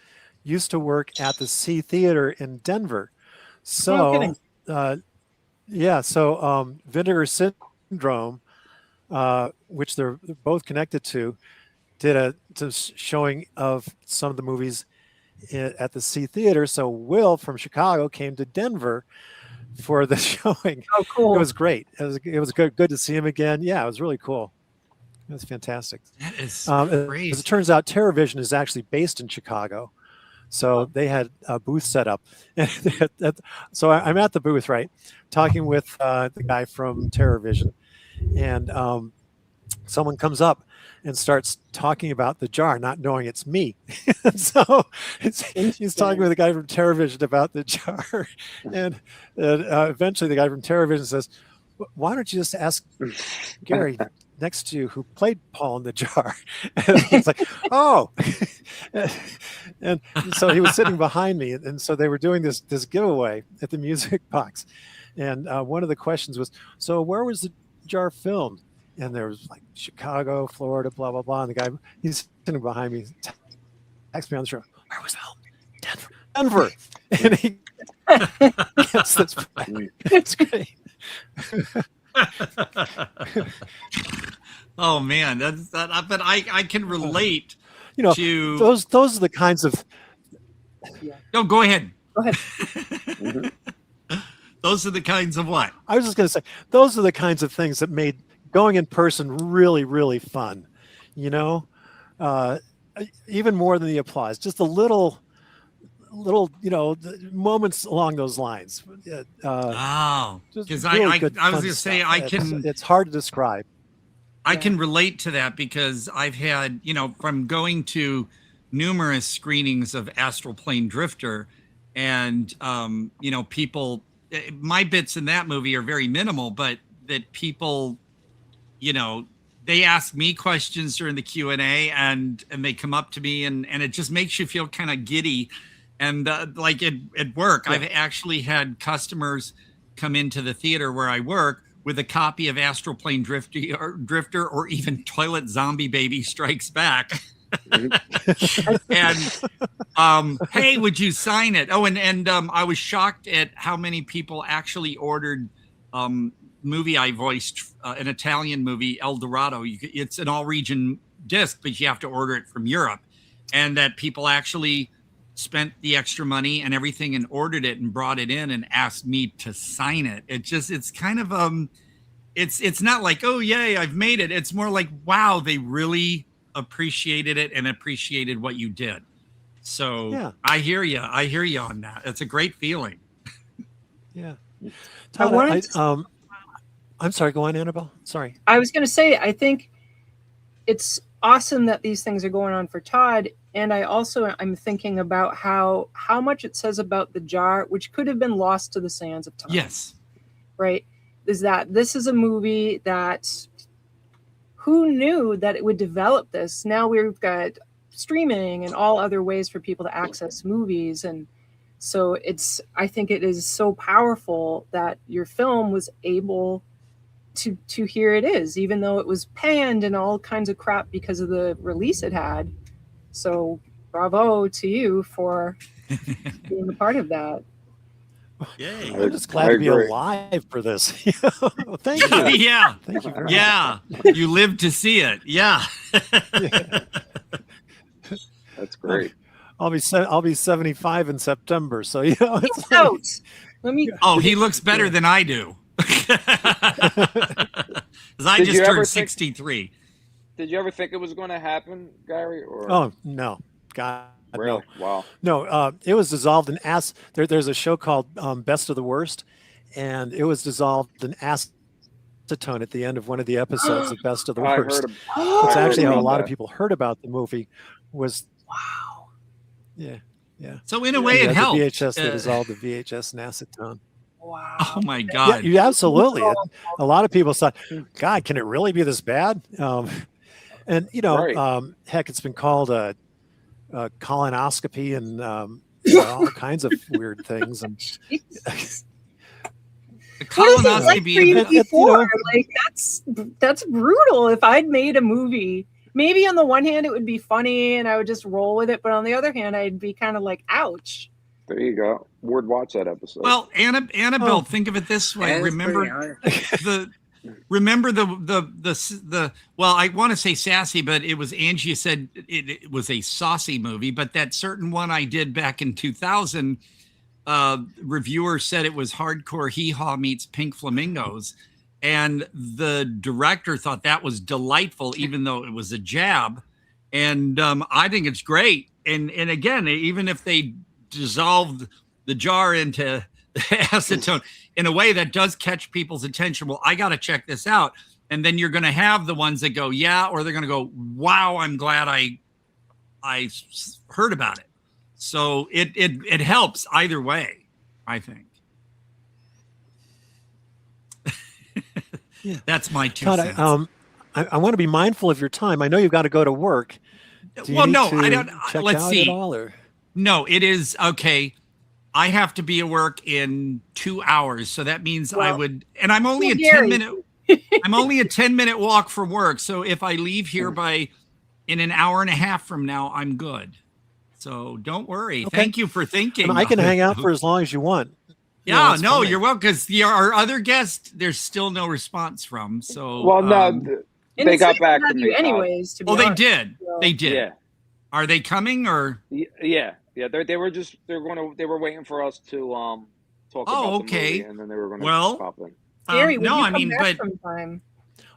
used to work at the C Theater in Denver. So, Vinegar Syndrome, which they're both connected to, did a showing of some of the movies at the C Theater. So Will from Chicago came to Denver for the showing. Oh, cool! It was great. It was good to see him again. Yeah, it was really cool. It was fantastic. That is crazy. As it turns out, TerrorVision is actually based in Chicago. So they had a booth set up. So I'm at the booth, right, talking with the guy from TerrorVision. And someone comes up and starts talking about the jar, not knowing it's me. So he's talking with the guy from TerrorVision about the jar. And eventually the guy from TerrorVision says, why don't you just ask Gary next to you who played Paul in the jar? And he's like, oh. And so he was sitting behind me. And so they were doing this giveaway at the Music Box. And one of the questions was, so where was the jar filmed? And there was like Chicago, Florida, blah, blah, blah. And the guy, he's sitting behind me, texts me on the show, where was it filmed? Denver. And he gets this. It's great. Oh man, but I can relate to those are the kinds of. No, go ahead. Go ahead. Those are the kinds of what? I was just going to say, those are the kinds of things that made going in person really, really fun. even more than the applause, just a little, the moments along those lines. Just because really I good, was fun going to say stuff. It's hard to describe. I can relate to that because I've had, from going to numerous screenings of Astral Plane Drifter, and people, my bits in that movie are very minimal, but that people, they ask me questions during the Q&A, and they come up to me, and it just makes you feel kind of giddy. And like at work, I've actually had customers come into the theater where I work with a copy of Astral Plane Drifter, or even Toilet Zombie Baby Strikes Back. And hey, would you sign it? Oh, and I was shocked at how many people actually ordered movie I voiced, an Italian movie, El Dorado. It's an all-region disc, but you have to order it from Europe. And that people actually spent the extra money and everything and ordered it and brought it in and asked me to sign it. It's kind of it's not like, oh yay, I've made it. It's more like, wow, they really appreciated it and appreciated what you did. So yeah. I hear you on that. It's a great feeling. Yeah. Todd, I'm sorry, go on, Annabelle. Sorry. I was going to say, I think it's awesome that these things are going on for Todd. And I'm thinking about how much it says about the jar, which could have been lost to the sands of time. Yes. Right. Is that this is a movie that who knew that it would develop this? Now we've got streaming and all other ways for people to access movies. And so I think it is so powerful that your film was able to here it is, even though it was panned and all kinds of crap because of the release it had. So bravo to you for being a part of that. Yay. I'm just glad to be alive for this. Thank you. Yeah. Thank you very much. You lived to see it. Yeah. That's great. I'll be 75 in September. So it's he looks better than I do. Because I just turned 63. Did you ever think it was going to happen, Gary? Or? Oh no, God, really? No. Wow. No, it was dissolved in there's a show called Best of the Worst, and it was dissolved in acetone at the end of one of the episodes of Best of the Worst. It's actually how a lot of people heard about the movie. Was wow. Yeah. So in a way, it helped. The VHS they dissolved the VHS in acetone. Wow. Oh my God. Yeah, you absolutely. A lot of people thought, God, can it really be this bad? And heck, it's been called a colonoscopy and all kinds of weird things. And the colonoscopy before? Like that's brutal. If I'd made a movie, maybe on the one hand it would be funny and I would just roll with it, but on the other hand, I'd be kind of like, ouch. There you go. Ward watch that episode. Well, Annabelle, think of it this way. Remember the well, I want to say sassy, but it was Angie said it was a saucy movie, but that certain one I did back in 2000, reviewer said it was hardcore hee-haw meets Pink Flamingos. And the director thought that was delightful, even though it was a jab. And I think it's great. And again, even if they dissolved the jar into acetone in a way that does catch people's attention, well, I got to check this out. And then you're going to have the ones that go, yeah, or they're going to go, wow, I'm glad I heard about it. So it helps either way, I think. Yeah. That's my two Todd, cents. I want to be mindful of your time. I know you've got to go to work. Well, no, I don't. Let's see. At all, or? No, it is okay. I have to be at work in 2 hours, so that means I would, and I'm only a 10-minute. I'm only a 10-minute walk from work, so if I leave here in an hour and a half from now, I'm good. So don't worry. Okay. Thank you for thinking. I can hang out for as long as you want. Yeah, no, you're welcome. Because our other guest, there's still no response from. So well, no, they got back to me anyways. Oh, they did. They did. Yeah. Are they coming or? Yeah. They were waiting for us to talk about the movie, and then they were going to pop in. Gary, no, I mean, but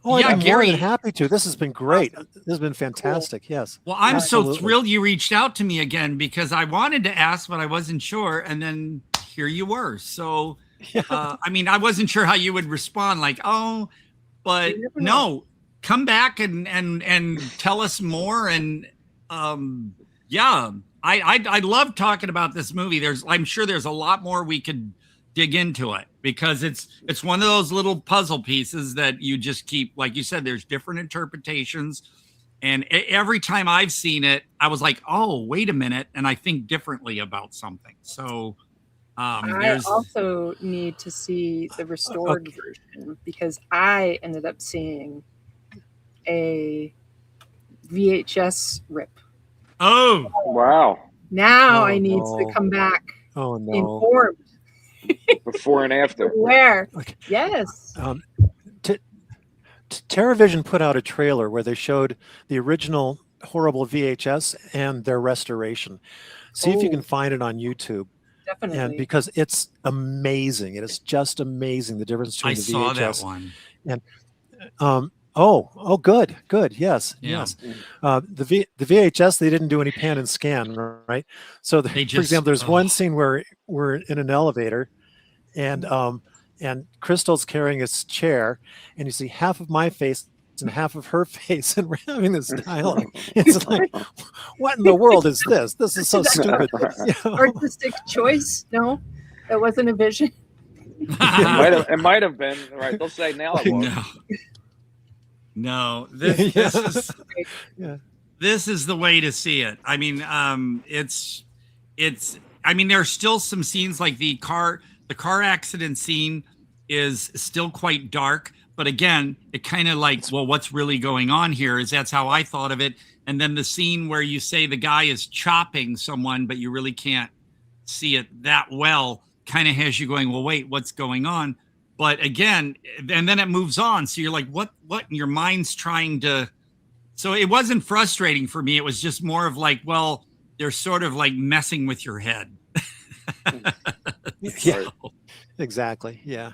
Oh, I'd Yeah, be more than Gary. happy to. This has been great. This has been fantastic. Yes. Well, I'm so absolutely. thrilled you reached out to me again because I wanted to ask, but I wasn't sure. And then here you were. So, I mean, I wasn't sure how you would respond. Like, oh, but You never know. no, come back and tell us more. And yeah, I love talking about this movie. I'm sure there's a lot more we could dig into it because it's one of those little puzzle pieces that you just keep, like you said, there's different interpretations. And every time I've seen it, I was like, oh, wait a minute. And I think differently about something. So I also need to see the restored version because I ended up seeing a VHS rip. Oh, wow. Now Oh, I need no. to come back Oh, no. informed. Before and after. Where? Yes. TerraVision put out a trailer where they showed the original horrible VHS and their restoration. See if you can find it on YouTube. Definitely. And because it's amazing. It is just amazing, the difference between I the saw VHS that one. and good. Yes. Yeah. Yes. The VHS, they didn't do any pan and scan, right? So for example, there's one scene where we're in an elevator and Crystal's carrying his chair, and you see half of my face and half of her face, and we're having this dialogue. It's like, what in the world is this? This is so stupid. Artistic choice? No, that wasn't a vision. It might have been, right? They'll say now it was. No, this is the way to see it. I mean, it's. I mean, there's still some scenes like the car accident scene is still quite dark, but again, it kind of like, well, what's really going on here? That's how I thought of it. And then the scene where you say the guy is chopping someone, but you really can't see it that well, kind of has you going, well, wait, what's going on? But again, and then it moves on. So you're like, what? And your mind's trying to. So it wasn't frustrating for me. It was just more of like, well, they're sort of like messing with your head. Yeah, exactly. Yeah.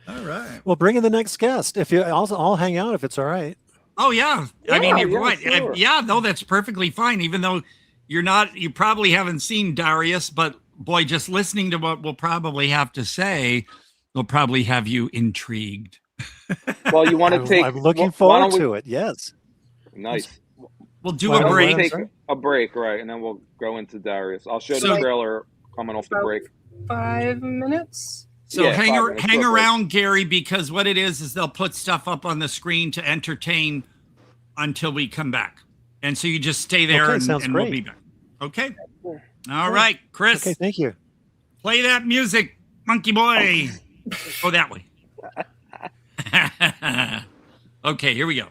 All right. Well, bring in the next guest. If you, I'll hang out if it's all right. Oh yeah. I mean, you're right. Sure. Yeah, no, that's perfectly fine. Even though you probably haven't seen Dariuss, but boy, just listening to what we'll probably have to say will probably have you intrigued. Well, you want to take? I'm looking forward to it. Yes. Nice. We'll do a break. Take a break, right, and then we'll go into Dariuss. I'll show the trailer coming off the break. 5 minutes. So hang around, Gary, because what it is they'll put stuff up on the screen to entertain until we come back. And so you just stay there and we'll be back. Okay. All right, Chris. Okay, thank you. Play that music, monkey boy. Oh, that way. Okay, here we go.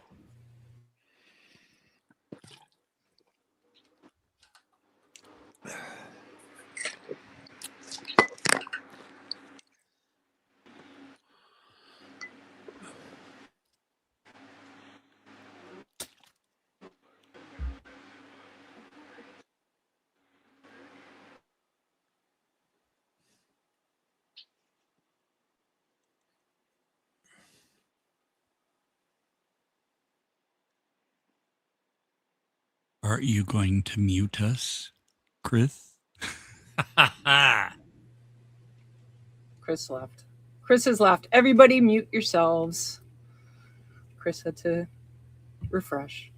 Are you going to mute us, Chris? Chris left. Chris has left. Everybody mute yourselves. Chris had to refresh.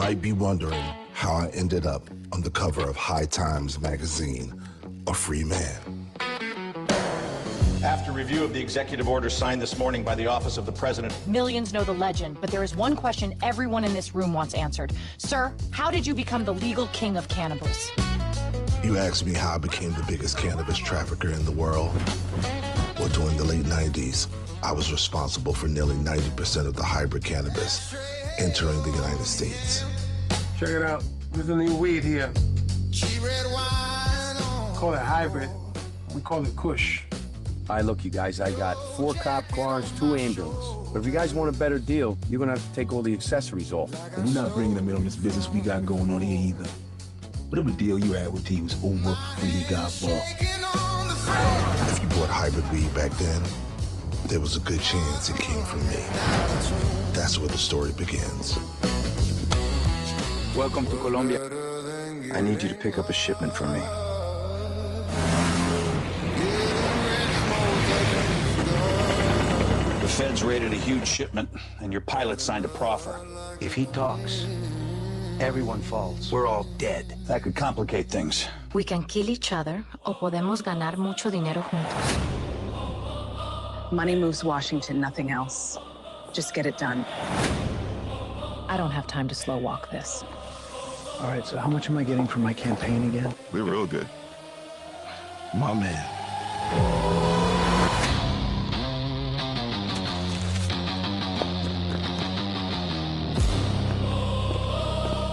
might be wondering how I ended up on the cover of High Times magazine, a free man. After review of the executive order signed this morning by the Office of the President. Millions know the legend, but there is one question everyone in this room wants answered. Sir, how did you become the legal king of cannabis? You asked me how I became the biggest cannabis trafficker in the world. Well, during the late 90s, I was responsible for nearly 90% of the hybrid cannabis entering the United States. Check it out. There's a new weed here. Call it hybrid. We call it Kush. All right, look, you guys, I got 4 cop cars, 2 ambulances. But if you guys want a better deal, you're gonna have to take all the accessories off. And we're not bringing them in on this business we got going on here either. Whatever deal you had with T was over when he got bought. If you bought hybrid weed back then, there was a good chance it came from me. That's where the story begins. Welcome to Colombia. I need you to pick up a shipment from me. The feds raided a huge shipment, and your pilot signed a proffer. If he talks, everyone falls. We're all dead. That could complicate things. We can kill each other, o podemos ganar mucho dinero juntos. Money moves Washington, nothing else. Just get it done. I don't have time to slow walk this. All right, so how much am I getting from my campaign again? We're real good. My man.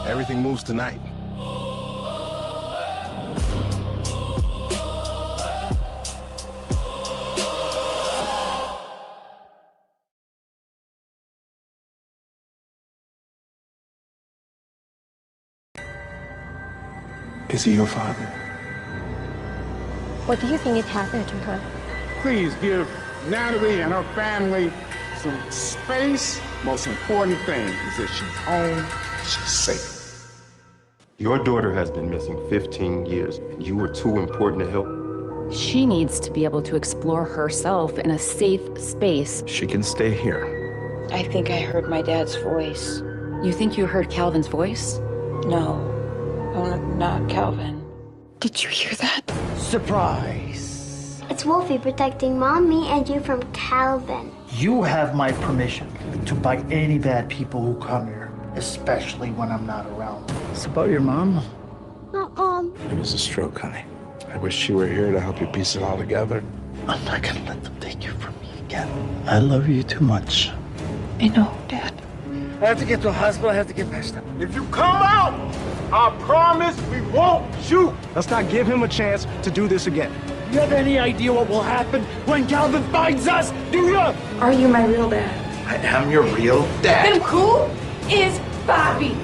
Everything moves tonight. Is he your father? What do you think had happened to her? Please give Natalie and her family some space. Most important thing is that she's home, she's safe. Your daughter has been missing 15 years, and you were too important to help. She needs to be able to explore herself in a safe space. She can stay here. I think I heard my dad's voice. You think you heard Calvin's voice? No, not Calvin. Did you hear that? Surprise! It's Wolfie protecting Mommy and you from Calvin. You have my permission to bite any bad people who come here, especially when I'm not around. It's about your mom. Not Mom. It was a stroke, honey. I wish she were here to help you piece it all together. I'm not gonna let them take you from me again. I love you too much. I know, Dad. I have to get to the hospital. I have to get patched up. If you come out, I promise we won't shoot. Let's not give him a chance to do this again. You have any idea what will happen when Calvin finds us? Do you? Are you my real dad? I am your real dad. Then who is Bobby?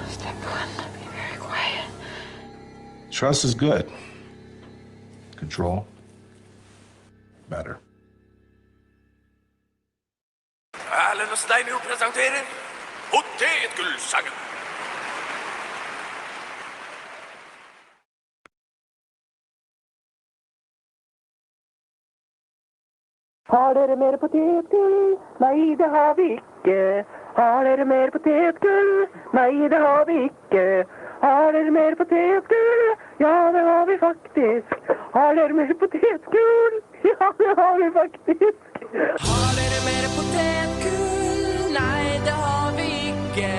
Step one, be very quiet. Trust is good. Control, better. Erlend og Steinjo presenterer Potetgullsangen. Har dere mer potetgull? Nei, det har vi ikke. Har dere mer potetgull? Nei, det har vi ikke. Har dere mer potetgull? Ja, det har vi faktisk. Har dere mer potetgull? Ja, det har vi faktisk. Har dere mer potetgull? Nei, det har vi ikke.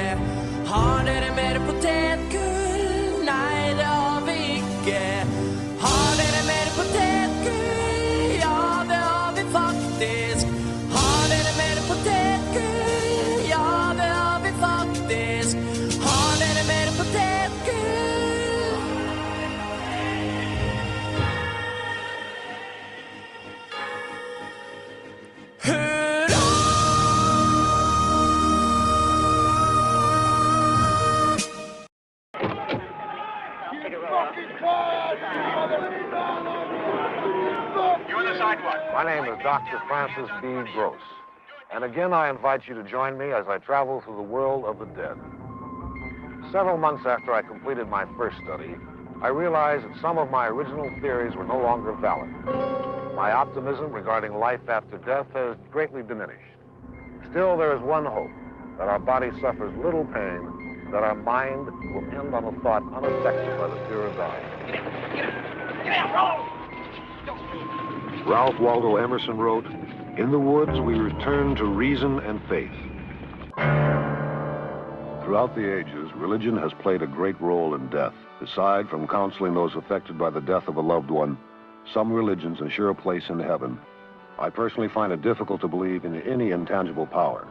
Har dere mer potetgull? Nei, det har vi ikke. Har dere mer potetgull? Ja, det har vi faktisk. Har dere mer potetgull? Ja, det har vi faktisk. Har dere mer potetgull? Hurra! My name is Dr. Francis B. Gross, and again I invite you to join me as I travel through the world of the dead. Several months after I completed my first study, I realized that some of my original theories were no longer valid. My optimism regarding life after death has greatly diminished. Still, there is one hope, that our body suffers little pain, that our mind will end on a thought unaffected by the fear of God. Ralph Waldo Emerson wrote, "In the woods we return to reason and faith." Throughout the ages, religion has played a great role in death. Aside from counseling those affected by the death of a loved one, some religions ensure a place in heaven. I personally find it difficult to believe in any intangible power.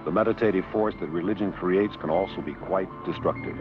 The meditative force that religion creates can also be quite destructive.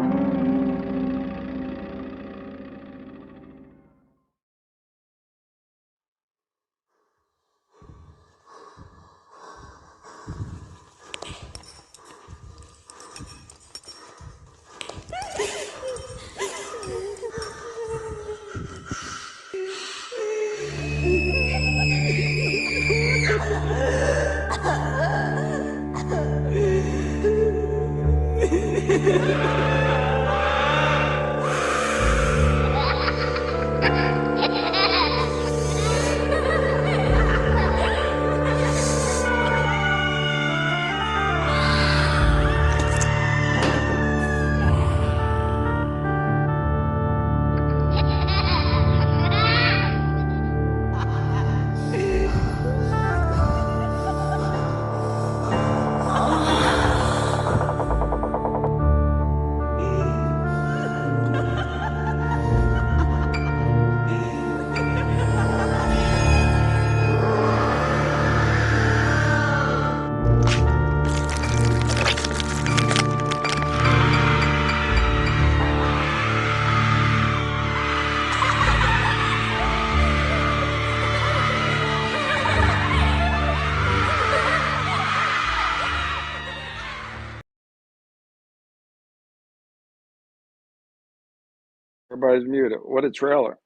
Everybody's muted. What a trailer.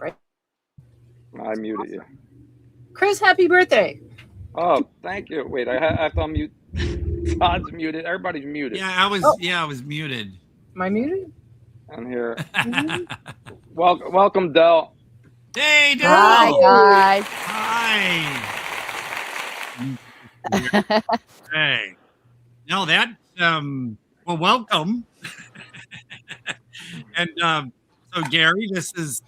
Right. I muted you. Chris, happy birthday. Oh, thank you. Wait, I have to unmute. Todd's muted. Everybody's muted. Yeah, I was muted. Am I muted? I'm here. Welcome, Del. Hey, Del. Hi, guys. Hi. Hey. No, that well, welcome. And so Gary, this is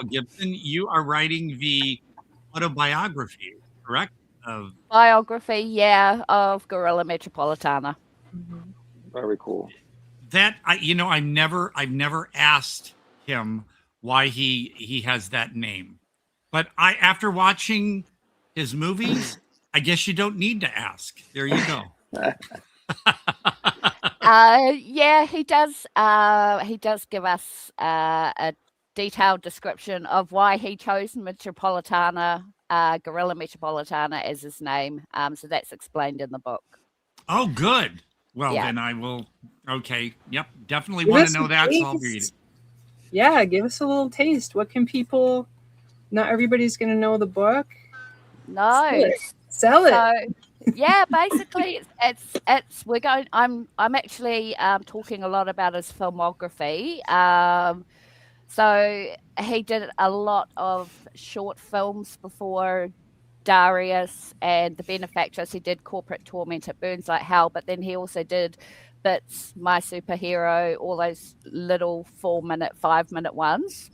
Gibson. You are writing the autobiography, correct? Of Biography, yeah, of Guerrilla Metropolitana. Very cool. That I've never asked him why he has that name, but after watching his movies, I guess you don't need to ask. There you go. Yeah, he does. He does give us a detailed description of why he chose Metropolitana, Guerrilla Metropolitana as his name. So that's explained in the book. Oh, good. Well, Yeah. then I will. Okay. Yep. Definitely want to know that. So I'll read it. Yeah, give us a little taste. What can people? Not everybody's going to know the book. No, Sell it. So, yeah, basically, it's we're going. I'm actually talking a lot about his filmography. So he did a lot of short films before Dariuss and The Benefactress. He did Corporate Torment, It Burns Like Hell, but then he also did Bits, My Superhero, all those little 4-minute, 5-minute ones.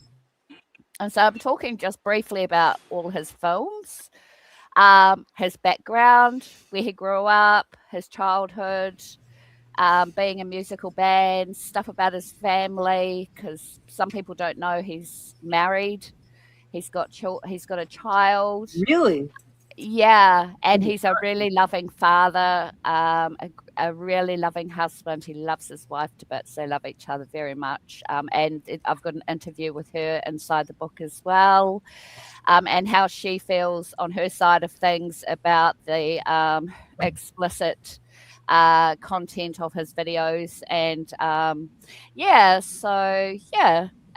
And so I'm talking just briefly about all his films, his background, where he grew up, his childhood, being in musical bands, stuff about his family, because some people don't know he's married. He's got a child. Really? Yeah, and he's a really loving father, a really loving husband. He loves his wife to bits. They love each other very much. And I've got an interview with her inside the book as well, and how she feels on her side of things about the explicit content of his videos. And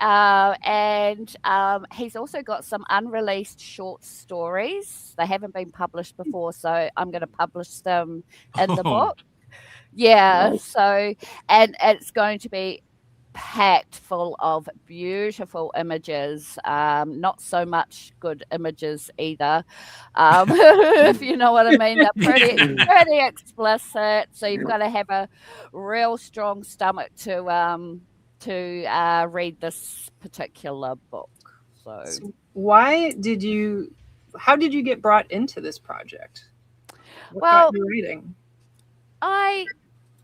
and he's also got some unreleased short stories. They haven't been published before, so I'm going to publish them in the book. Yeah, Nice. so, and it's going to be packed full of beautiful images, not so much good images either, if you know what I mean. They're pretty explicit, so you've got to have a real strong stomach to read this particular book. So how did you get brought into this project? What well, got you reading? I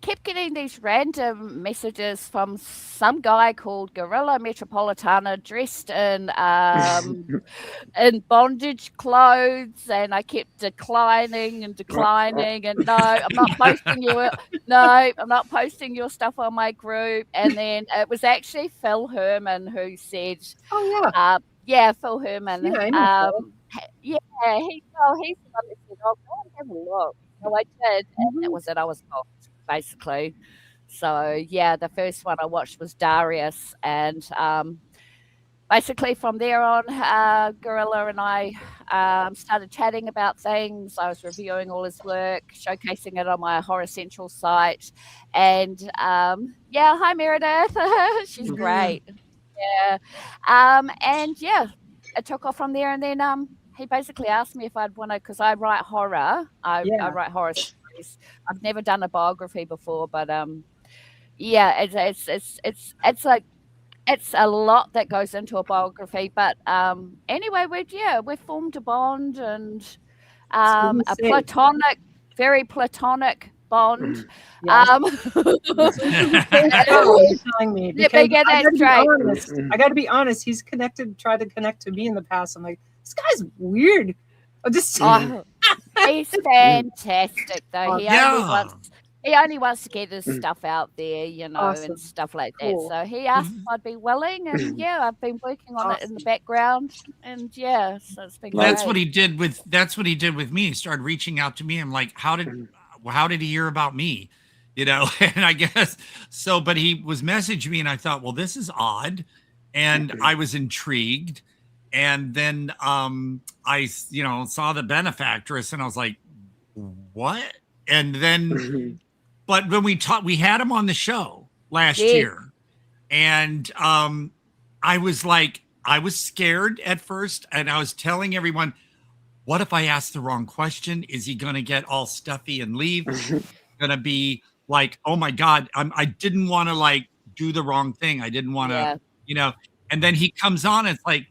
kept getting these random messages from some guy called Guerrilla Metropolitana dressed in bondage clothes, and I kept declining and no, I'm not posting your stuff on my group. And then it was actually Phil Herman who said, Phil Herman. Yeah, I know Phil. He's the one that said, go and have a look. So I did, and that was it. I was hooked, basically. So yeah, the first one I watched was Dariuss, and basically from there on, Guerrilla and I started chatting about things. I was reviewing all his work, showcasing it on my Horror Central site, and hi Meredith, she's great. Yeah, and yeah, it took off from there, and then he basically asked me if I'd want to, because I write horror. I write horror stories. I've never done a biography before, but it's like it's a lot that goes into a biography. But anyway, we formed a bond, and a platonic, very platonic bond. Telling me, because I got to be honest. He's tried to connect to me in the past. I'm like, this guy's weird. He's fantastic, though. He only wants to get his stuff out there, and stuff like that. Cool. So he asked if I'd be willing, and I've been working on it in the background, and so it's been great. That's what he did with me. He started reaching out to me. I'm like, how did he hear about me? And I guess so, but he was messaging me, and I thought, well, this is odd, and I was intrigued. And then I saw the benefactress, and I was like, what? And then but when we had him on the show last year, and I was scared at first, and I was telling everyone, what if I ask the wrong question? Is he going to get all stuffy and leave? Going to be like, oh my God, I didn't want to do the wrong thing. I didn't want to, and then he comes on, and it's like,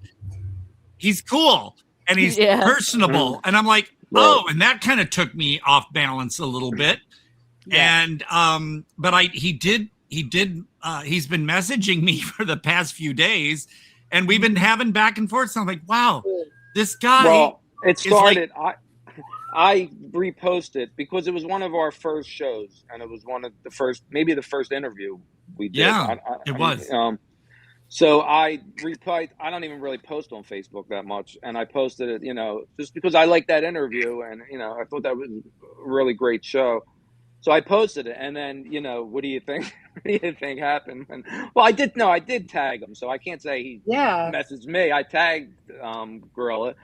he's cool and he's personable. And I'm like, oh, and that kind of took me off balance a little bit. And, but he's been messaging me for the past few days, and we've been having back and forth. So I'm like, wow, this guy. Well, it started, I reposted because it was one of our first shows, and it was one of the first, maybe the first interview we did. It was. So I replied. I don't even really post on Facebook that much, and I posted it, just because I liked that interview, and I thought that was a really great show. So I posted it, and then what do you think? What do you think happened? And I did tag him, so I can't say he messaged me. I tagged Guerrilla,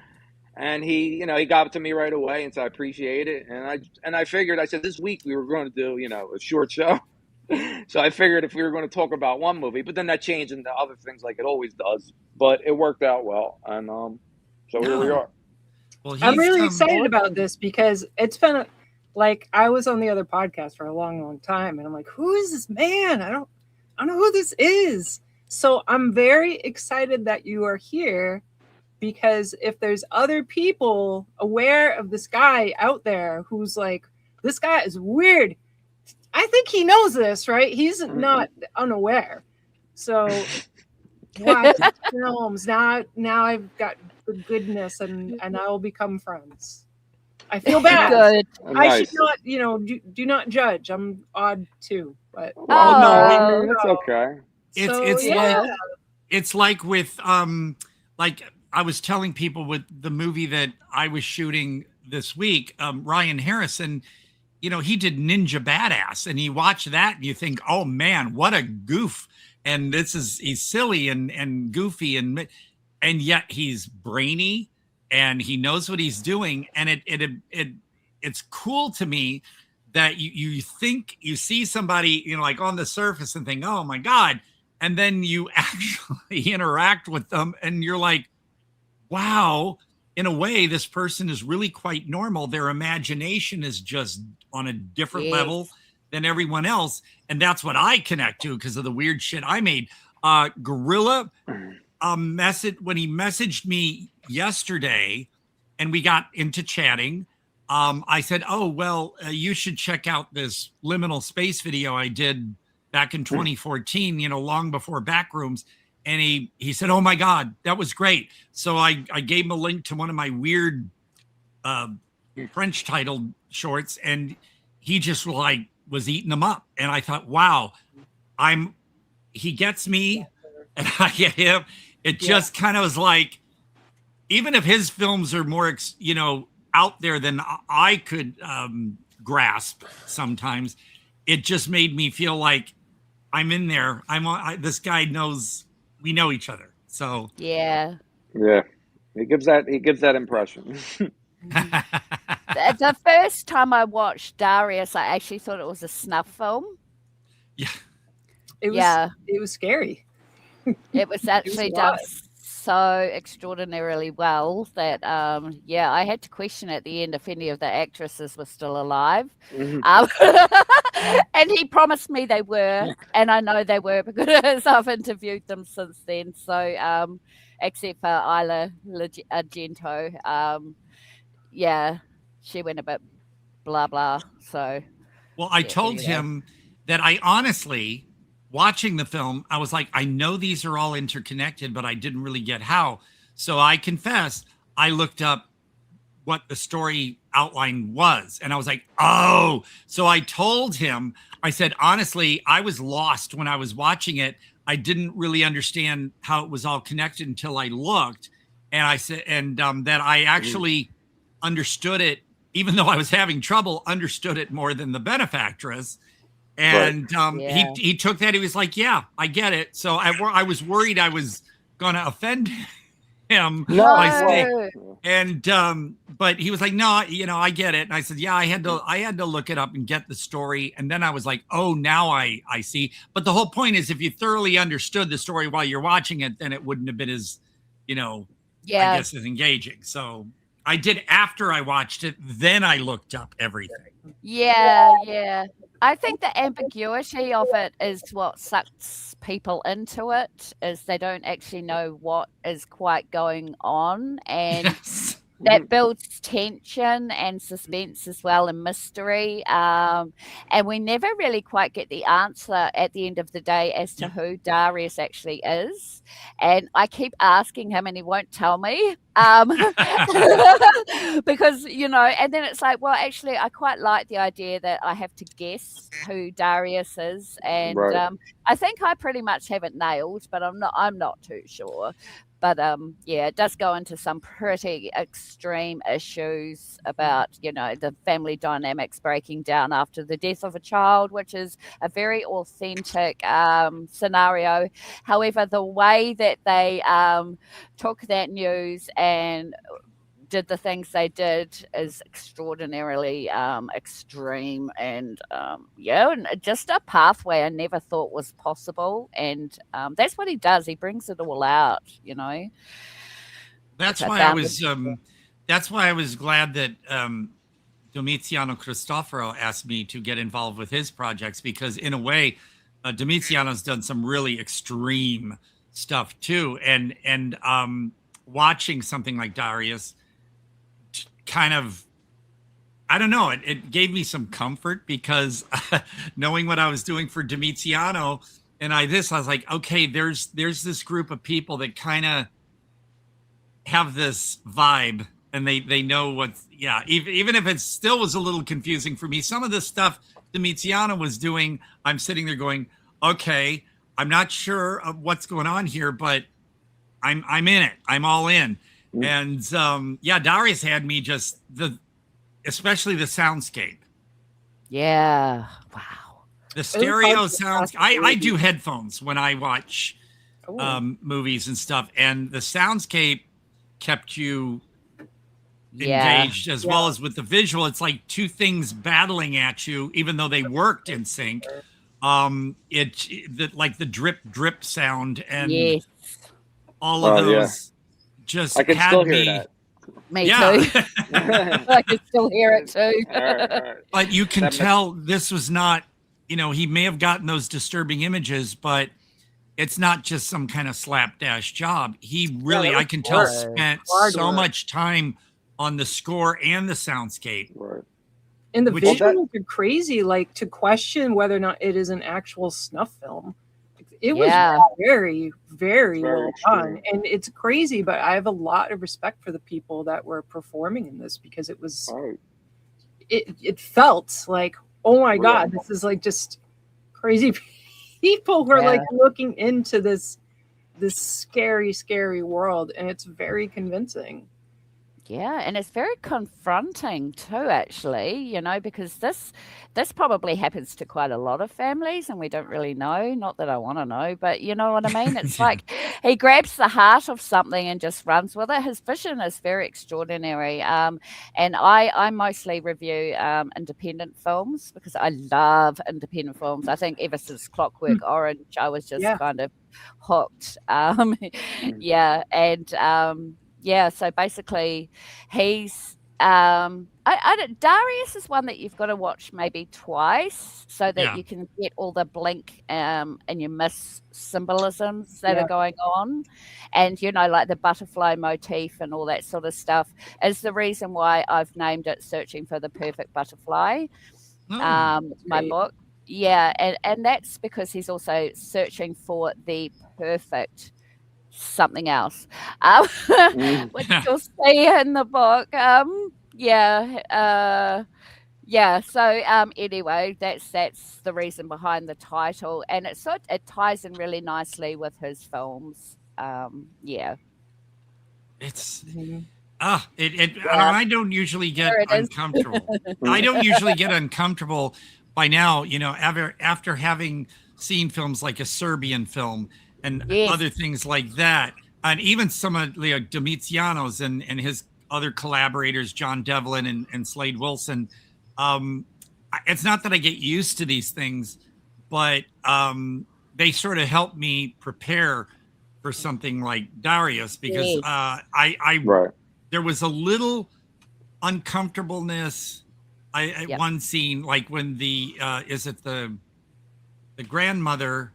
and he got to me right away, and so I appreciate it. And I figured, I said this week we were going to do a short show. So I figured if we were going to talk about one movie, but then that changed into other things like it always does. But it worked out well, and so here we are. Well, I'm really excited about this because it's been I was on the other podcast for a long, long time, and I'm like, who is this man? I don't know who this is. So I'm very excited that you are here, because if there's other people aware of this guy out there who's like, this guy is weird, I think he knows this, right? He's not unaware. So watch films. Now I've got the goodness, and I will become friends. I feel bad. Good. I should not, do not judge. I'm odd too, but no, it's okay. It's like with like I was telling people with the movie that I was shooting this week, Ryan Harrison. He did Ninja Badass, and you watch that and you think, oh man, what a goof. And he's silly and goofy, and yet he's brainy and he knows what he's doing. And it's cool to me that you think you see somebody, on the surface and think, oh my God. and then you actually interact with them, and you're like, wow, in a way, this person is really quite normal. Their imagination is just on a different level than everyone else. And that's what I connect to because of the weird shit I made. Guerrilla when he messaged me yesterday and we got into chatting, I said, oh, well, you should check out this liminal space video I did back in 2014, long before Backrooms. And he said, oh my God, that was great. So I gave him a link to one of my weird French titled shorts, and he just was eating them up. And I thought, wow, he gets me and I get him. It just kind of was like, even if his films are more, out there than I could grasp sometimes, it just made me feel like I'm in there. This guy knows we know each other. So yeah. He gives that impression. The first time I watched Dariuss, I actually thought it was a snuff film. Yeah. It was scary. It was actually done so extraordinarily well that I had to question at the end if any of the actresses were still alive. And he promised me they were, and I know they were because I've interviewed them since then. So except for ARGENTO, she went a bit blah blah. So well, I told him that I honestly, watching the film, I was like, I know these are all interconnected, but I didn't really get how. So I confess, I looked up what the story outline was. And I was like, oh. So I told him, I said, honestly, I was lost when I was watching it. I didn't really understand how it was all connected until I looked. And I said, that I actually understood it, even though I was having trouble, understood it more than the benefactress. And he took that. He was like, yeah, I get it. So I was worried I was going to offend him. But he was like, no, I get it. And I said, yeah, I had to look it up and get the story. And then I was like, oh, now I see. But the whole point is, if you thoroughly understood the story while you're watching it, then it wouldn't have been as, I guess, as engaging. So I did after I watched it. Then I looked up everything. Yeah. I think the ambiguity of it is what sucks people into it, is they don't actually know what is quite going on. And that builds tension and suspense as well, and mystery. And we never really quite get the answer at the end of the day as to who Dariuss actually is. And I keep asking him and he won't tell me. Because, and then it's like, well, actually, I quite like the idea that I have to guess who Dariuss is. And I think I pretty much have it nailed, but I'm not too sure. But it does go into some pretty extreme issues about, the family dynamics breaking down after the death of a child, which is a very authentic scenario. However, the way that they took that news and did the things they did is extraordinarily extreme, and and just a pathway I never thought was possible. And that's what he does. He brings it all out, That's why I was glad that Domiziano Cristoforo asked me to get involved with his projects, because in a way, Domiziano's done some really extreme stuff too. And watching something like Dariuss kind of, I don't know, it gave me some comfort, because knowing what I was doing for Domiziano and I was like, okay, there's this group of people that kind of have this vibe, and they know what's, even if it still was a little confusing for me. Some of the stuff Domiziano was doing, I'm sitting there going, okay, I'm not sure of what's going on here, but I'm in it. I'm all in. And Dariuss had me just especially the soundscape. Yeah. Wow. The stereo sounds. I do headphones when I watch movies and stuff, and the soundscape kept you engaged as well as with the visual. It's like two things battling at you, even though they worked in sync. like the drip drip sound and Yes. all of those just I can had still hear me. that. Me Yeah. too. I can still hear it too. All right. But you can tell this was not, he may have gotten those disturbing images, but it's not just some kind of slapdash job. He really, I can tell, spent so much time on the score and the soundscape. Right. And the visuals are crazy, like to question whether or not it is an actual snuff film. It was very, very well done. And it's crazy, but I have a lot of respect for the people that were performing in this because it was, it felt like, oh my God, this is like just crazy people who are like looking into this scary, scary world. And it's very convincing. Yeah, and it's very confronting too, actually, because this probably happens to quite a lot of families and we don't really know. Not that I want to know, but you know what I mean? It's like he grabs the heart of something and just runs with it. His vision is very extraordinary. And I mostly review independent films because I love independent films. I think ever since Clockwork Orange, I was just kind of hooked. So basically he's Dariuss is one that you've got to watch maybe twice so that you can get all the blink and you miss symbolisms that are going on. And, like the butterfly motif and all that sort of stuff is the reason why I've named it Searching for the Perfect Butterfly, my book. Yeah, and that's because he's also searching for the perfect something else, which you'll see in the book. So anyway, that's the reason behind the title, and it ties in really nicely with his films. It's I don't usually get uncomfortable. I don't usually get uncomfortable by now, after having seen films like a Serbian film and other things like that. And even some of Domitiano's and his other collaborators, John Devlin and Slade Wilson. It's not that I get used to these things, but they sort of help me prepare for something like Dariuss because there was a little uncomfortableness. One scene, like when the grandmother,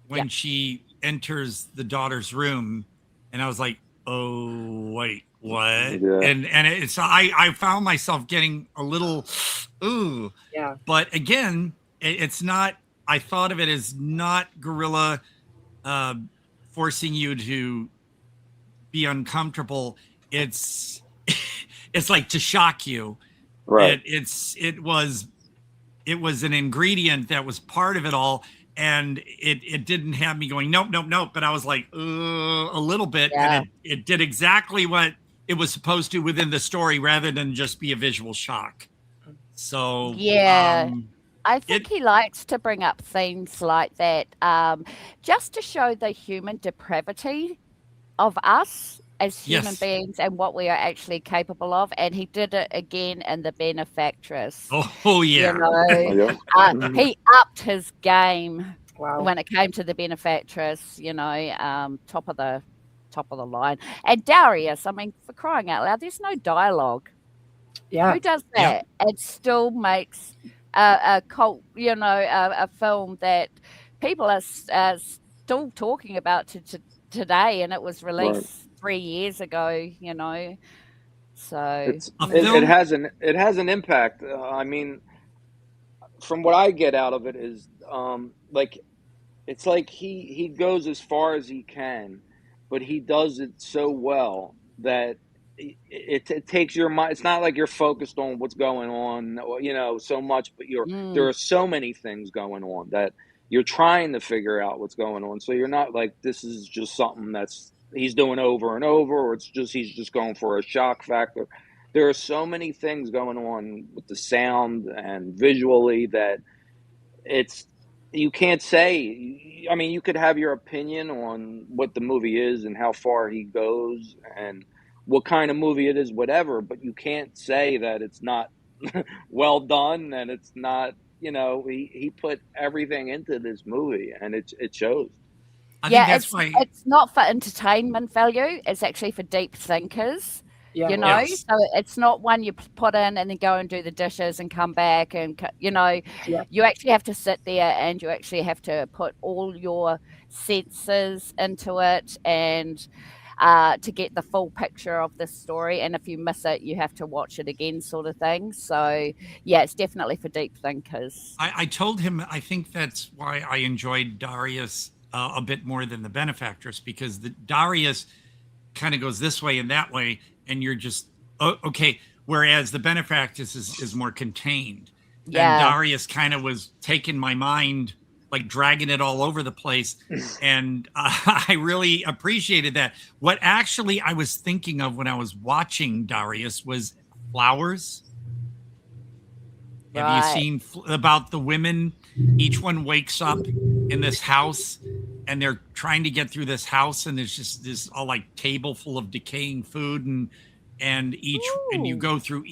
when she enters the daughter's room, and I was like, oh wait, what? And it's I found myself getting a little but again, it's not, I thought of it as not Guerrilla forcing you to be uncomfortable. It's like to shock you. Right. It was an ingredient that was part of it all. And it didn't have me going, nope. But I was like, a little bit. Yeah. And it did exactly what it was supposed to within the story rather than just be a visual shock. So, I think he likes to bring up themes like that just to show the human depravity of us as human beings and what we are actually capable of. And he did it again in The Benefactress. Oh yeah. He upped his game when it came to The Benefactress, top of the line. And Dariuss, I mean, for crying out loud, there's no dialogue. Yeah. Who does that? It still makes a cult, a film that people are still talking about today, and it was released 3 years ago, so it has an impact. I mean, from what I get out of it is it's like he goes as far as he can, but he does it so well that it takes your mind. It's not like you're focused on what's going on, so much, but there are so many things going on that you're trying to figure out what's going on. So you're not like, this is just something that's he's doing over and over, or he's just going for a shock factor. There are so many things going on with the sound and visually that you can't say. I mean, you could have your opinion on what the movie is and how far he goes and what kind of movie it is, whatever, but you can't say that it's not well done and it's not you know, he put everything into this movie, and it shows. I think Yeah, that's why. it's not for entertainment value. It's actually for deep thinkers. Yeah. You know, Yes. so it's not one you put in and then go and do the dishes and come back and you know, Yeah. you actually have to sit there and you actually have to put all your senses into it and to get the full picture of the story. And if you miss it, you have to watch it again, sort of thing. So yeah, it's definitely for deep thinkers. I told him I think that's why I enjoyed Dariuss a bit more than The Benefactress, because the Dariuss kind of goes this way and that way, and you're just okay. Whereas The Benefactress is more contained. Yeah. And Dariuss kind of was taking my mind, like dragging it all over the place. And I really appreciated that. What actually I was thinking of when I was watching Dariuss was Flowers. Have you seen about the women? Each one wakes up in this house and they're trying to get through this house, and there's just this all like table full of decaying food, and you go through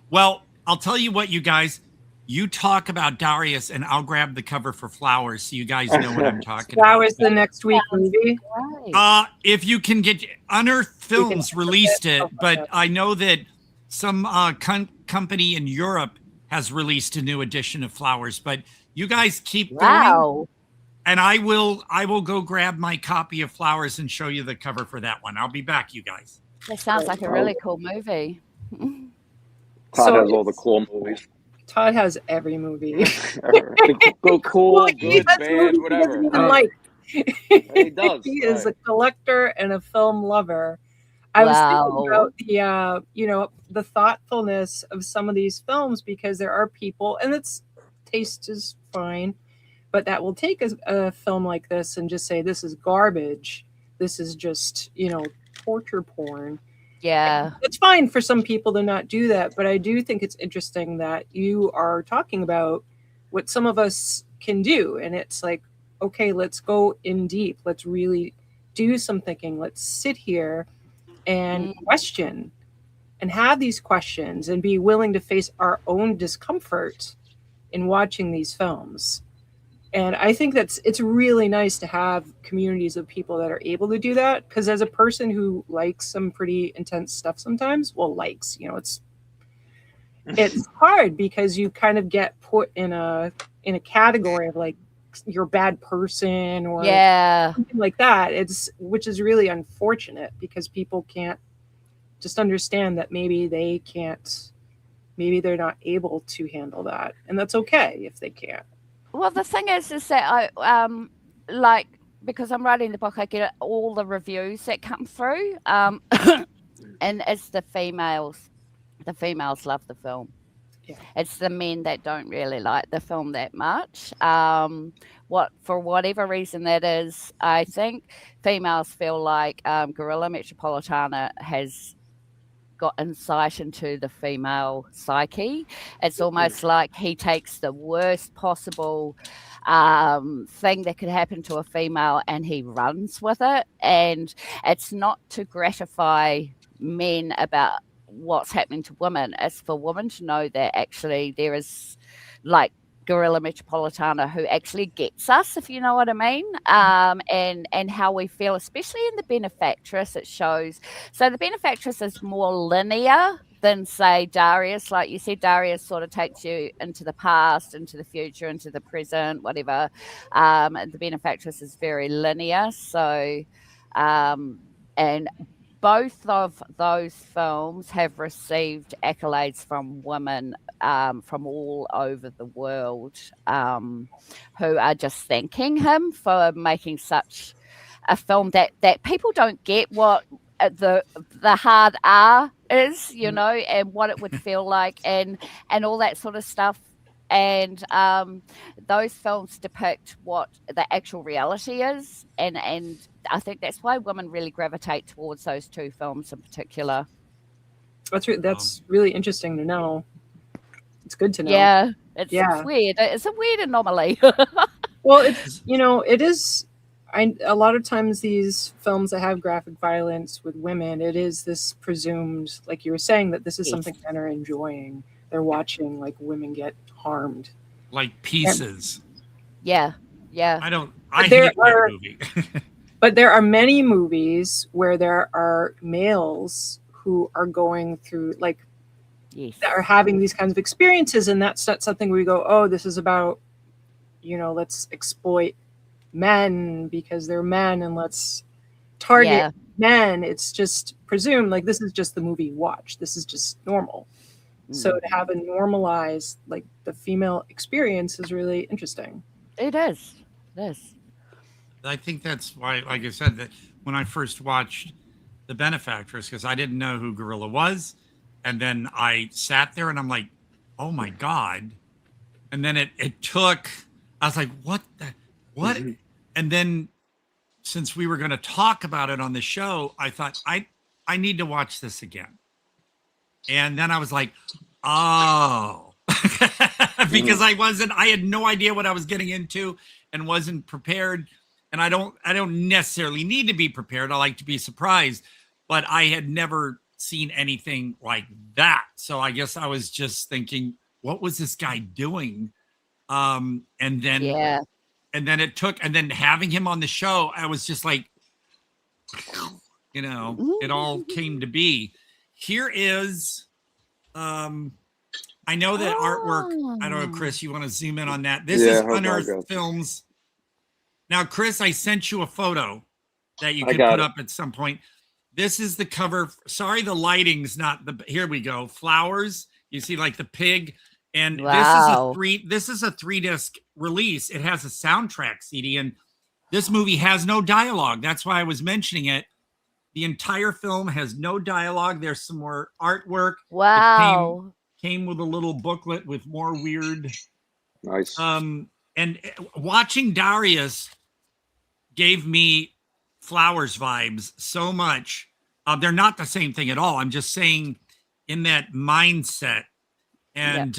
well, I'll tell you what, you guys, you talk about Dariuss and I'll grab the cover for Flowers so you guys know what I'm talking about. Flowers, the next week movie. If you can get Unearthed Films released it, but I know that some company in Europe has released a new edition of Flowers. But you guys keep going, and I will go grab my copy of Flowers and show you the cover for that one. I'll be back, you guys. That sounds like a really cool movie. Todd has all the cool movies. Todd has every movie. Go cool, Well, he good, has bad, movies he whatever. doesn't even like. He does. He is a collector and a film lover. I was thinking about the you know, the thoughtfulness of some of these films, because there are people, and its taste is fine, but that will take a film like this and just say, this is garbage. This is just, you know, torture porn. Yeah. It's fine for some people to not do that, but I do think it's interesting that you are talking about what some of us can do. And it's like, okay, let's go in deep. Let's really do some thinking. Let's sit here and question and have these questions and be willing to face our own discomfort in watching these films. And I think it's really nice to have communities of people that are able to do that. Because as a person who likes some pretty intense stuff sometimes, well, likes, you know, it's hard because you kind of get put in a category of like, you're a bad person or something like that. Which is really unfortunate, because people can't just understand that maybe they're not able to handle that. And that's okay if they can't. Well, the thing is that I like, because I'm writing the book, I get all the reviews that come through, and it's the females. The females love the film. Yeah. It's the men that don't really like the film that much. For whatever reason that is, I think females feel like Guerrilla Metropolitana has got insight into the female psyche. It's almost like he takes the worst possible thing that could happen to a female and he runs with it. And it's not to gratify men about what's happening to women. It's for women to know that actually there is like Guerrilla Metropolitana who actually gets us, if you know what I mean, and how we feel, especially in The Benefactress. It shows. So The Benefactress is more linear than, say, Dariuss. Like you said, Dariuss sort of takes you into the past, into the future, into the present, whatever. The Benefactress is very linear. So, and both of those films have received accolades from women from all over the world who are just thanking him for making such a film that people don't get what the hard R is, you know, and what it would feel like and all that sort of stuff. And those films depict what the actual reality is. And I think that's why women really gravitate towards those two films in particular. That's really interesting to know. It's good to know. Yeah, it's weird. It's a weird anomaly. Well, it's, you know, it is. A lot of times these films that have graphic violence with women, it is this presumed, like you were saying, that this is something men are enjoying. they're watching like women get harmed. Like Pieces. Yeah. I hate that movie. But there are many movies where there are males who are going through like that are having these kinds of experiences, and that's not something we go, oh, this is about, let's exploit men because they're men and let's target men. It's just presumed like this is just the movie you watch. This is just normal. So to have a normalized like the female experience is really interesting. It is. I think that's why, like I said, that when I first watched The Benefactress, because I didn't know who Guerrilla was, and then I sat there and I'm like, oh my God. And then it took, I was like, what? Mm-hmm. And then since we were going to talk about it on the show, I thought, I need to watch this again. And then I was like, oh, because I had no idea what I was getting into and wasn't prepared. And I don't necessarily need to be prepared. I like to be surprised, but I had never seen anything like that. So I guess I was just thinking, what was this guy doing? And then having him on the show, I was just like, it all came to be. Here is, I know that artwork. I don't know, Chris, you want to zoom in on that? This is Unearthed Films. Now, Chris, I sent you a photo that you could put up at some point. This is the cover. Sorry, the lighting's not the. Here we go. Flowers. You see, like the pig, and this is a 3-disc release. It has a soundtrack CD, and this movie has no dialogue. That's why I was mentioning it. The entire film has no dialogue. There's some more artwork. Wow. It came with a little booklet with more weird. Nice. And watching Dariuss gave me Flowers vibes so much. They're not the same thing at all. I'm just saying in that mindset. And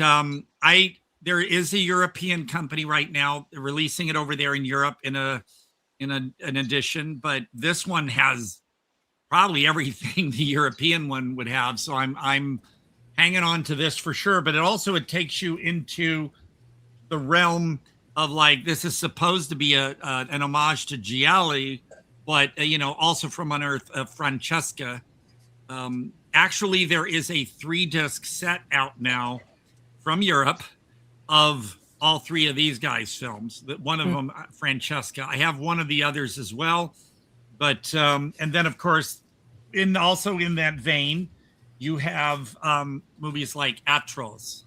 there is a European company right now. They're releasing it over there in Europe in an edition, but this one has probably everything the European one would have. So I'm hanging on to this for sure. But it takes you into the realm of like, this is supposed to be an homage to Gialli, but also from Unearthed, Francesca. Actually, there is a 3-disc set out now from Europe of all 3 of these guys' films. One of them, Francesca. I have one of the others as well, but and then of course, also in that vein, you have movies like Atros,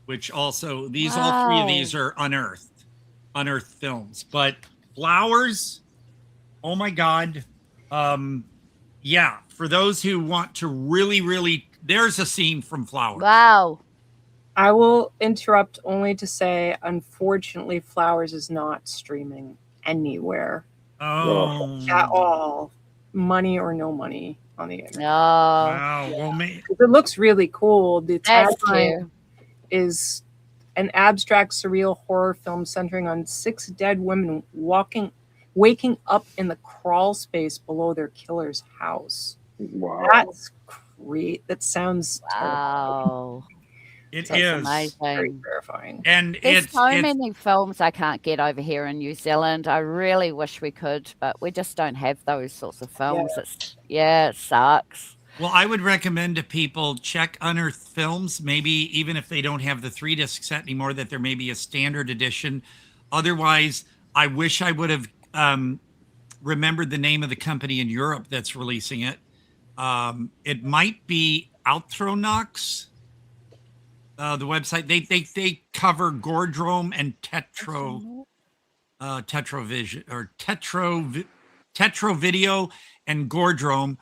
which also all 3 of these are unearthed films. But Flowers, oh my God, for those who want to really, there's a scene from Flowers. Wow. I will interrupt only to say, unfortunately, Flowers is not streaming anywhere. Oh. At all. Money or no money on the internet. Wow. Well, it looks really cool. The tagline is an abstract surreal horror film centering on 6 dead women waking up in the crawl space below their killer's house. Wow. That's great. That sounds wow. It That's is amazing. Very terrifying. And there's so many films I can't get over here in New Zealand. I really wish we could, but we just don't have those sorts of films. It sucks. Well, I would recommend to people check Unearthed Films. Maybe even if they don't have the 3-disc set anymore, that there may be a standard edition. Otherwise, I wish I would have remembered the name of the company in Europe that's releasing it. It might be Outronox. The website they cover Gordrome and Tetrovision or Tetro Video and Gordrome,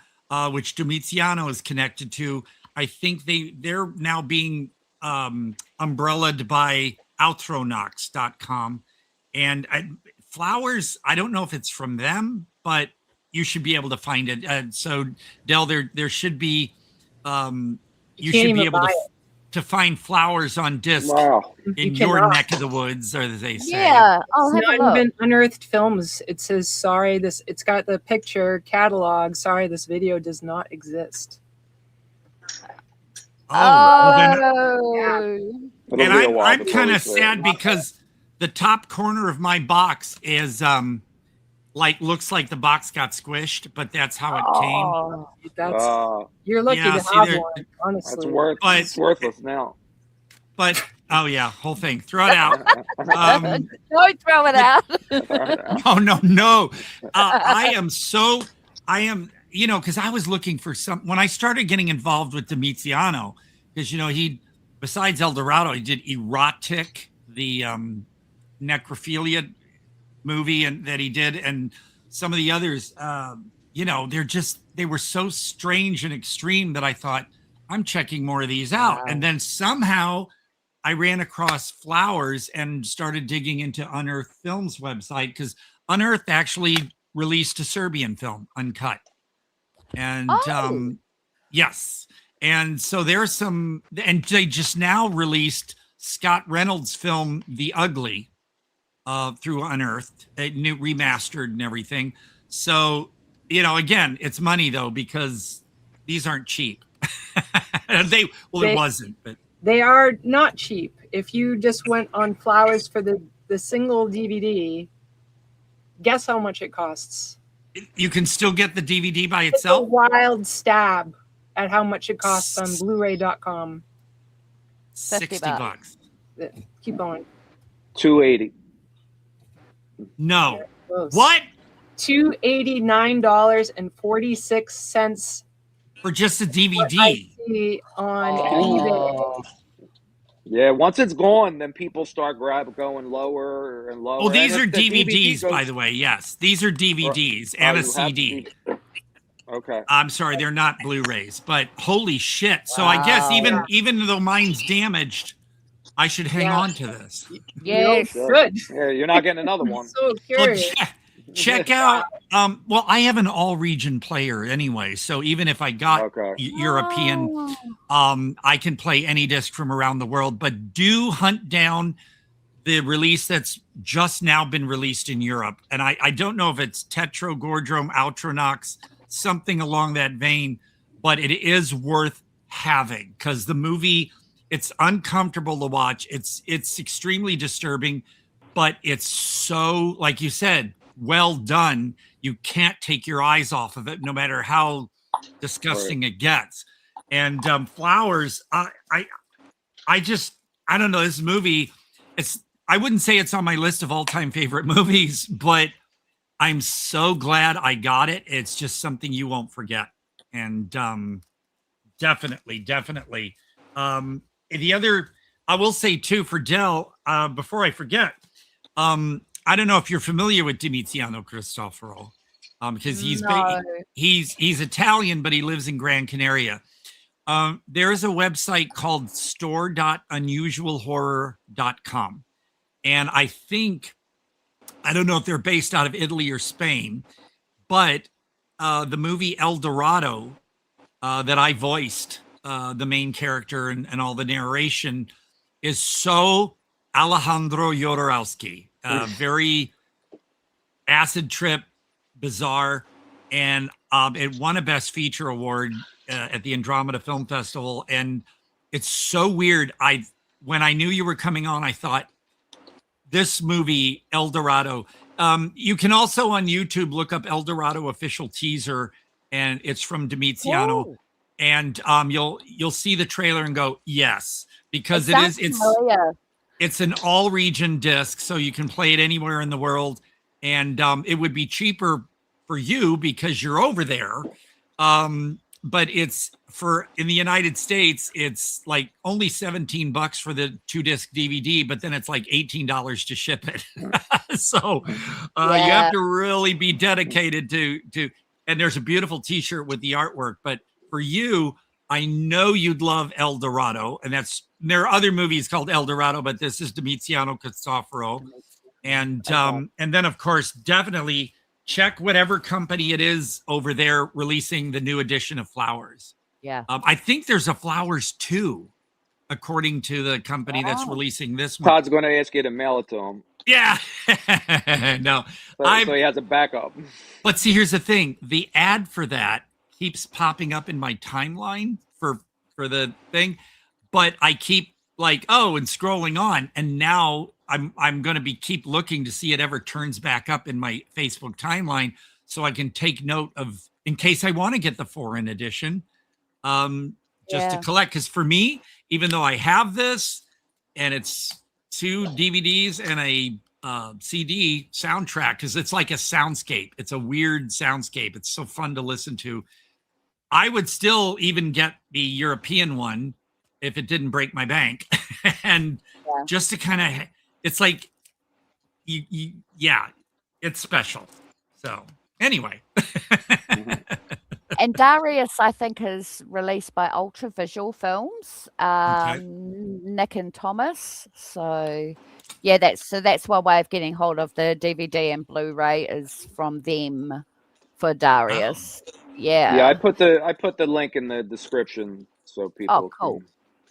which Domiziano is connected to. I think they're now being umbrellaed by Outronox.com. And Flowers, I don't know if it's from them, but you should be able to find it. So Del, there should be you should be able to find Flowers on disc in your neck of the woods, or as they say. Yeah, I'll have it's a not look. even Unearthed Films. It says, sorry, it's got the picture catalog. Sorry, this video does not exist. well then, It'll and be a while I'm before kind we of see it. sad because the top corner of my box is like looks like the box got squished, but that's how it came. That's you're lucky Yeah, to see, have there- one, honestly. It's worthless now. But oh yeah, whole thing. Throw it out. Don't throw it out. No. I am, because I was looking for when I started getting involved with Damiziano, because he, besides El Dorado, he did Erotic, the necrophilia movie, and that he did, and some of the others. They were so strange and extreme that I thought, I'm checking more of these out. Wow. And then somehow I ran across Flowers and started digging into Unearthed Films website, because Unearthed actually released a Serbian film, Uncut. And yes. And so there's some, and they just now released Scott Reynolds' film, The Ugly, through Unearthed, new remastered and everything. So, again, it's money though, because these aren't cheap. It wasn't, but they are not cheap. If you just went on Flowers for the single DVD, guess how much it costs? You can still get the DVD by It's a itself. wild stab at how much it costs on Blu-ray.com. $60. Keep going. $280. No. Close. What? $289.46 for just a DVD. What I see on eBay. Yeah, once it's gone, then people start going lower and lower. Oh, these And are if the DVD DVDs, goes- by the way. Yes, these are DVDs and a you have CD. Okay. I'm sorry, they're not Blu-rays, but holy shit! So I guess even though mine's damaged, I should hang on to this. Yes. Good. Yeah, you're not getting another one. So curious. Check out. Well, I have an all-region player anyway, so even if I got European, I can play any disc from around the world. But do hunt down the release that's just now been released in Europe, and I don't know if it's Tetragordrome, Outronox, something along that vein, but it is worth having because the movie, it's uncomfortable to watch. It's extremely disturbing, but it's so, like you said, well done. You can't take your eyes off of it, no matter how disgusting it gets. And Flowers, I don't know, this movie, I wouldn't say it's on my list of all-time favorite movies, but I'm so glad I got it. It's just something you won't forget. And definitely. The other, I will say too, for Del, before I forget, I don't know if you're familiar with Damiziano Cristoforo, because he's Italian, but he lives in Gran Canaria. There is a website called store.unusualhorror.com. And I don't know if they're based out of Italy or Spain, but the movie El Dorado that I voiced, the main character and all the narration, is so Alejandro Jodorowsky, very acid trip, bizarre, and it won a Best Feature award at the Andromeda Film Festival. And it's so weird. When I knew you were coming on, I thought, this movie, El Dorado. You can also on YouTube look up El Dorado official teaser, and it's from Damiziano. Whoa. And you'll see the trailer and go, yes, because it's an all-region disc, so you can play it anywhere in the world, and it would be cheaper for you because you're over there. But it's in the United States, it's like only $17 for the 2-disc DVD, but then it's like $18 to ship it. So you have to really be dedicated to, and there's a beautiful t-shirt with the artwork, but for you, I know you'd love El Dorado, and there are other movies called El Dorado, but this is Damiziano Cristoforo. And then of course, definitely check whatever company it is over there releasing the new edition of Flowers. Yeah. I think there's a Flowers 2, according to the company that's releasing this one. Todd's going to ask you to mail it to him. Yeah. No. So he has a backup. But see, here's the thing. The ad for that keeps popping up in my timeline for for the thing, but I keep like, and scrolling on, and now I'm going to keep looking to see it ever turns back up in my Facebook timeline, so I can take note of in case I want to get the foreign edition, just to collect. Because for me, even though I have this and it's 2 DVDs and a CD soundtrack, because it's like a soundscape. It's a weird soundscape. It's so fun to listen to. I would still even get the European one if it didn't break my bank. And just to kind of, it's like, it's special. So anyway. And Dariuss, I think, is released by Ultra Visual Films, Nick and Thomas. So yeah, that's one way of getting hold of the DVD and Blu-ray is from them for Dariuss. Yeah, I put the link in the description so people can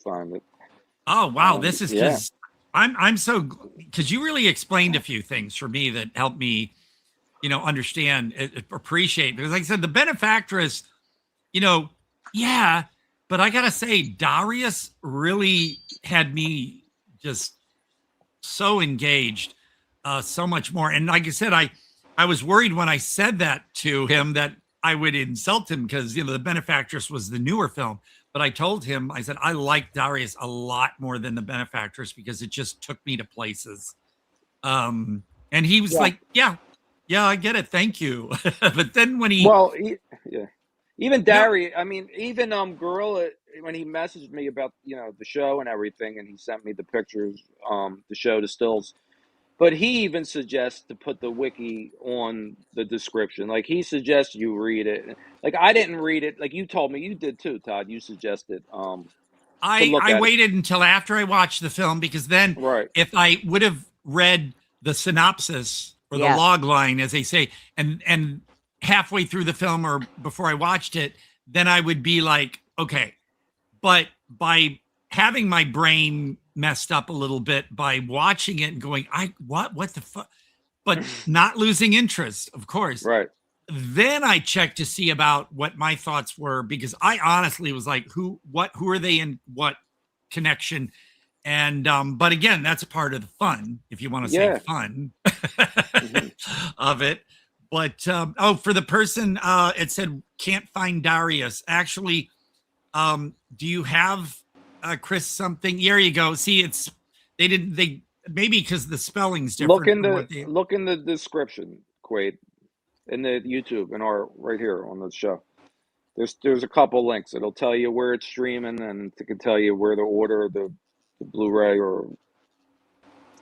find it. Oh wow, this is just I'm so, because you really explained a few things for me that helped me, understand, appreciate. Because like I said, the benefactress, but I gotta say, Dariuss really had me just so engaged, so much more. And like I said, I was worried when I said that to him that I would insult him because, the benefactress was the newer film. But I told him, I said, I like Dariuss a lot more than the benefactress because it just took me to places. And he was like, yeah, I get it. Thank you. But then when even Dariuss, I mean, even Guerrilla, when he messaged me about, the show and everything, and he sent me the pictures, to show the stills. But he even suggests to put the wiki on the description. Like, he suggests you read it. Like, I didn't read it. Like, you told me. You did too, Todd. You suggested. I waited until after I watched the film, because then if I would have read the synopsis or the log line, as they say, and halfway through the film or before I watched it, then I would be like, okay. But by having my brain messed up a little bit by watching it and going, what the fuck, but not losing interest, of course. Right. Then I checked to see about what my thoughts were, because I honestly was like, who are they in what connection? And, but again, that's a part of the fun, if you want to say fun of it. But, for the person, it said, can't find Dariuss. Actually, do you have, Chris, something? Here you go. See, they maybe because the spelling's different. Look in the description, Quaid, in the YouTube, in our right here on the show. There's a couple links. It'll tell you where it's streaming, and it can tell you where the order of the Blu-ray or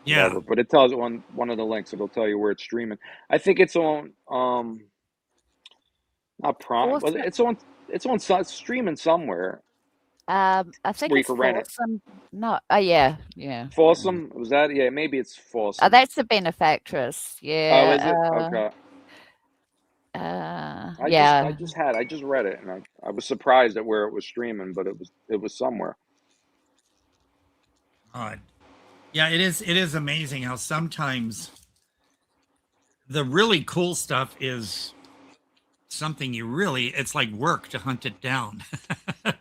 whatever. But it tells on one of the links. It'll tell you where it's streaming. I think it's on not Prime. It's streaming somewhere. I think where it's you can rent it. Fawsome. No, yeah. Fawsome, was that? Yeah, maybe it's Fawsome. That's the benefactress. Yeah. Oh, is it? Okay. I just read it, and I was surprised at where it was streaming, but it was somewhere. Odd. Yeah, it is amazing how sometimes the really cool stuff is something it's like work to hunt it down.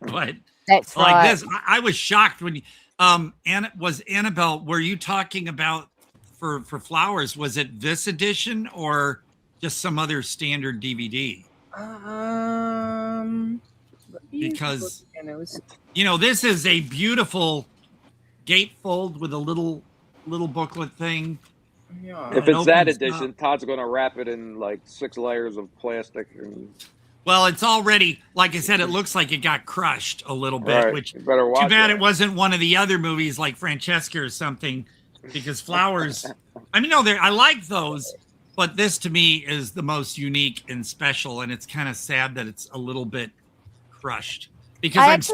But that's like right. this, I was shocked when Annabelle, were you talking about for Flowers, was it this edition or just some other standard DVD? Because this is a beautiful gatefold with a little booklet thing. Yeah. If it's that edition, Todd's going to wrap it in like 6 layers of plastic. Well, it's already, like I said, it looks like it got crushed a little bit, right. Which too bad it wasn't one of the other movies like Francesca or something, because Flowers, I mean, no, I like those, but this to me is the most unique and special, and it's kind of sad that it's a little bit crushed. Because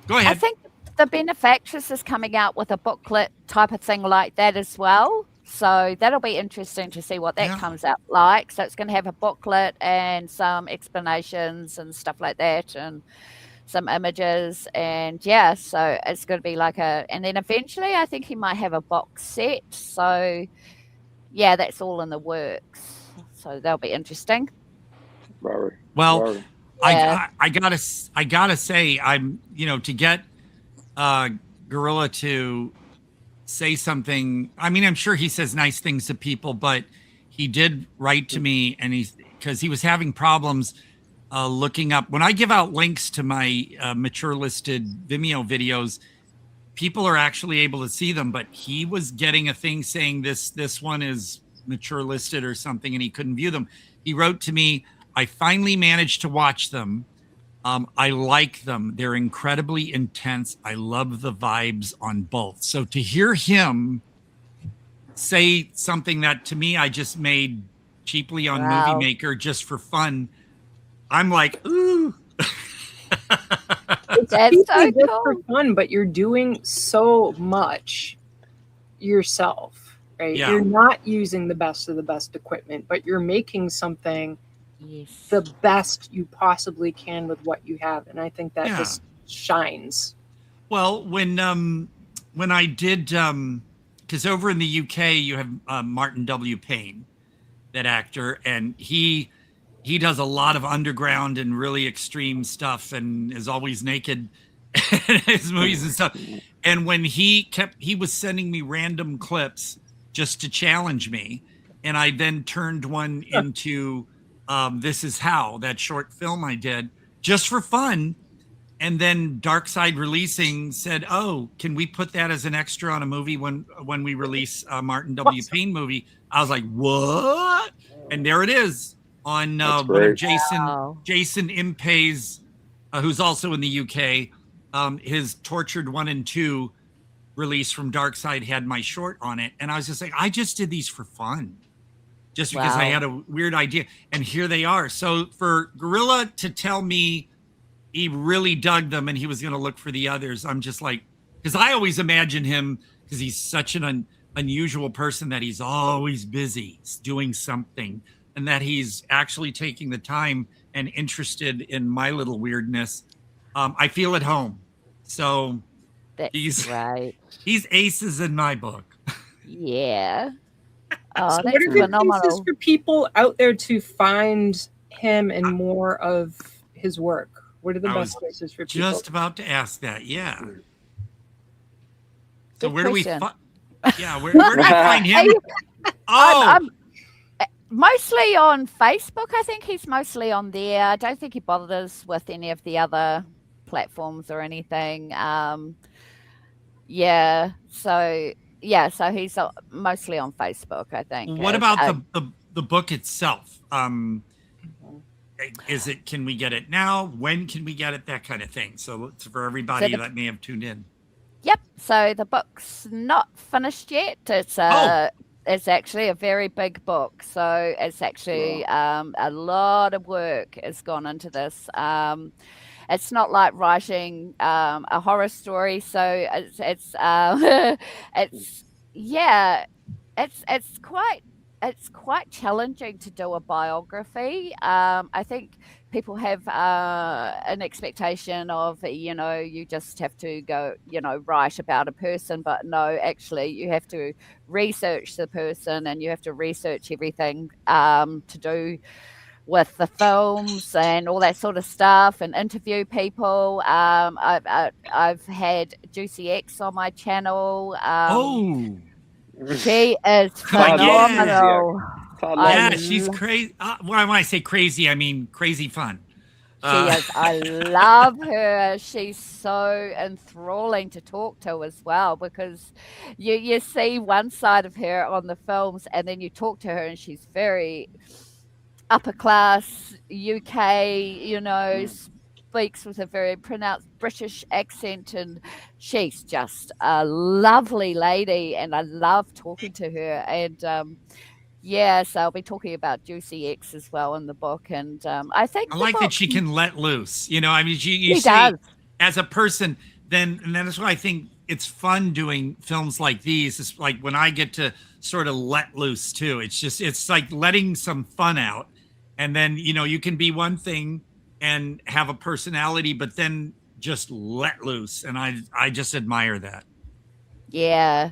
Go ahead. I think the benefactress is coming out with a booklet type of thing like that as well. So that'll be interesting to see what that comes out like. So it's going to have a booklet and some explanations and stuff like that, and some images, and so it's going to be like and then eventually I think he might have a box set. So that's all in the works. So that'll be interesting. Well, I gotta say, I'm, to get Guerrilla to say something. I mean, I'm sure he says nice things to people, but he did write to me, and because he was having problems looking up. When I give out links to my mature listed Vimeo videos, people are actually able to see them, but he was getting a thing saying this one is mature listed or something, and he couldn't view them. He wrote to me, I finally managed to watch them. I like them. They're incredibly intense. I love the vibes on both. So to hear him say something that to me I just made cheaply on Movie Maker just for fun, I'm like, ooh. It's cheaply just for fun, but you're doing so much yourself, right? Yeah. You're not using the best of the best equipment, but you're making something the best you possibly can with what you have, and I think that just shines. Well, when I did, because over in the UK you have Martin W. Payne, that actor, and he does a lot of underground and really extreme stuff, and is always naked in his movies and stuff. And when he was sending me random clips just to challenge me, and I then turned one into This Is How, that short film I did just for fun. And then Dark Side Releasing said, oh, can we put that as an extra on a movie when we release a Martin W. Payne movie? I was like, what? And there it is on one of Jason Impey's, who's also in the UK, his Tortured 1 and 2 release from Dark Side had my short on it. And I was just like, I just did these for fun, just because I had a weird idea. And here they are. So for Guerrilla to tell me he really dug them and he was going to look for the others, I'm just like, because I always imagine him, because he's such an unusual person, that he's always busy doing something, and that he's actually taking the time and interested in my little weirdness. I feel at home. So he's aces in my book. Yeah. Oh, So that's what are good phenomenal. places for people out there to find him and more of his work? What are the best places for people? Just about to ask that. Yeah. So Good where do we question. where do we find him? I'm mostly on Facebook. I think he's mostly on there. I don't think he bothers with any of the other platforms or anything. So he's mostly on Facebook, I think. What about the book itself? Can we get it now? When can we get it? That kind of thing. So it's for everybody that may have tuned in. Yep. So the book's not finished yet. It's actually a very big book. So it's actually a lot of work has gone into this. It's not like writing a horror story. So it's quite challenging to do a biography. I think people have an expectation of, you just have to go, write about a person, but no, actually you have to research the person, and you have to research everything to do with the films and all that sort of stuff, and interview people. I've had Juicy X on my channel. She is phenomenal. Yeah, she's crazy. When I say crazy, I mean crazy fun. She is. I love her. She's so enthralling to talk to as well, because you see one side of her on the films, and then you talk to her, and she's very upper class UK, speaks with a very pronounced British accent, and she's just a lovely lady, and I love talking to her. And so I'll be talking about Juicy X as well in the book. And I think I like that she can let loose. I mean, you She see, does. as a person, and that's why I think it's fun doing films like these. It's like when I get to sort of let loose too. It's like letting some fun out, and then you can be one thing and have a personality, but then just let loose. And I just admire that. Yeah.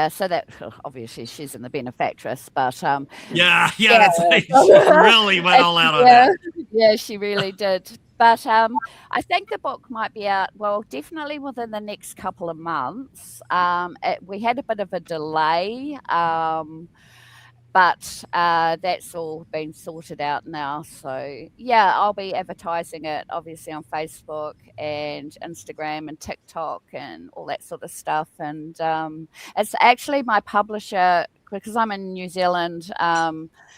So that obviously she's in The Benefactress, but that's like, she really went all out on that. Yeah, she really did. But I think the book might be out, well, definitely within the next couple of months. We had a bit of a delay, but that's all been sorted out now. So, yeah, I'll be advertising it, obviously, on Facebook and Instagram and TikTok and all that sort of stuff. And it's actually my publisher, because I'm in New Zealand,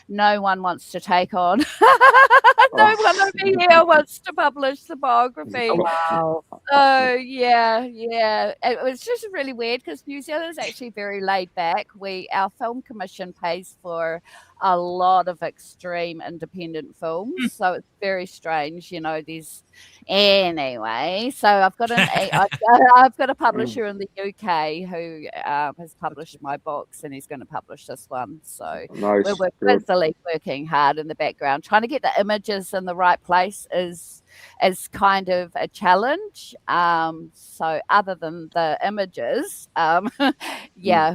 no one wants to take on. No one over here wants to publish the biography. Wow. Oh, yeah. It was just really weird because New Zealand is actually very laid back. Our film commission pays for a lot of extreme independent films, so it's very strange, anyway. So I've got I've got a publisher in the UK who has published my books, and he's going to publish this one. So Nice. we're Good. busily working hard in the background, trying to get the images in the right place is kind of a challenge. So other than the images,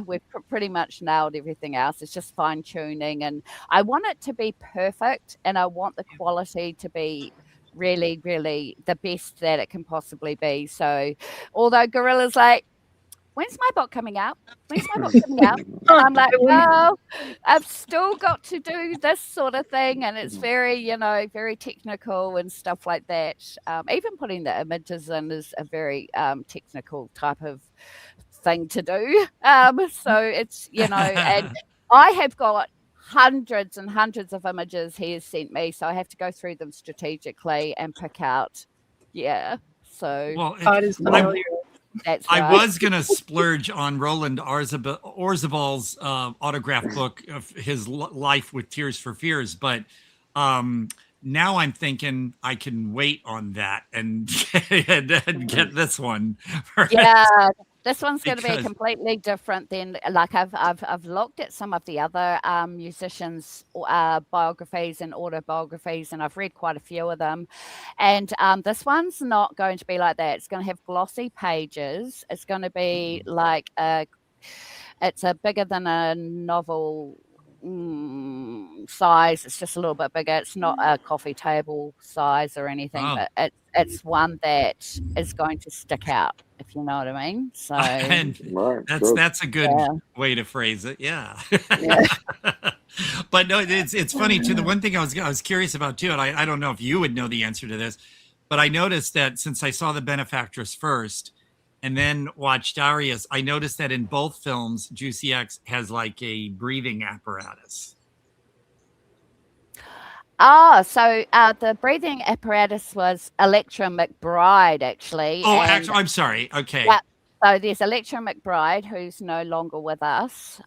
we've pretty much nailed everything else. It's just fine tuning, and I want it to be perfect, and I want the quality to be really, really the best that it can possibly be. So although Guerrilla's like, when's my book coming out? When's my book coming out? And I'm like, well, I've still got to do this sort of thing. And it's very, very technical and stuff like that. Even putting the images in is a very technical type of thing to do. So it's, and I have got hundreds and hundreds of images he has sent me. So I have to go through them strategically and pick out. Yeah. So Well, Todd is familiar. that's right. I was going to splurge on Roland Orzabal's autograph book of his life with Tears for Fears, but now I'm thinking I can wait on that and get this one. Yeah, this one's going to be completely different than, like, I've looked at some of the other musicians' biographies and autobiographies, and I've read quite a few of them. And this one's not going to be like that. It's going to have glossy pages. It's going to be like it's a bigger than a novel size. It's just a little bit bigger. It's not a coffee table size or anything, but it's one that is going to stick out, if you know what I mean. So that's a good way to phrase it. Yeah. But no, it's funny too. The one thing I was curious about too, and I don't know if you would know the answer to this, but I noticed that since I saw The Benefactress first and then watched Dariuss, I noticed that in both films, Juicy X has like a breathing apparatus. Oh, so the breathing apparatus was Electra McBride, actually. Oh, actually, I'm sorry. Okay. Yeah. So there's Electra McBride, who's no longer with us.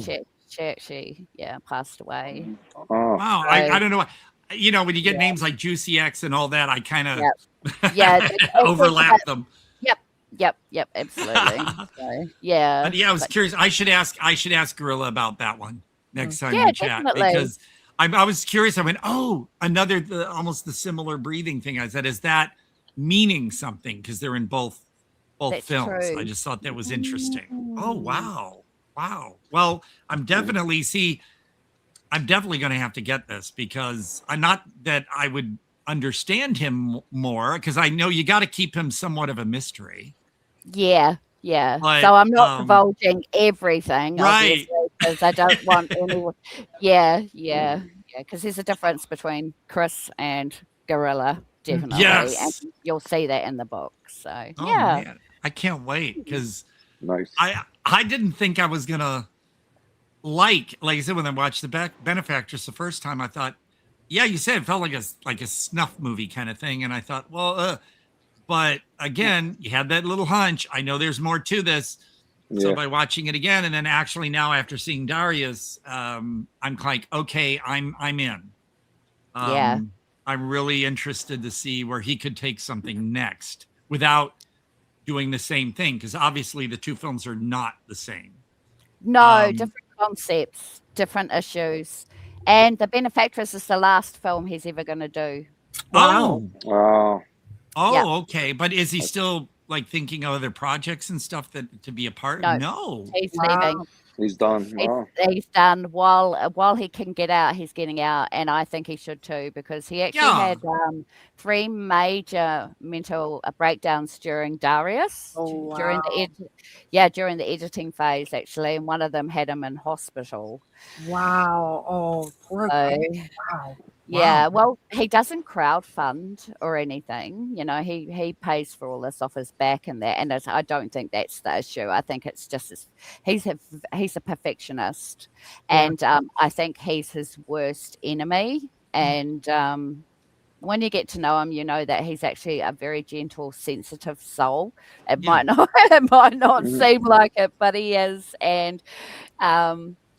She actually, passed away. Wow. I don't know. When you get names like Juicy X and all that, I kind of overlap them. Yep, absolutely. So, yeah. But I was curious. I should ask Guerrilla about that one next time we chat, definitely. because I was curious. I went, another almost the similar breathing thing. I said, is that meaning something? Because they're in both That's films. true. I just thought that was interesting. Oh, wow. Well, I'm definitely going to have to get this, because not that I would understand him more, because I know you got to keep him somewhat of a mystery. Yeah. But, so I'm not divulging everything, right? Because I don't want anyone. Yeah. Because there's a difference between Chris and Guerrilla, definitely. Yes. And you'll see that in the book. So man, I can't wait, because I didn't think I was gonna like I said, when I watched The Benefactress the first time, I thought, you said it felt like a snuff movie kind of thing, and I thought, but again, you had that little hunch. I know there's more to this. So by watching it again, and then actually now after seeing Dariuss, I'm like, okay, I'm in. I'm really interested to see where he could take something next without doing the same thing, because obviously the two films are not the same. No, different concepts, different issues. And The Benefactress is the last film he's ever going to do. Okay. But is he still like thinking of other projects and stuff to be a part? No. He's leaving. He's done. Wow. He's done while he can get out, he's getting out, and I think he should too, because he actually had 3 major mental breakdowns during Dariuss, Oh, during wow. during the editing phase actually, and one of them had him in hospital. Wow. Oh, poor guy. Wow. Yeah, well, he doesn't crowdfund or anything. You know, he pays for all this off his back and that, and I don't think that's the issue. I think it's just he's a perfectionist, Yeah. and I think he's his worst enemy. And when you get to know him, you know that he's actually a very gentle, sensitive soul. It might not seem like it, but he is, and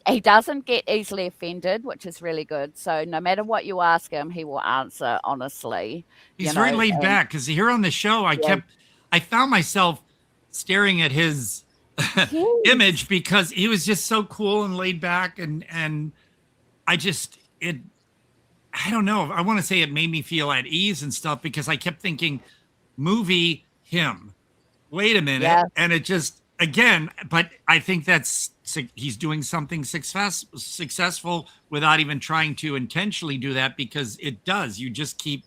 he doesn't get easily offended, which is really good. So no matter what you ask him, he will answer honestly. He's very laid back, because here on the show, I found myself staring at his image, because he was just so cool and laid back, and I don't know. I want to say it made me feel at ease and stuff, because I kept thinking, movie him. Wait a minute, and it just. Again, but I think he's doing something successful without even trying to intentionally do that, because it does. You just keep,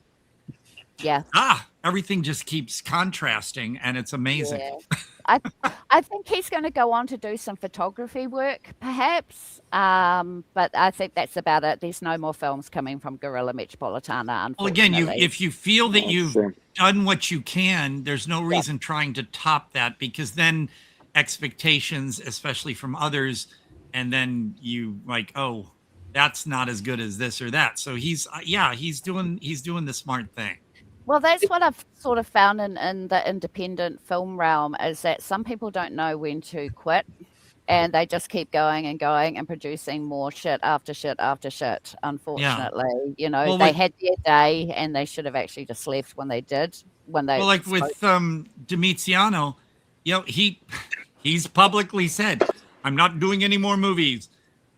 everything just keeps contrasting, and it's amazing. Yeah. I think he's going to go on to do some photography work, perhaps, but I think that's about it. There's no more films coming from Guerrilla Metropolitana. Well, again, if you feel that you've done what you can, there's no reason trying to top that, because then expectations, especially from others, and then you like, oh, that's not as good as this or that. So he's doing the smart thing. Well, that's what I've sort of found in the independent film realm, is that some people don't know when to quit, and they just keep going and producing more shit after shit after shit. Unfortunately, you know, they had their day, and they should have actually just left when they did. Like with Damiziano, you know, he's publicly said, I'm not doing any more movies.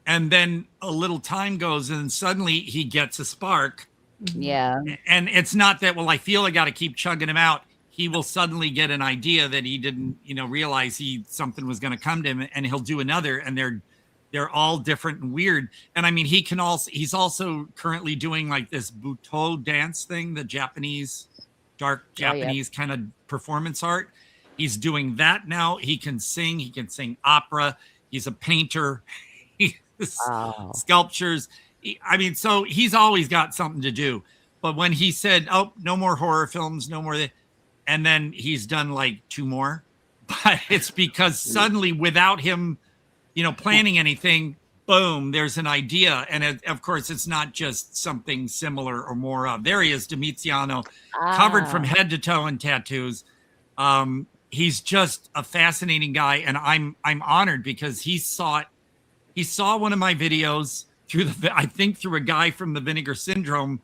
And then a little time goes, and suddenly he gets a spark. Yeah. And it's not that, well, I feel I got to keep chugging him out. He will suddenly get an idea that he didn't, realize something was going to come to him, and he'll do another. And they're all different and weird. And I mean, he's also currently doing like this Butoh dance thing, the Japanese, dark Japanese kind of performance art. He's doing that now. He can sing opera. He's a painter. Sculptures. So he's always got something to do. But when he said, oh, no more horror films, no more, and then he's done like 2 more, but it's because suddenly, without him, planning anything, boom, there's an idea. And of course, it's not just something similar or more of. There he is, Damiziano, covered from head to toe in tattoos. He's just a fascinating guy, and I'm honored, because he saw one of my videos through a guy from the Vinegar Syndrome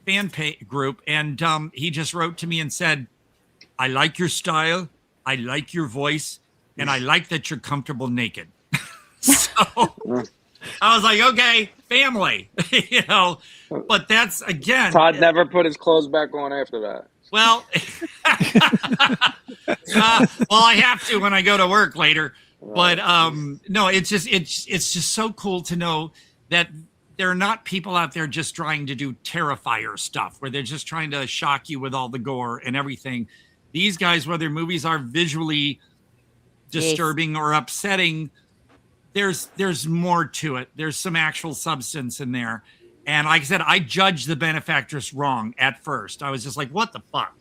fan group, and he just wrote to me and said, I like your style, I like your voice, and I like that you're comfortable naked. So I was like, okay, family, but that's, again, Todd never put his clothes back on after that. Well, I have to when I go to work later. But no, it's just so cool to know that there are not people out there just trying to do Terrifier stuff, where they're just trying to shock you with all the gore and everything. These guys, whether movies are visually disturbing or upsetting, there's more to it. There's some actual substance in there. And like I said, I judged The Benefactress wrong at first. I was just like, what the fuck?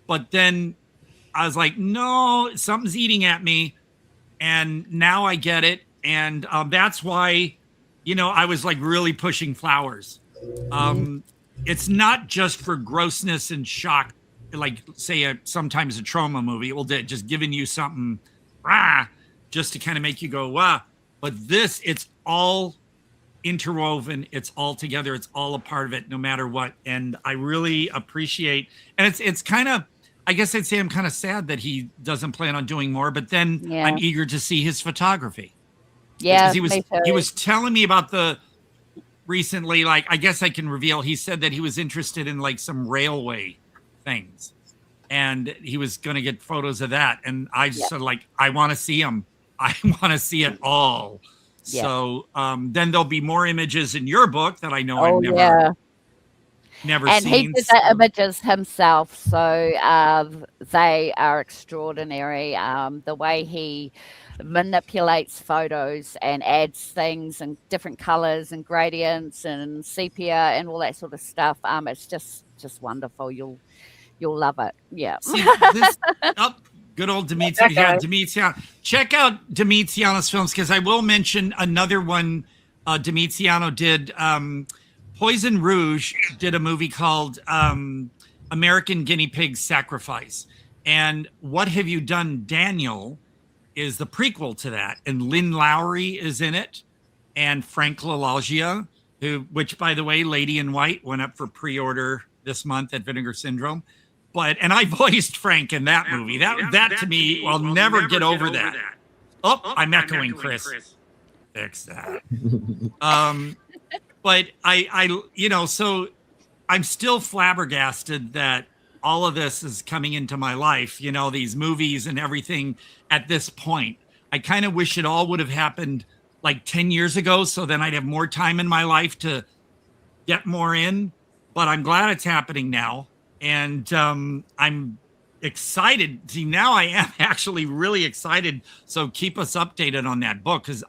But then I was like, no, something's eating at me. And now I get it. And that's why, I was like really pushing Flowers. It's not just for grossness and shock, like say sometimes a trauma movie. Well, just giving you something just to kind of make you go, wow. But this, it's all interwoven, it's all together, it's all a part of it, no matter what. And I really appreciate, and it's kind of, I guess I'd say I'm kind of sad that he doesn't plan on doing more, but then I'm eager to see his photography. Yeah, because he was telling me about recently, like, I guess I can reveal, he said that he was interested in like some railway things, and he was going to get photos of that. And I just said, like, I want to see them. I want to see it all. Yeah. So then there'll be more images in your book that I know Oh, I've never and he seen. did the images himself, so they are extraordinary. The way he manipulates photos and adds things and different colors and gradients and sepia and all that sort of stuff. It's just wonderful. You'll love it. Yeah. See, this good old Demetriano. Yeah, Demetriano. Check out Demetriano's films, because I will mention another one Demetriano did. Poison Rouge did a movie called American Guinea Pig Sacrifice. And What Have You Done, Daniel is the prequel to that. And Lynn Lowry is in it. And Frank Lalaggia, which, by the way, Lady in White went up for pre-order this month at Vinegar Syndrome. And I voiced Frank in that movie. That to me, I'll never get over that. Oh, I'm echoing Chris. Fix that. But so I'm still flabbergasted that all of this is coming into my life, these movies and everything at this point. I kind of wish it all would have happened like 10 years ago, so then I'd have more time in my life to get more in. But I'm glad it's happening now. And I'm excited. See, now I am actually really excited. So keep us updated on that book, because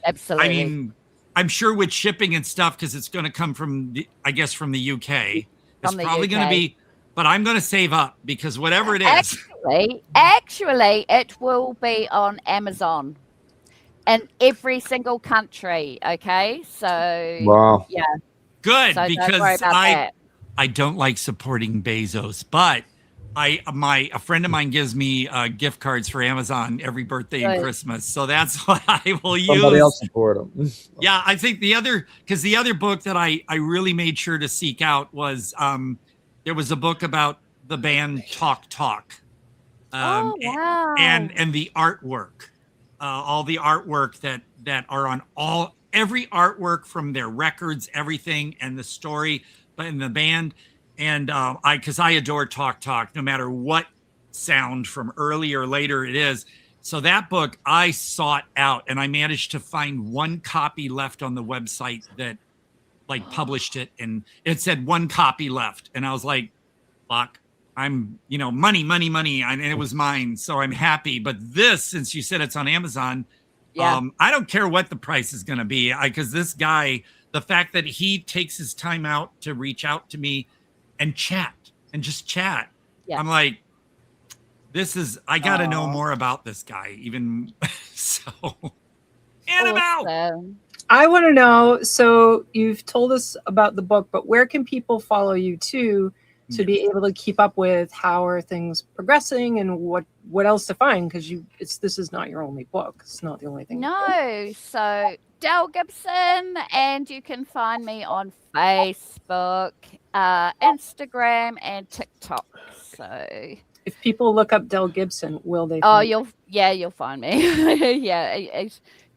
absolutely. I'm sure with shipping and stuff, because it's going to come from the UK. It's probably going to be, but I'm going to save up, because whatever it is. Actually, it will be on Amazon in every single country. Okay, so wow, yeah, good, so because I don't like supporting Bezos, but a friend of mine gives me gift cards for Amazon every birthday and Christmas, so that's what I will use. Somebody else support them. Yeah, I think the other book that I really made sure to seek out was there was a book about the band Talk Talk, wow. and the artwork, all the artwork that are on every artwork from their records, everything, and the story, but in the band. And because I adore Talk Talk, no matter what sound from early or later it is. So that book I sought out, and I managed to find one copy left on the website that published it, and it said one copy left. And I was like, fuck, I'm, money, and it was mine. So I'm happy. But this, since you said it's on Amazon, I don't care what the price is going to be, because this guy, the fact that he takes his time out to reach out to me and just chat. Yeah. I'm like, I got to know more about this guy, even so. Annabelle! I want to know, so you've told us about the book, but where can people follow you to be able to keep up with how are things progressing and what else to find? Because this is not your only book. It's not the only thing. No, so Del Gibson, and you can find me on Facebook, Instagram, and TikTok. So if people look up Del Gibson, will they? You'll find me. Yeah,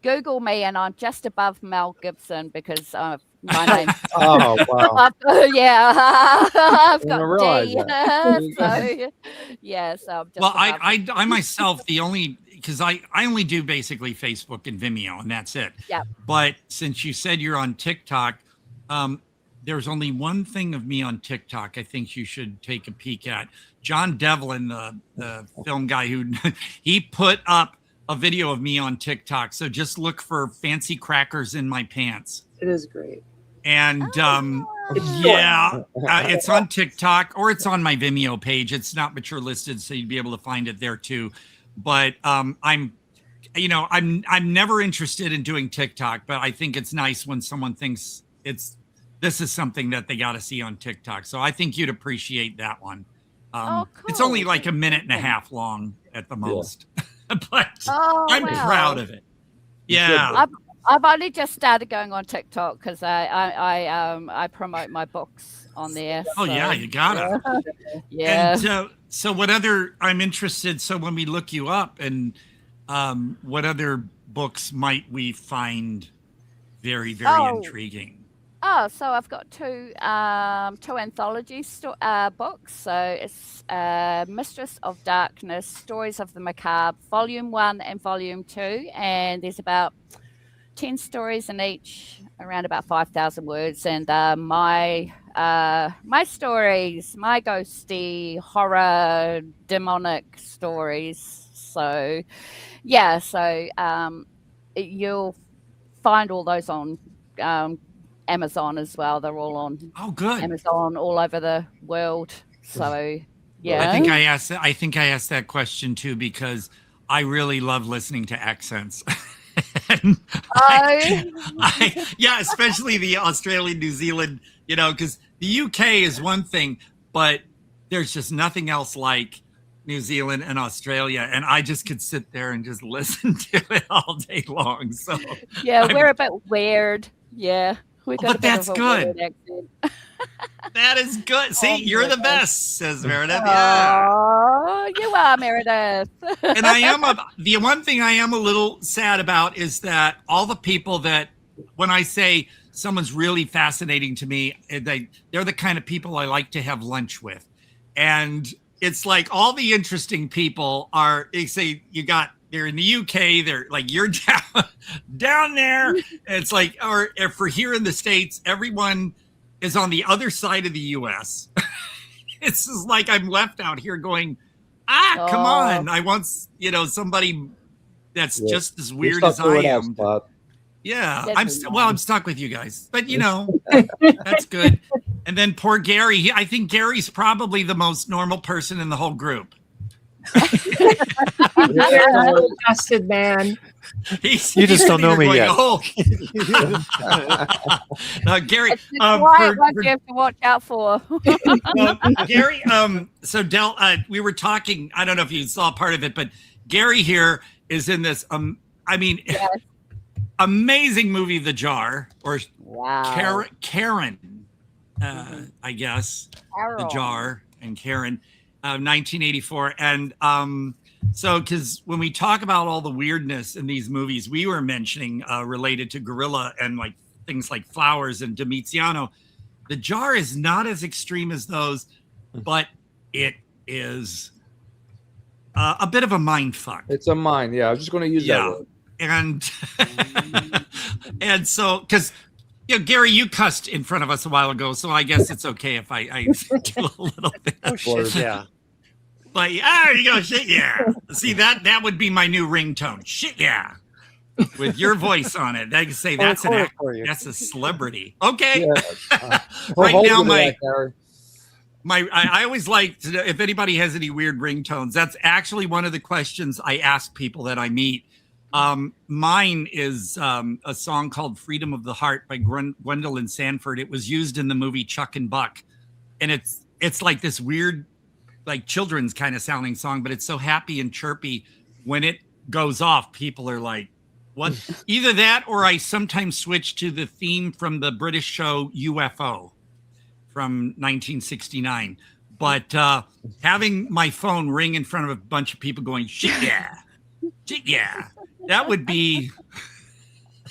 Google me, and I'm just above Mel Gibson, because my name. Oh wow! I've got D. So yeah, so I'm just. Well, I myself, because I only do basically Facebook and Vimeo, and that's it. Yeah. But since you said you're on TikTok, there's only one thing of me on TikTok I think you should take a peek at. John Devlin, the film guy, he put up a video of me on TikTok. So just look for Fancy Crackers in My Pants. It is great. And it's on TikTok, or it's on my Vimeo page. It's not mature listed, so you'd be able to find it there too. But I'm never interested in doing TikTok, but I think it's nice when someone thinks this is something that they got to see on TikTok. So I think you'd appreciate that one. Cool. It's only like a minute and a half long at the most, but I'm proud of it. Yeah. I've only just started going on TikTok because I promote my books on there. Oh yeah, you gotta. Yeah. And so what other? I'm interested. So when we look you up, and what other books might we find very, very intriguing? Oh, so I've got two anthology books. So it's Mistress of Darkness, Stories of the Macabre, Volume 1 and Volume 2. And there's about 10 stories in each, around about 5,000 words. And my stories, my ghosty, horror, demonic stories. So, yeah, so you'll find all those on Amazon as well. They're all on Amazon all over the world. So yeah. I think I asked that question too because I really love listening to accents. Yeah, especially the Australian, New Zealand, because the UK is one thing, but there's just nothing else like New Zealand and Australia, and I just could sit there and just listen to it all day long. So yeah, we're a bit weird. Yeah. But that's good. That is good. See, you're the best, says Meredith. Yeah. Oh, you are, Meredith. And the one thing I am a little sad about is that all the people that, when I say someone's really fascinating to me, they're the kind of people I like to have lunch with. And it's like all the interesting people are, they say they're in the UK, they're like, you're down there. And it's like, or if we're here in the States, everyone is on the other side of the US. It's just like I'm left out here going, come on. I want, somebody that's just as weird as I am. Yeah, I'm stuck with you guys, but that's good. And then poor Gary, I think Gary's probably the most normal person in the whole group. Adjusted man. You just don't know me yet. Gary, what you have to watch out for. Gary, so Del, we were talking. I don't know if you saw part of it, but Gary here is in this. Amazing movie, The Jar, or Karen, I guess. Carol. The Jar and Karen, 1984. And so, because when we talk about all the weirdness in these movies, we were mentioning related to Guerrilla and like things like Flowers and Domiziano. The Jar is not as extreme as those, but it is a bit of a mind fuck. It's a mind, yeah. I was just going to use that word. And and so, because Gary, you cussed in front of us a while ago, so I guess it's okay if I do a little bit. Oh shit, yeah. But you go, shit, yeah. See, that would be my new ringtone. Shit, yeah. With your voice on it, they can say that's that's a celebrity. Okay. Yeah. Right now, I always like to, if anybody has any weird ringtones, that's actually one of the questions I ask people that I meet. Mine is a song called Freedom of the Heart by Gwendolyn Sanford. It was used in the movie Chuck and Buck. And it's like this weird, like children's kind of sounding song, but it's so happy and chirpy. When it goes off, people are like, what? Either that or I sometimes switch to the theme from the British show UFO from 1969. But having my phone ring in front of a bunch of people going, shit, yeah. Shit, yeah. That would be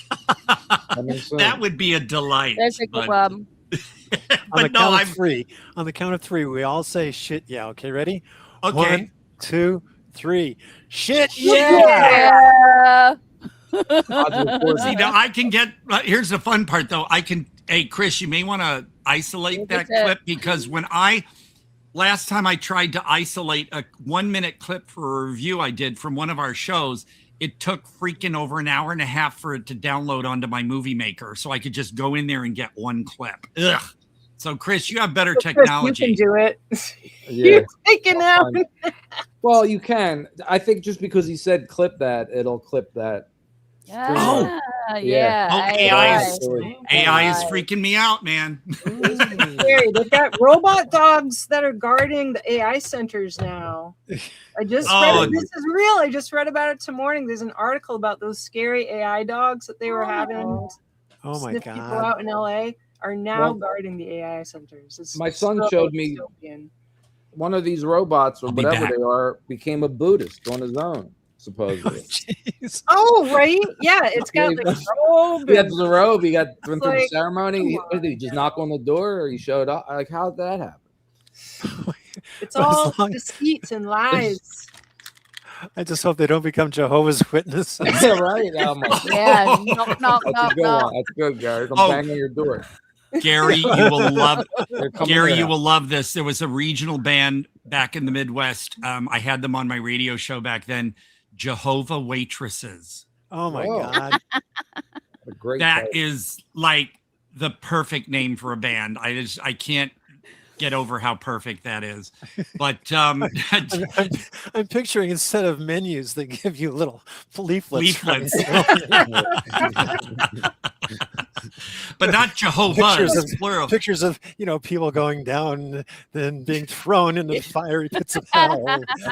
that would be a delight. There's a good one. On the count of three, we all say shit, yeah. Okay, ready? Okay. 1, 2, 3. Shit, yeah. See, now I can get. Here's the fun part, though. Hey, Chris, you may want to isolate that clip because last time I tried to isolate a 1-minute clip for a review I did from one of our shows, it took freaking over an hour and a half for it to download onto my Movie Maker, so I could just go in there and get one clip. Ugh. So, Chris, you have better technology. You can do it. Yeah. You're taking out. Well, you can. I think just because he said clip that, it'll clip that. Yeah. AI is freaking me out, man. They've got robot dogs that are guarding the AI centers now. I just read it. This is real. I just read about it this morning. There's an article about those scary AI dogs that they were having. Oh my God! People out in LA are now guarding the AI centers. My son showed me one of these robots or whatever they are became a Buddhist on his own. supposedly. Jeez. Oh, right. Yeah, it's got the robe. He got the robe. He got went through the like, ceremony. come What did he just knock on the door, or he showed up? Like, how did that happen? It's Well, as all long- deceit and lies. I just hope they don't become Jehovah's Witnesses. Yeah, right. Oh my God. Yeah, knock, knock, That's a knock, good knock. one. That's good, Gary. I'm Oh. banging on your door. Gary, you will love They're coming Gary, to you your will love this. There was a regional band back in the Midwest. I had them on my radio show back then. Jehovah Waitresses. Oh my Whoa. God. A great That title. is like the perfect name for a band. I can't get over how perfect that is. But I'm picturing instead of menus, they give you little leaflets. but not Jehovah's. Plural. Pictures of people going down, then being thrown into the fiery pits of hell.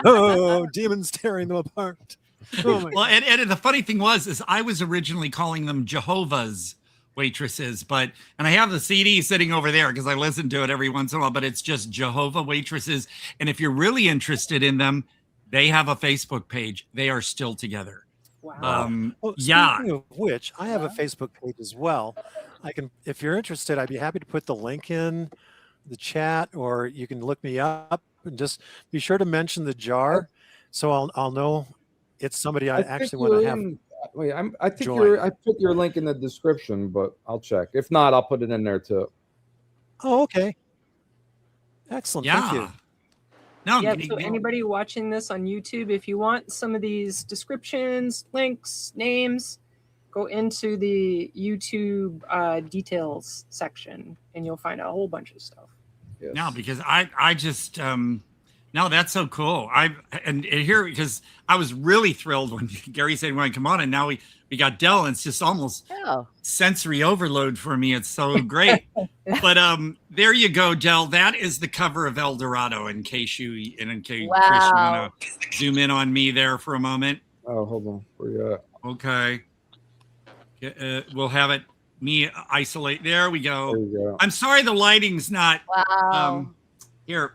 Oh, demons tearing them apart. Oh my Well, and the funny thing is I was originally calling them Jehovah's Waitresses, and I have the CD sitting over there because I listen to it every once in a while, but it's just Jehovah Waitresses. And if you're really interested in them, they have a Facebook page. They are still together. Wow. Yeah. Speaking of which, I have a Facebook page as well. I can, if you're interested, I'd be happy to put the link in the chat, or you can look me up and just be sure to mention the jar, so I'll know it's somebody I actually want to have. Wait, I think join. I put your link in the description, but I'll check. If not, I'll put it in there too. Oh, okay. Excellent. Thank you. No, Yeah, so anybody watching this on YouTube, if you want some of these descriptions, links, names, go into the YouTube details section and you'll find a whole bunch of stuff. Yes. No, because I just no, that's so cool. And here, because I was really thrilled when Gary said, "Want to come on?" And now we got Del, and it's just almost sensory overload for me. It's so great. But there you go, Del. That is the cover of El Dorado. In case Chris, you want to zoom in on me there for a moment. Oh, hold on. Where you at? Okay. We'll have it. Me isolate. There we go. There you go. I'm sorry the lighting's not. Wow. Here.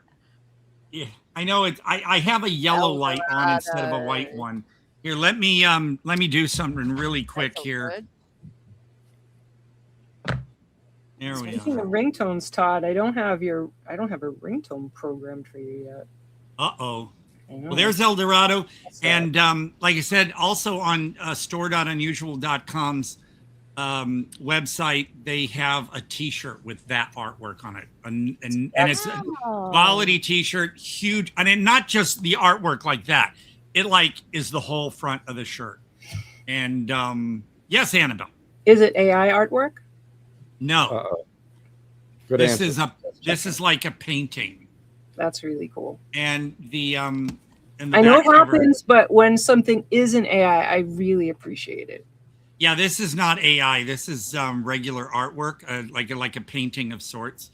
Yeah, I know it. I have a yellow light on instead of a white one. Here, let me do something really quick here. Good. There we Speaking go. of ringtones, Todd, I don't have a ringtone programmed for you yet. Uh-oh. Well, there's El Dorado. And like I said, also on store.unusual.com's website, they have a t-shirt with that artwork on it. And it's a quality t-shirt, huge. I mean, not just the artwork like that. It like is the whole front of the shirt. And yes, Annabelle. Is it AI artwork? No. Uh-oh. Good This answer. this is like a painting. That's really cool. And the I know it happens, but when something isn't AI, I really appreciate it. Yeah, this is not AI. This is regular artwork, like a painting of sorts.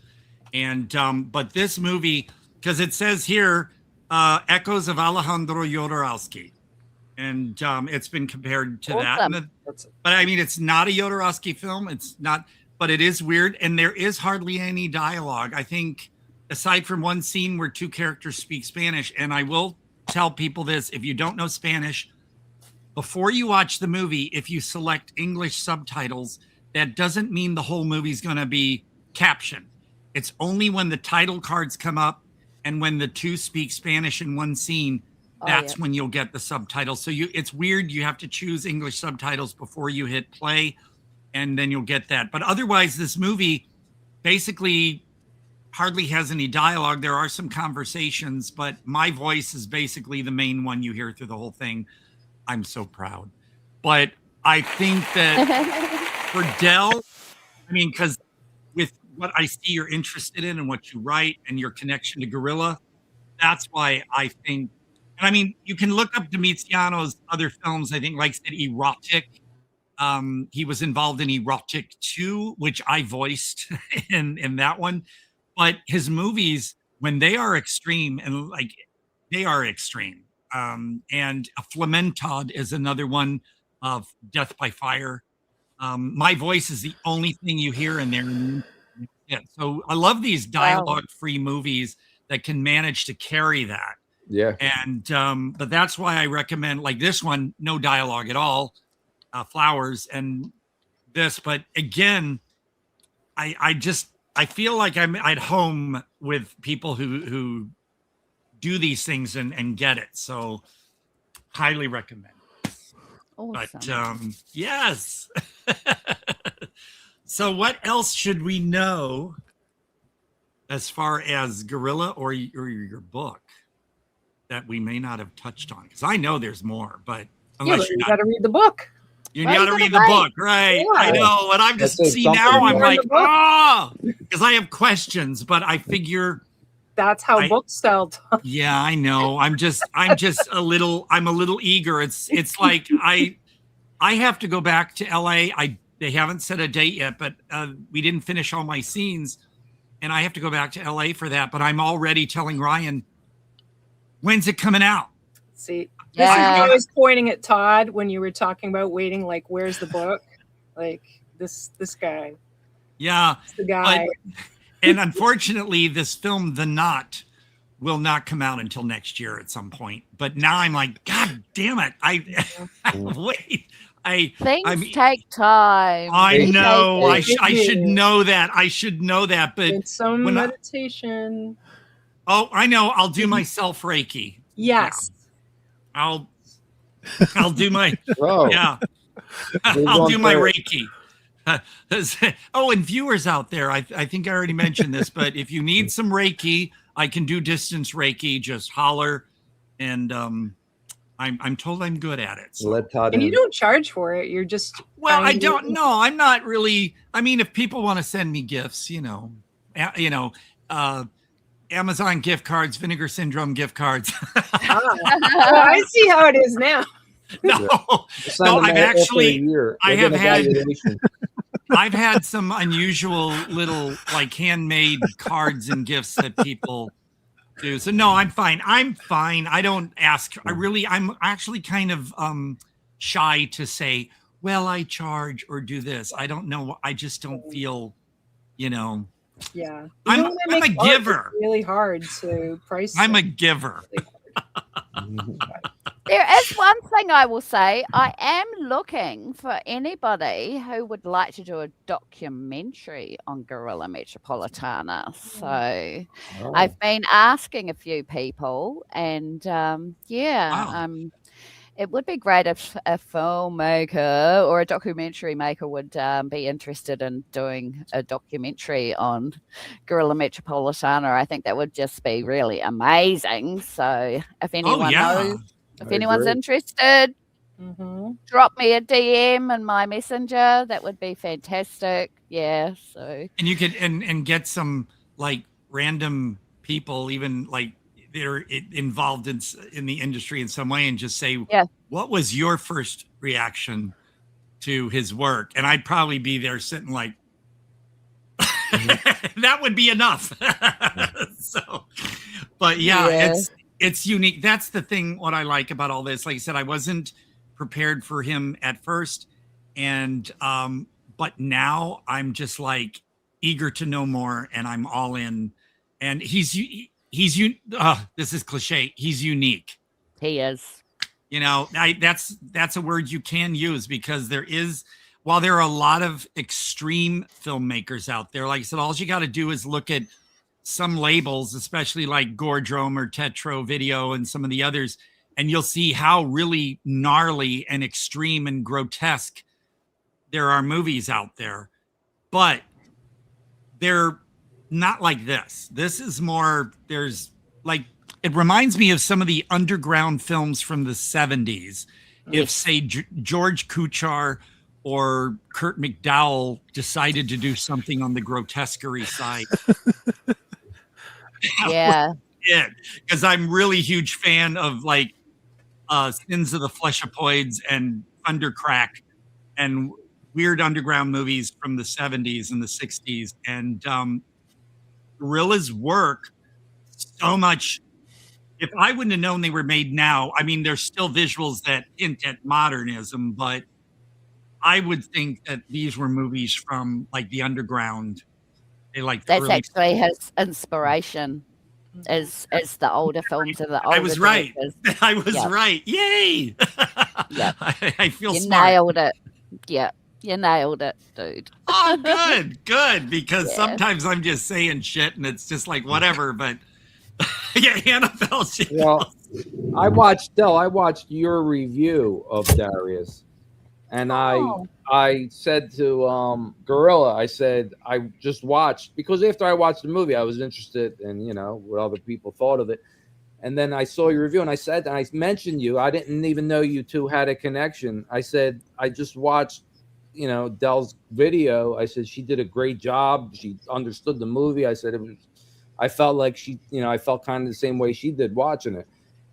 And but this movie, because it says here, echoes of Alejandro Jodorowsky, and it's been compared to that. Awesome. But I mean, it's not a Jodorowsky film. It's not, but it is weird, and there is hardly any dialogue. I think, aside from one scene where two characters speak Spanish, and I will tell people this: if you don't know Spanish, before you watch the movie, if you select English subtitles, that doesn't mean the whole movie's going to be captioned. It's only when the title cards come up and when the two speak Spanish in one scene, that's when you'll get the subtitles. So it's weird. You have to choose English subtitles before you hit play, and then you'll get that. But otherwise, this movie basically hardly has any dialogue. There are some conversations, but my voice is basically the main one you hear through the whole thing. I'm so proud. But I think that for Del, I mean, because with what I see you're interested in and what you write and your connection to Guerrilla, that's why I think, and I mean, you can look up Domitiano's other films, I think, like said, Erotic. He was involved in Erotic 2, which I voiced in that one. But his movies, when they are extreme, and like they are extreme. And a Flamentod is another one of Death by Fire. My voice is the only thing you hear in there. Yeah, so I love these dialogue-free movies that can manage to carry that. Yeah. And but that's why I recommend like this one, no dialogue at all, flowers and this. But again, I feel like I'm at home with people who do these things and get it. So highly recommend. Awesome. But yes. So what else should we know as far as Guerrilla or your book that we may not have touched on? Because I know there's more, but unless you got to read the book. You got to read the book, right? Yeah. I know. And I'm just now I'm like, because I have questions, but I figure that's how books sell. Yeah, I know. I'm just I'm a little eager. It's like I have to go back to LA. They haven't set a date yet, but we didn't finish all my scenes, and I have to go back to LA for that. But I'm already telling Ryan, when's it coming out? See. I was pointing at Todd when you were talking about waiting, like, where's the book? Like this guy. Yeah. It's the guy. And unfortunately, this film, The Knot, will not come out until next year at some point. But now I'm like, God damn it. Wait. Things take time. I know. I should know that. I should know that. But it's some meditation. I know. I'll do my self Reiki. Yes. Yeah. I'll do my I'll do my Reiki. And viewers out there, I think I already mentioned this, but if you need some Reiki, I can do distance Reiki. Just holler, and I'm told I'm good at it. So. Let Todd and in. you don't charge for it. You're just I don't know. I'm not really. I mean, if people want to send me gifts, Amazon gift cards, Vinegar Syndrome gift cards. I see how it is now. No, I've had some unusual little like handmade cards and gifts that people do. So no, I'm fine. I don't ask. I'm actually kind of shy to say, well, I charge or do this. I don't know. I just don't feel, Yeah, I'm a giver. It's really hard to price. I'm a giver. There is one thing I will say. I am looking for anybody who would like to do a documentary on Guerrilla Metropolitana. So I've been asking a few people, and it would be great if a filmmaker or a documentary maker would be interested in doing a documentary on Guerrilla Metropolitana. I think that would just be really amazing. So if anyone knows, if anyone's interested, drop me a DM in my messenger. That would be fantastic. Yeah. So and you could and get some like random people, even like they're involved in the industry in some way, and just say, what was your first reaction to his work? And I'd probably be there sitting like, that would be enough. So, but it's unique. That's the thing. What I like about all this, like I said, I wasn't prepared for him at first. And, but now I'm just like eager to know more, and I'm all in. And this is cliche. He's unique. He is. That's a word you can use, because while there are a lot of extreme filmmakers out there, like I said, all you got to do is look at some labels, especially like Gordrome or Tetro Video and some of the others, and you'll see how really gnarly and extreme and grotesque there are movies out there. But they're not like this. This is more, it reminds me of some of the underground films from the 70s. If, say, George Kuchar or Kurt McDowell decided to do something on the grotesquerie side. Yeah. Because I'm really huge fan of like Sins of the Fleshopoids and Thundercrack and weird underground movies from the 70s and the 60s. And Guerrilla's work so much. If I wouldn't have known they were made now, I mean, there's still visuals that hint at modernism, but I would think that these were movies from like the underground. That's actually his inspiration. as the older films and the older I was right. directors. I was Yeah. right. Yay! Yeah. I feel You smart. nailed it. Yeah. You nailed it, dude. Oh, good. Because Yeah. sometimes I'm just saying shit and it's just like whatever. But yeah, Annabelle. Well, I watched your review of Dariuss, and Oh. I said to Guerrilla, I said I just watched because after I watched the movie, I was interested in what other people thought of it, and then I saw your review, and I mentioned you. I didn't even know you two had a connection. I said I just watched Dell's video. I said she did a great job. She understood the movie. I said I felt like I felt kind of the same way she did watching it.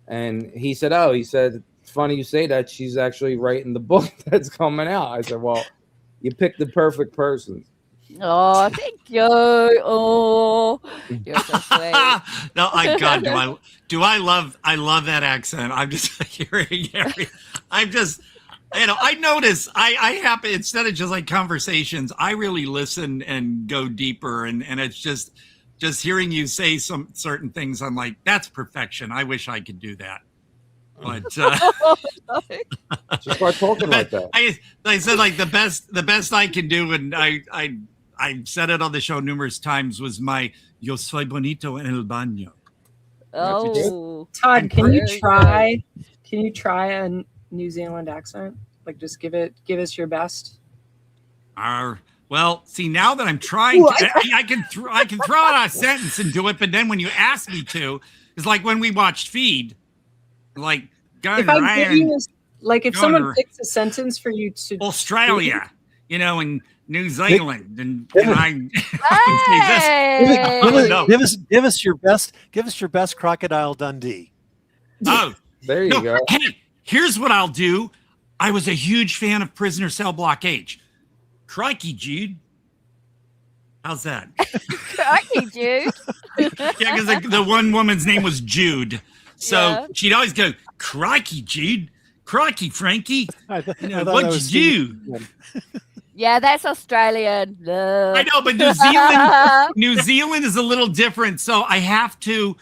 And he said, it's funny you say that. She's actually writing the book that's coming out. I said, well, you picked the perfect person. Oh, thank you. Oh, you're so sweet. No, God, I love that accent. I'm just hearing I'm just, I notice I happen, instead of just like conversations, I really listen and go deeper. And it's just hearing you say some certain things. I'm like, that's perfection. I wish I could do that. But just start talking like that. I said like the best I can do, and I said it on the show numerous times, was my "Yo soy bonito en el baño." Oh, Todd, can you try a New Zealand accent? Like, just give us your best. Well, see, now that I'm trying to, I can throw out a sentence and do it, but then when you ask me to, it's like when we watched Feed, like, if I give you if someone picks a sentence for you to Australia, and New Zealand, and give us your best Crocodile Dundee. Oh, there you go. Hey, here's what I'll do. I was a huge fan of Prisoner Cell Block H. Crikey, Jude. How's that? Crikey, Jude. Yeah, because the one woman's name was Jude. So she'd always go, crikey, Jude. Crikey, Frankie. What'd you do? Yeah, that's Australian. I know, but New Zealand is a little different. So I have to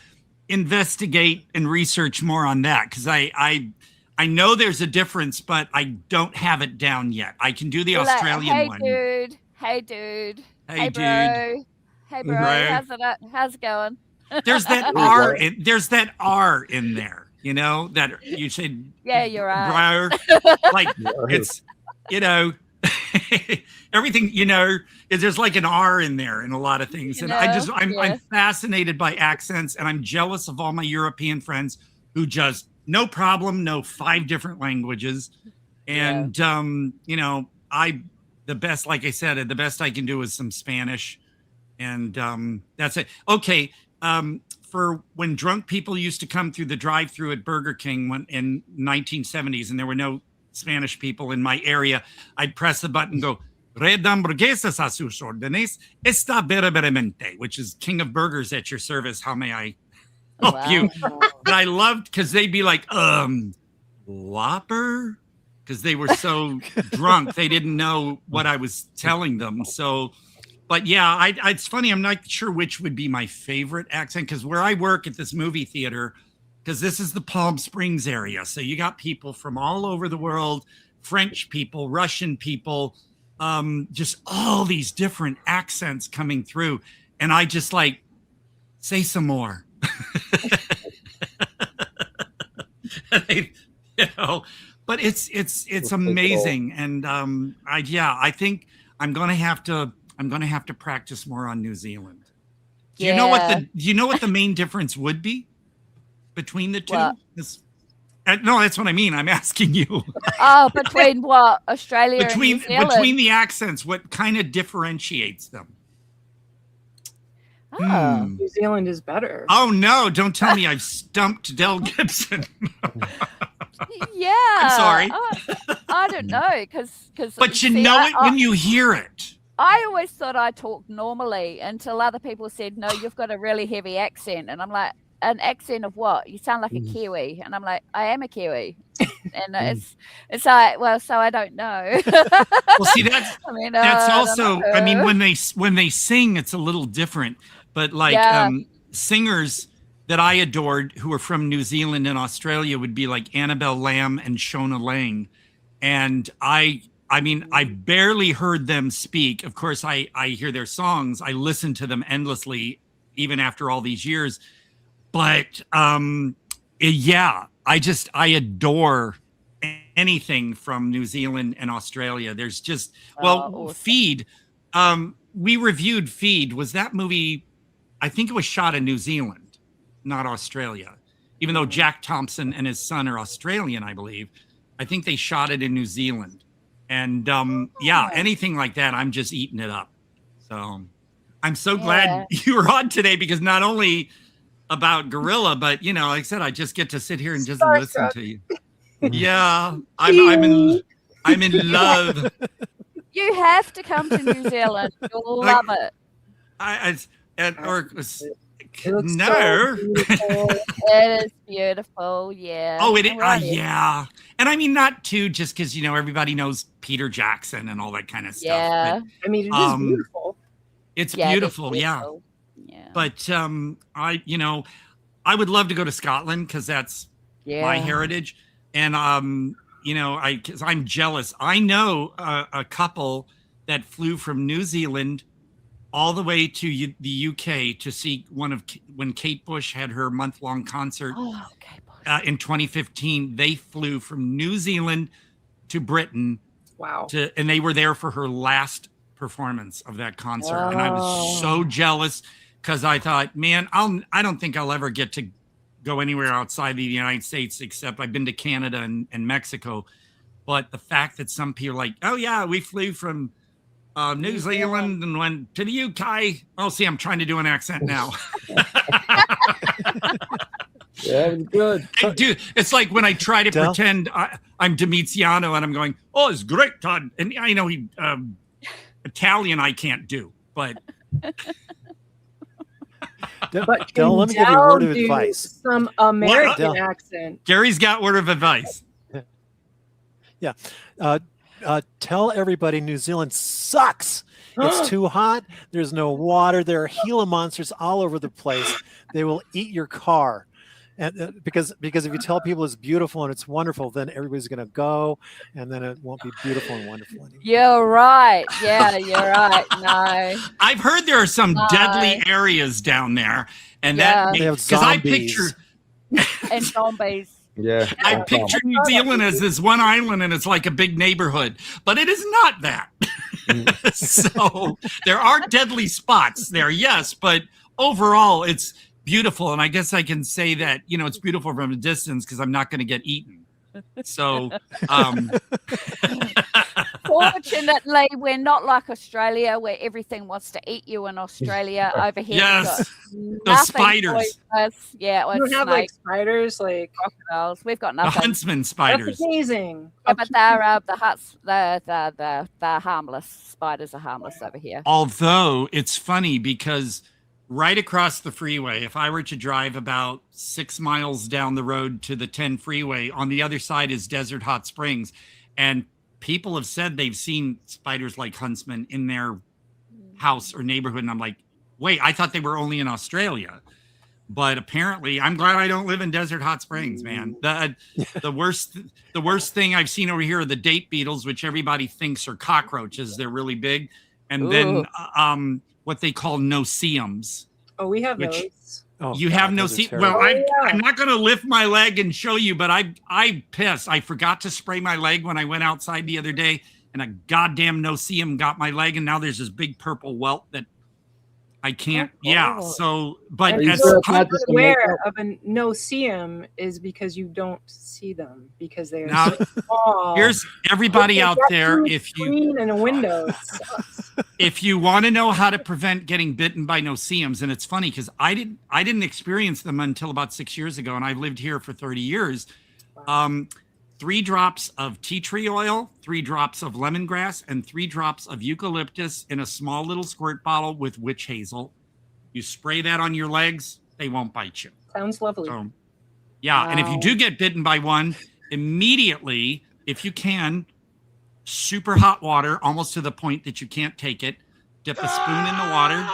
investigate and research more on that, because I know there's a difference, but I don't have it down yet. I can do the Australian one. Hey, dude. Hey, bro. Hey, bro. How's it going? There's that R. There's that R in there. That you said. Yeah, you're right. Like it's, everything. There's like an R in there in a lot of things, and I'm fascinated by accents, and I'm jealous of all my European friends who just no problem, know 5 different languages, and the best, like I said, the best I can do is some Spanish, and that's it. Okay. For when drunk people used to come through the drive-thru at Burger King in 1970s, and there were no Spanish people in my area, I'd press the button and go, Red hamburguesas a sus órdenes, está veramente, which is King of Burgers at your service. How may I help you? But I loved, because they'd be like, Whopper? Because they were so drunk, they didn't know what I was telling them. So, but yeah, it's funny. I'm not sure which would be my favorite accent, because where I work at this movie theater, because this is the Palm Springs area, so you got people from all over the world, French people, Russian people, just all these different accents coming through, and I just like, say some more. But it's amazing, and I think I'm gonna have to practice more on New Zealand. Do you know what the main difference would be between the two? No, that's what I mean. I'm asking you. Oh, between what? Australia and New Zealand? Between the accents, what kind of differentiates them? New Zealand is better. Oh no! Don't tell me I've stumped Del Gibson. Yeah, I'm sorry. I don't know, because. But you know it when you hear it. I always thought I talked normally until other people said, "No, you've got a really heavy accent," and I'm like, "An accent of what? You sound like a Kiwi," and I'm like, "I am a Kiwi," and it's like, well, so I don't know. Well, see, that's also. When they sing, it's a little different. But like singers, that I adored who were from New Zealand and Australia would be like Annabelle Lamb and Shona Lang. And I mean, I barely heard them speak. Of course, I hear their songs. I listen to them endlessly, even after all these years. But yeah, I adore anything from New Zealand and Australia. There's just, awesome. Feed. We reviewed Feed. Was that movie? I think it was shot in New Zealand, not Australia. Even though Jack Thompson and his son are Australian, I believe. I think they shot it in New Zealand. And yeah, anything like that, I'm just eating it up. So I'm so glad you were on today, because not only about Guerrilla, but you know, like I said, I just get to sit here and just listen to you. Yeah, I'm in love. You have to come to New Zealand. You'll love it. No. It is beautiful. Yeah. Oh, it is. Yeah. And I mean, not too just because, you know, everybody knows Peter Jackson and all that kind of stuff. Yeah. But, I mean, it is beautiful. It's beautiful. Yeah. But I would love to go to Scotland because that's my heritage. And, you know, because I'm jealous. I know a couple that flew from New Zealand all the way to the UK to see when Kate Bush had her month-long concert in 2015. They flew from New Zealand to Britain. Wow. And they were there for her last performance of that concert. And I was so jealous because I thought, man, I don't think I'll ever get to go anywhere outside the United States, except I've been to Canada and Mexico. But the fact that some people are like, oh yeah, we flew from New Zealand and went to the UK. Oh, see, I'm trying to do an accent now. Yeah, good. Dude, it's like when I try to pretend I'm Domiziano and I'm going, oh, it's great, Todd. And I know Italian I can't do, but... Del, let me give you a word of advice. Some American accent. Gary's got word of advice. Yeah. Tell everybody New Zealand sucks. It's too hot. There's no water. There are Gila monsters all over the place. They will eat your car. And because if you tell people it's beautiful and it's wonderful, then everybody's going to go, and then it won't be beautiful and wonderful anymore. You're right. Yeah, you're right. No. I've heard there are some deadly areas down there, and that because I picture and zombies. Yeah, I picture New Zealand as this one island, and it's like a big neighborhood, but it is not that. So there are deadly spots there, yes, but overall it's beautiful. And I guess I can say that, you know, it's beautiful from a distance because I'm not going to get eaten. So fortunately, we're not like Australia where everything wants to eat you in Australia. Over here, yes, the spiders. Yeah, we don't have like spiders, like crocodiles. We've got nothing. The huntsman spiders. That's amazing. Yeah, but they're harmless. Spiders are harmless over here. Although it's funny because right across the freeway, if I were to drive about 6 miles down the road to the 10 freeway, on the other side is Desert Hot Springs. And people have said they've seen spiders like huntsmen in their house or neighborhood. And I'm like, wait, I thought they were only in Australia. But apparently, I'm glad I don't live in Desert Hot Springs, man. The worst thing I've seen over here are the date beetles, which everybody thinks are cockroaches. They're really big. And then what they call no-see-ums. Oh, we have those. You have no-see-ums. Well, I'm not going to lift my leg and show you, but I pissed. I forgot to spray my leg when I went outside the other day, and a goddamn no-see-um got my leg, and now there's this big purple welt that I can't. Yeah. So, but as aware of a no-see-um is because you don't see them because they're so small. Here's everybody out there. If you in a window, if you want to know how to prevent getting bitten by no-see-ums, and it's funny because I didn't experience them until about 6 years ago, and I've lived here for 30 years. 3 drops of tea tree oil, 3 drops of lemongrass, and 3 drops of eucalyptus in a small little squirt bottle with witch hazel. You spray that on your legs, they won't bite you. Sounds lovely. So, yeah, and if you do get bitten by one, immediately, if you can, super hot water, almost to the point that you can't take it, dip a spoon in the water,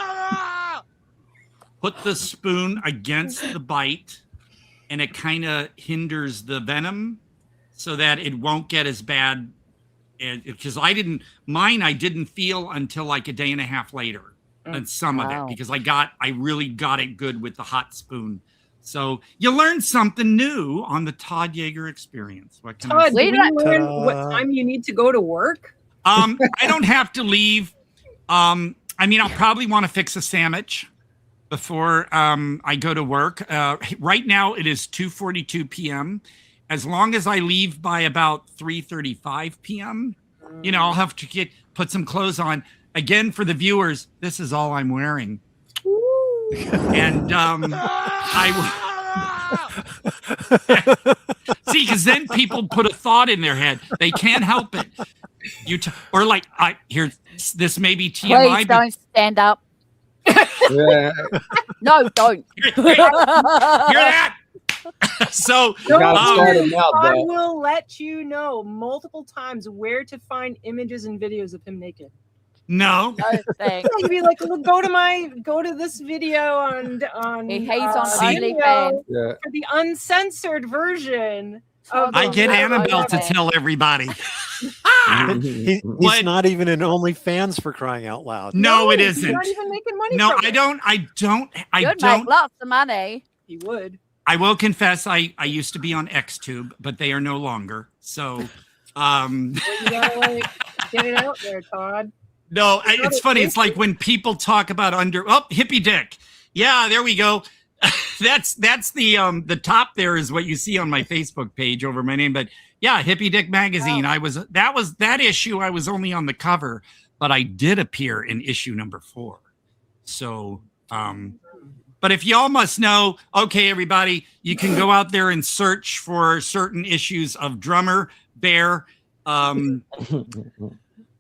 put the spoon against the bite, and it kind of hinders the venom so that it won't get as bad. Because I didn't feel until like a day and a half later, and some of it, because I really got it good with the hot spoon. So you learned something new on the Todd Jaeger experience. What can I Todd, say? did you learn what time you need to go to work? I don't have to leave. I mean, I'll probably want to fix a sandwich before I go to work. Right now it is 2:42 p.m. As long as I leave by about 3:35 p.m., I'll have to put some clothes on. Again, for the viewers, this is all I'm wearing. And see, because then people put a thought in their head. They can't help it. This may be TMI. Please don't stand up. Yeah. No, don't. Hear that? So I will let you know multiple times where to find images and videos of him naked. No. Thanks. You'd be like, well, go to this video on He's on Vimeo OnlyFans. for the uncensored version. I get Annabelle to tell everybody. He's not even in OnlyFans, for crying out loud. No, it He's isn't. not even making money. No, from I it. don't. You'd make lots of money. He would. I will confess, I used to be on XTube, but they are no longer. So, You gotta get it out there, Todd. No, it's funny. It's like when people talk about hippie dick. Yeah, there we go. That's the top there is what you see on my Facebook page over my name. But yeah, Hippie Dick Magazine. That issue. I was only on the cover, but I did appear in issue number 4. So, but if y'all must know, okay, everybody, you can go out there and search for certain issues of Drummer, Bear,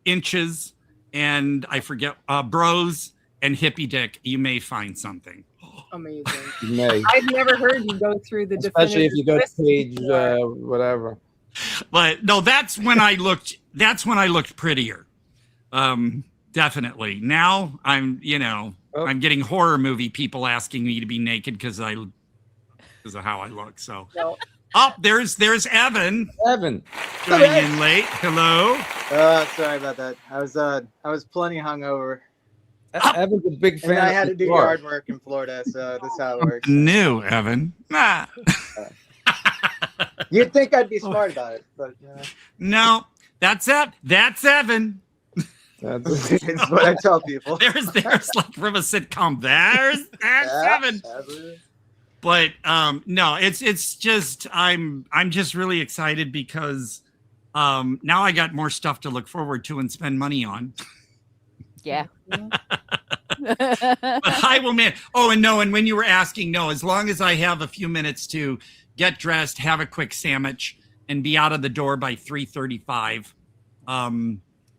Inches, and I forget, Bros, and Hippie Dick. You may find something. Amazing. You may. I've never heard you go through the Especially if you go to definitive page list. whatever. But no, that's when I looked prettier. Definitely. Now I'm getting horror movie people asking me to be naked because of how I look. So there's Evan. Evan. Joining in late. Hello. Sorry about that. I was plenty hungover. Evan's a big fan. And I had of to do Florida. yard work in Florida, so that's how it works. New Evan. Nah. You'd think I'd be smart about it, but no, that's Evan. That's what I tell people. There's like from a sitcom. There's Evan. But no, it's just I'm just really excited because now I got more stuff to look forward to and spend money on. Yeah. But I will man. And when you were asking, as long as I have a few minutes to get dressed, have a quick sandwich, and be out of the door by 3:35,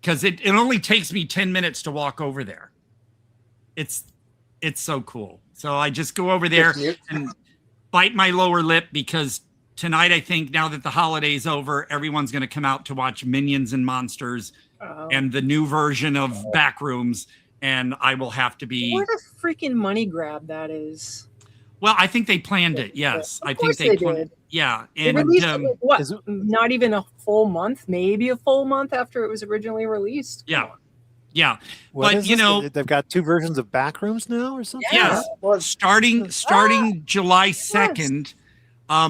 because it only takes me 10 minutes to walk over there. It's so cool. So I just go over there and bite my lower lip because tonight I think now that the holiday's over, everyone's going to come out to watch Minions and Monsters and the new version of Backrooms, and I will have to be. What a freaking money grab that is. Well, I think they planned it. Yes, Of I course think they they did. Yeah, They and released it, what? Not even a full month, maybe a full month after it was originally released. Yeah. What But is you this? know, They've got 2 versions of Backrooms now, or something. yes, starting July 2nd,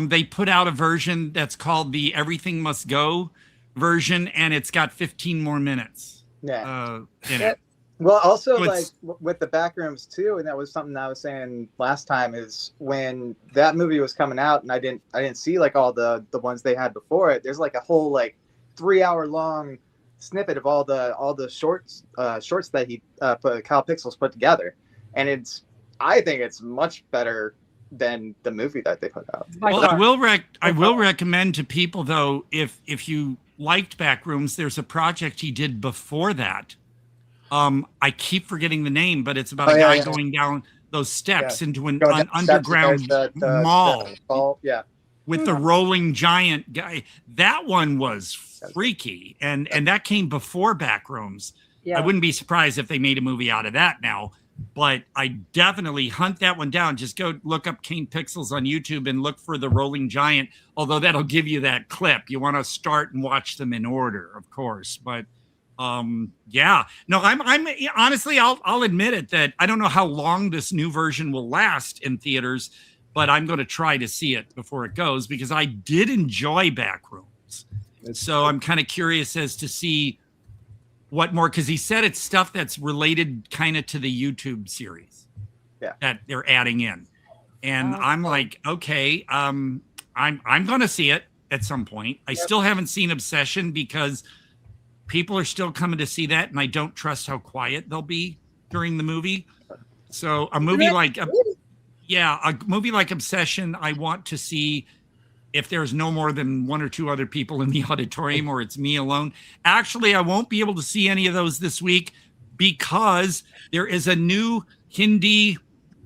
they put out a version that's called the Everything Must Go version, and it's got 15 more minutes. In it. Well, also So like it's- with the Backrooms too, and that was something I was saying last time, is when that movie was coming out and I didn't see like all the ones they had before it. There's like a whole like 3-hour long snippet of all the shorts that he Kyle Pixels put together, and I think it's much better than the movie that they put out. Well, I will recommend to people though, if you liked Backrooms, there's a project he did before that. I keep forgetting the name, but it's about a guy going down those steps into an underground mall with the rolling giant guy. That one was freaky, and that came before Backrooms. Yeah. I wouldn't be surprised if they made a movie out of that now. but I definitely hunt that one down. Just go look up Kane Pixels on YouTube and look for The Rolling Giant, although that'll give you that clip. You want to start and watch them in order, of course. But yeah, no, I'm honestly, I'll admit it that I don't know how long this new version will last in theaters, but I'm going to try to see it before it goes because I did enjoy Backrooms. So I'm kind of curious as to see what more, because he said it's stuff that's related kind of to the YouTube series that they're adding in. And I'm like, okay, I'm going to see it at some point. I still haven't seen Obsession because people are still coming to see that, and I don't trust how quiet they'll be during the movie. So a movie like Obsession, I want to see if there's no more than one or two other people in the auditorium or it's me alone. Actually, I won't be able to see any of those this week because there is a new Hindi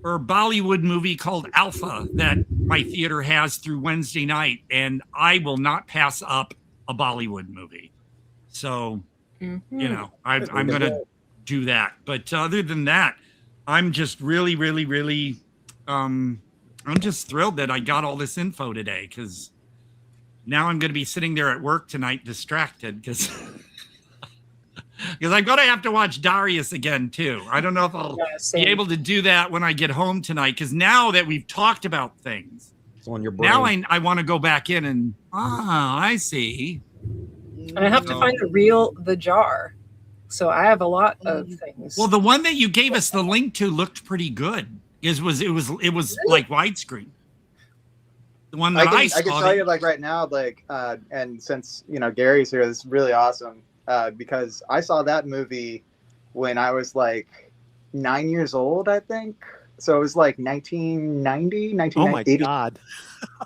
or Bollywood movie called Alpha that my theater has through Wednesday night, and I will not pass up a Bollywood movie. So, you know, I'm going to do that. But other than that, I'm just really, really, really, I'm just thrilled that I got all this info today because now I'm going to be sitting there at work tonight distracted because I'm going to have to watch Dariuss again too. I don't know if I'll be able to do that when I get home tonight because now that we've talked about things, it's on your brain. Now I want to go back in and, I see. And I have to find the jar. So I have a lot of things. Well, the one that you gave us the link to looked pretty good. It was like widescreen. The one that I can tell you like right now, like and since Gary's here, this is really awesome because I saw that movie when I was like 9 years old, I think. So it was like 1990, 1980. Oh my God.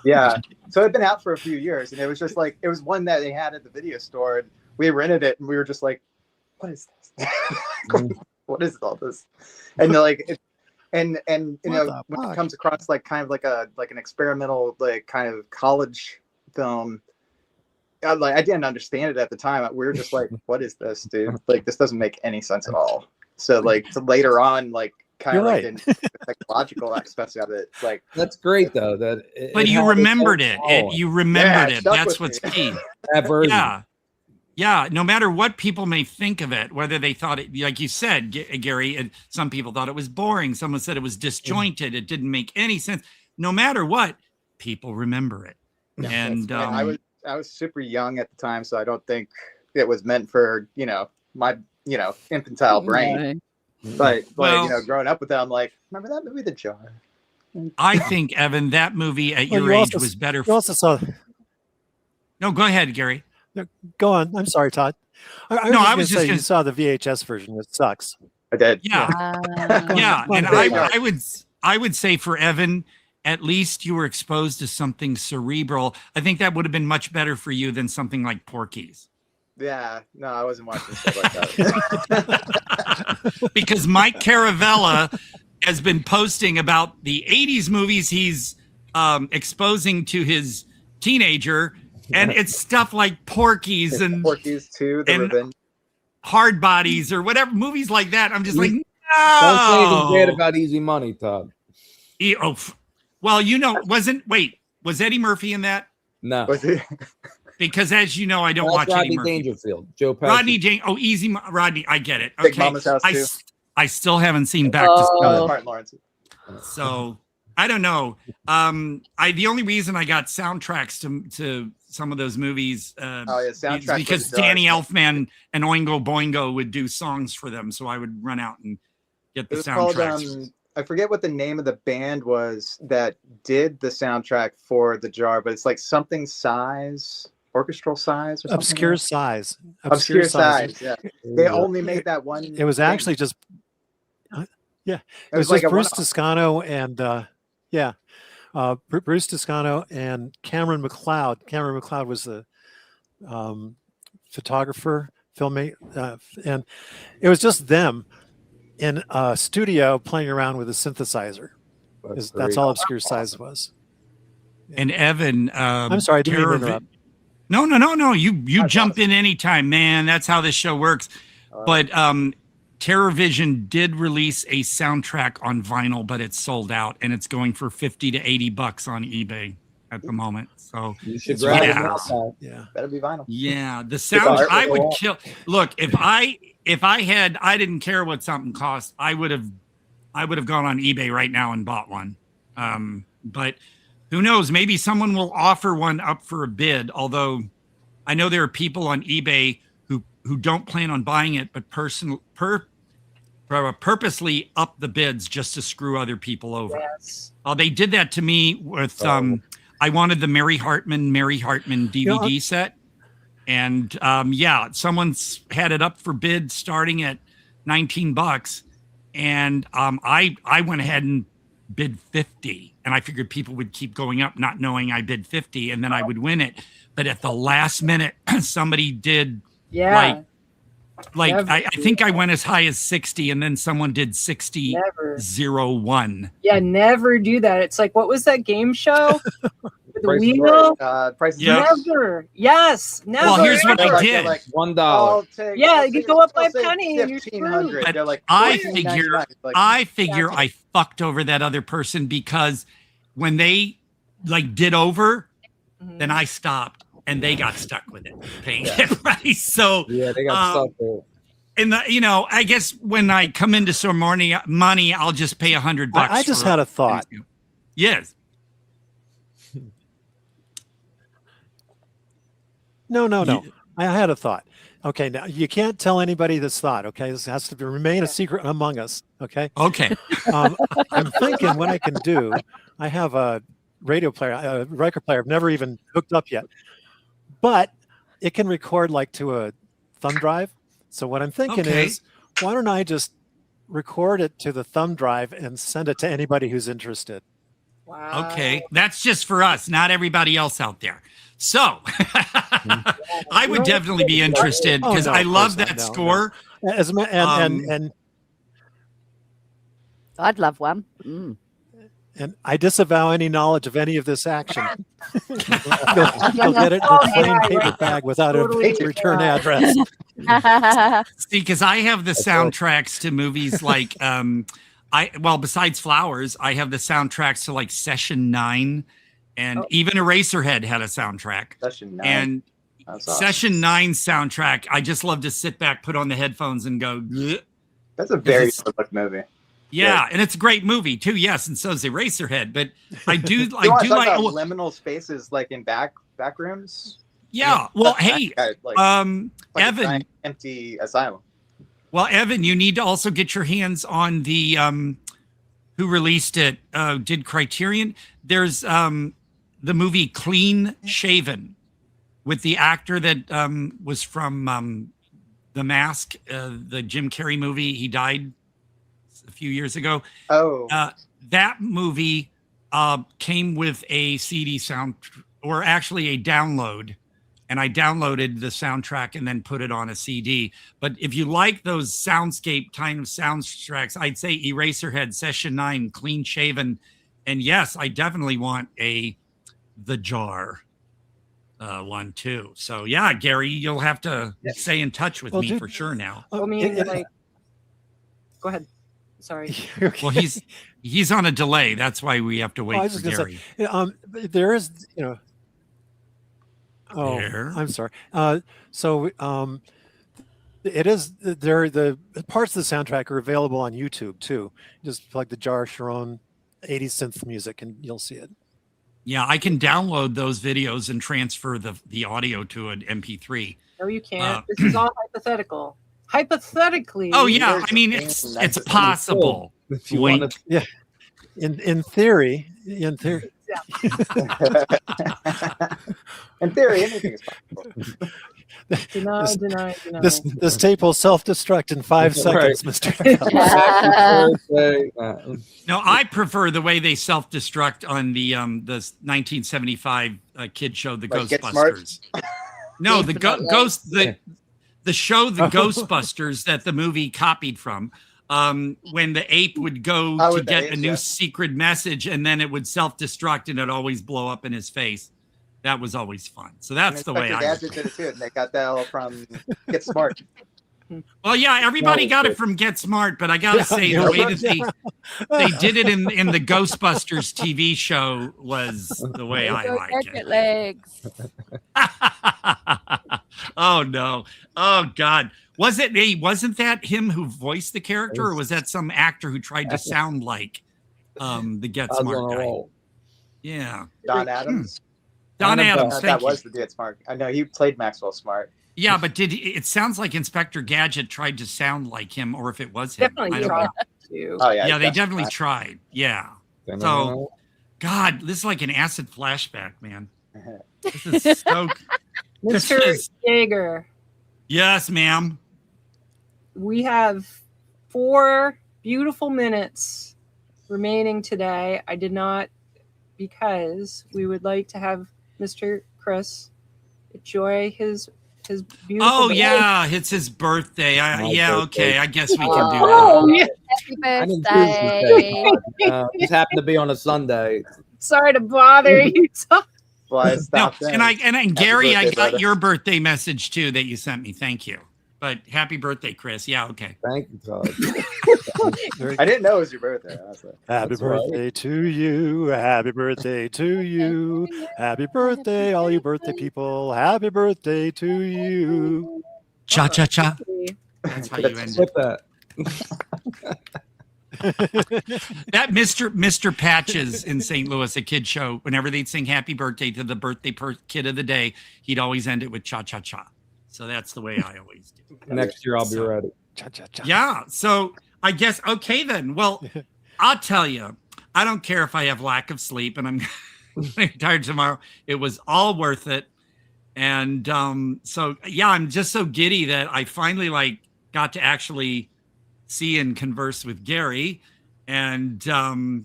Yeah. So it had been out for a few years, and it was just like it was one that they had at the video store, and we rented it, and we were just like, "What is this? What is all this?" And like. And when it comes across like kind of like an experimental like kind of college film, I didn't understand it at the time. We were just like, "What is this, dude? Like this doesn't make any sense at all." So later on, like kind of like in the psychological aspects of it, like that's great though. But you remembered it. You remembered it. That's what's key. That version. Yeah. Yeah, no matter what people may think of it, whether they thought it, like you said, Gary, and some people thought it was boring. Someone said it was disjointed. It didn't make any sense. No matter what, people remember it. And I was super young at the time, so I don't think it was meant for my infantile brain. But growing up with that, I'm like, remember that movie, The Jar? I think, Evan, that movie at your age was better. You also saw. No, go ahead, Gary. No, go on. I'm sorry, Todd. I was just going to say you saw the VHS version. It sucks. I did. Yeah. Yeah. And I would say for Evan, at least you were exposed to something cerebral. I think that would have been much better for you than something like Porky's. Yeah. No, I wasn't watching stuff like that. Because Mike Caravella has been posting about the 80s movies he's exposing to his teenager. And it's stuff like Porky's and Porky's 2, The Revenge, Hard Bodies, or whatever movies like that. I'm just like, no. Don't say anything bad about Easy Money, Todd. Well, was Eddie Murphy in that? No. Because as you know, I don't watch Rodney Eddie Murphy. Dangerfield, Joe Pesci. Rodney Easy Rodney. I get it. Big Mama's House too. I still haven't seen Back to School. Martin Lawrence. So I don't know. The only reason I got soundtracks to some of those movies soundtracks because Danny Elfman and Oingo Boingo would do songs for them, so I would run out and get the soundtracks. Called, I forget what the name of the band was that did the soundtrack for The Jar, but it's like something size, orchestral size, or something. Obscure Size. Obscure Size. Yeah, they only made that one. It was actually just. Yeah, it was like just Bruce Toscano and Bruce Toscano and Cameron McLeod. Cameron McLeod was the photographer, filmmaker, and it was just them in a studio playing around with a synthesizer. That's all Obscure Size was. And Evan, I'm sorry, I didn't mean to interrupt. No. You jump in anytime, man. That's how this show works. But TerrorVision did release a soundtrack on vinyl, but it's sold out, and it's going for $50 to $80 on eBay at the moment. So you should grab it now. Yeah, better be vinyl. Yeah, the sound I would kill. Look, if I didn't care what something cost, I would have gone on eBay right now and bought one. But who knows? Maybe someone will offer one up for a bid. Although I know there are people on eBay who don't plan on buying it, but purposely up the bids just to screw other people over. Yes. They did that to me with I wanted the Mary Hartman DVD set, and someone's had it up for bid starting at $19, and I went ahead and bid 50, and I figured people would keep going up, not knowing I bid 50, and then I would win it. But at the last minute, somebody did I think I went as high as 60, and then someone did 60.01. Yeah, never do that. It's like, what was that game show? With the wheel? Price never. Yes, never. Well, here's what I did. Like, $1. Yeah, you go up by a penny and you're screwed. They're like, I figure I fucked over that other person, because when they did over, then I stopped. And they got stuck with it, paying it right. So yeah, they got stuck there. And I guess when I come into some money, I'll just pay $100. I just had a thought. Yes. No. I had a thought. Okay, now you can't tell anybody this thought. Okay, this has to remain a secret among us. Okay. Okay. I'm thinking what I can do. I have a radio player, a record player. I've never even hooked up yet. But it can record to a thumb drive. So what I'm thinking is, why don't I just record it to the thumb drive and send it to anybody who's interested? Wow. Okay. That's just for us, not everybody else out there. So I would definitely be interested, because I love that score. No. And I'd love one. Mm. And I disavow any knowledge of any of this action. You'll get it in a plain paper bag without a return address. See, because I have the soundtracks to movies like, besides Flowers, I have the soundtracks to Session 9, and even Eraserhead had a soundtrack. Session 9. And Session 9 soundtrack, I just love to sit back, put on the headphones, and go. Bleh. That's a very good movie. Yeah, and it's a great movie too. Yes, and so is Eraserhead. But I do like liminal spaces in back rooms. Yeah. Well, hey, Evan, empty asylum. Well, Evan, you need to also get your hands on the who released it. Did Criterion? There's the movie Clean Shaven with the actor that was from The Mask, the Jim Carrey movie. He died a few years ago. That movie came with a CD sound, or actually a download, and I downloaded the soundtrack and then put it on a CD. But if you like those soundscape kind of soundtracks, I'd say Eraserhead, Session 9, Clean Shaven, and yes, I definitely want The Jar one too. So yeah, Gary, you'll have to stay in touch with me for sure now. Go ahead. Sorry. Well, he's on a delay. That's why we have to wait for Gary. There is, I'm sorry. It is there. The parts of the soundtrack are available on YouTube too. Just plug the Jar Sharon 80s synth music, and you'll see it. Yeah, I can download those videos and transfer the audio to an MP3. No, you can't. This is all hypothetical. Hypothetically. Oh yeah, I mean it's possible. If you want to, yeah. In theory. In theory, anything is possible. Deny. This tape will self-destruct in 5 seconds, Mr. No, I prefer the way they self-destruct on the 1975 kid show, The Ghostbusters. No, the show The Ghostbusters that the movie copied from. When the ape would go to get a new secret message, and then it would self-destruct and it'd always blow up in his face. That was always fun. So that's the way I did it too, and they got that all from Get Smart. Well, yeah, everybody got it from Get Smart, but I gotta say the way that they did it in the Ghostbusters TV show was the way I Go like Gadget it. Legs. Oh no! Oh God! Wasn't that him who voiced the character, or was that some actor who tried to sound like the Get Smart guy? Yeah, Don Adams. Don Adams. That was the Get Smart. I know he played Maxwell Smart. Yeah, but it sounds like Inspector Gadget tried to sound like him, or if it was him. Definitely I don't tried know. to. Oh yeah. Yeah, they definitely tried. Yeah. So, God, this is like an acid flashback, man. This is so. Mr. Jaeger, Yes, ma'am. we have 4 beautiful minutes remaining today. I did not, because we would like to have Mr. Chris enjoy his beautiful. Oh day. yeah, it's his birthday. birthday. Okay. I guess we can do that. Oh, yeah. Happy I didn't choose this day. Just happened to be on a Sunday. Sorry to bother you. Well, I No, stopped and Gary, I birthday, got brother. your birthday message too that you sent me. Thank you. But happy birthday, Chris. Yeah, okay. Thank you, Todd. I didn't know it was your birthday. Honestly. Happy That's right. birthday to you. Happy birthday to you. Happy birthday, all you birthday people. Happy birthday to you. Cha cha cha. That's how you end it. Flip that. That Mr. Patches in St. Louis, a kid show, whenever they'd sing happy birthday to the birthday kid of the day, he'd always end it with cha cha cha. So that's the way I always do. Next year I'll be ready. Cha cha cha. Yeah. So I guess, okay then. Well, I'll tell you, I don't care if I have lack of sleep and I'm tired tomorrow. It was all worth it. And so, yeah, I'm just so giddy that I finally got to actually see and converse with Gary and Del.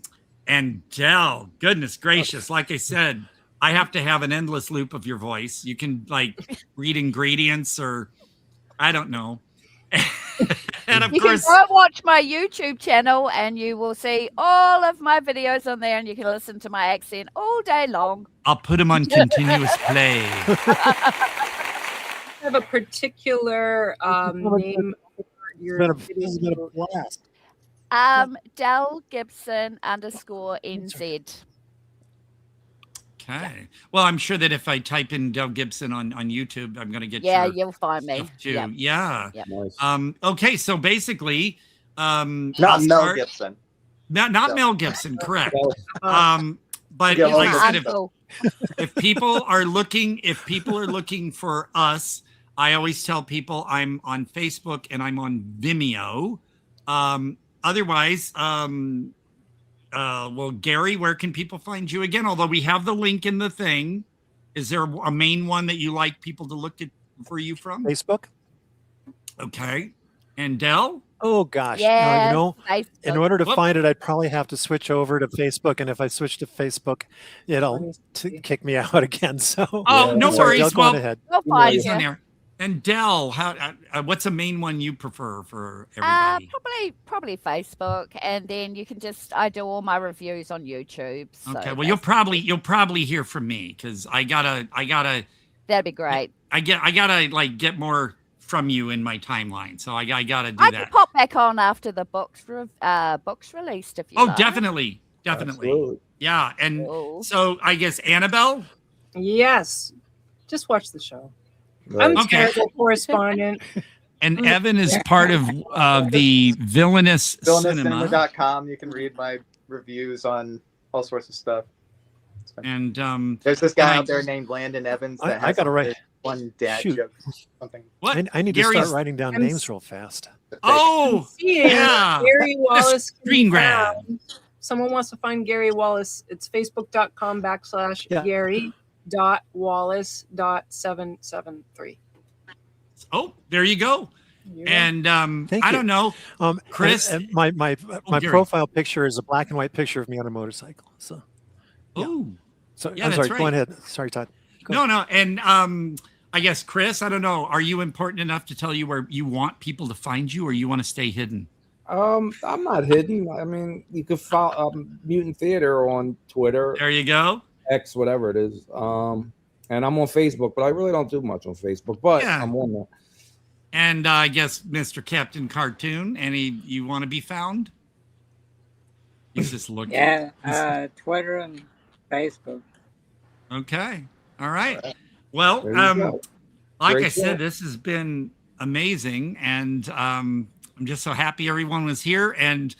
Goodness gracious. Like I said, I have to have an endless loop of your voice. You can read ingredients or I don't know. And of You course, can go watch my YouTube channel and you will see all of my videos on there and you can listen to my accent all day long. I'll put them on continuous play. I have a particular name for your This has been a blast. Del Gibson _NZ. Okay. Well, I'm sure that if I type in Del Gibson on YouTube, I'm going to get You'll find me. too. Yep. Yeah. Yep. Nice. Okay. So basically, Not Mel Gibson. Not So- Mel Gibson, correct. Uh, But Yeah, like well, I said, Uncle. if people are looking for us, I always tell people I'm on Facebook and I'm on Vimeo. Otherwise, well, Gary, where can people find you again? Although we have the link in the thing, is there a main one that you like people to look at for you from? Facebook? Okay. And Del? Oh gosh. Yeah, No, in Facebook. order to Whoop. find it, I'd probably have to switch over to Facebook, and if I switch to Facebook, it'll kick me out again. So Oh, no sorry, Del, worries. go on Well, ahead. We'll find it's on you. there. And Del, what's a main one you prefer for everybody? Probably Facebook, and then you can I do all my reviews on YouTube. So Okay. Well, you'll probably hear from me because I gotta that'd be great. I gotta get more from you in my timeline. So I gotta do I that. can pop back on after the books released if you Oh, like. definitely. Absolutely. Yeah. And Cool. so I guess Annabelle. Yes. Just watch the show. Right. I'm a Okay. terrible correspondent. And Evan is part of the Villainous Cinema. VillainousCinema.com. You can read my reviews on all sorts of stuff. And There's this guy and I- out there named Landon Evans that I has gotta write. one dad Shoot. joke. Something. what? I need to Gary's- start writing down I'm names real fast. Oh, Seeing yeah. Gary Wallace. can Screen be grab. found. Someone wants to find Gary Wallace. It's facebook.com Yeah. /Gary.Wallace.773. Oh, there you go. And Thank I you. don't know. Chris? and my Gary. profile picture is a black and white picture of me on a motorcycle. So, Oh, so Yeah, I'm that's sorry. Go right. ahead. Sorry, Todd. Go no, no. And I guess, Chris, I don't know. Are you important enough to tell you where you want people to find you or you want to stay hidden? I'm not hidden. I mean, you could follow Mutant Theater on Twitter, There you go. X, whatever it is. And I'm on Facebook, but I really don't do much on Facebook. But Yeah. I'm on there. And I guess Mr. Captain Cartoon, you want to be found? He's just looking. Yeah, Twitter and Facebook. Okay. All right. Well, There you go. like Great I said, show. this has been amazing, and I'm just so happy everyone was here. And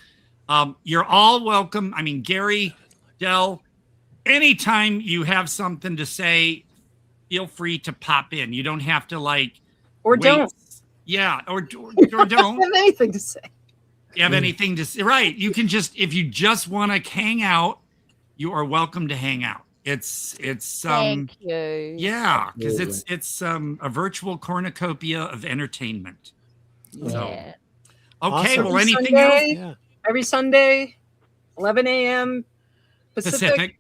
you're all welcome. I mean, Gary, Del, anytime you have something to say, feel free to pop in. You don't have to or wait. don't. Yeah, or don't. Have anything to say. You have anything to say? Right. You can if you just want to hang out, you are welcome to hang out. It's Thank you. Yeah, because it's a virtual cornucopia of entertainment. Yeah. So, okay, Awesome. well, Every anything Sunday, else? Every Sunday, 11 a.m. Pacific. Pacific.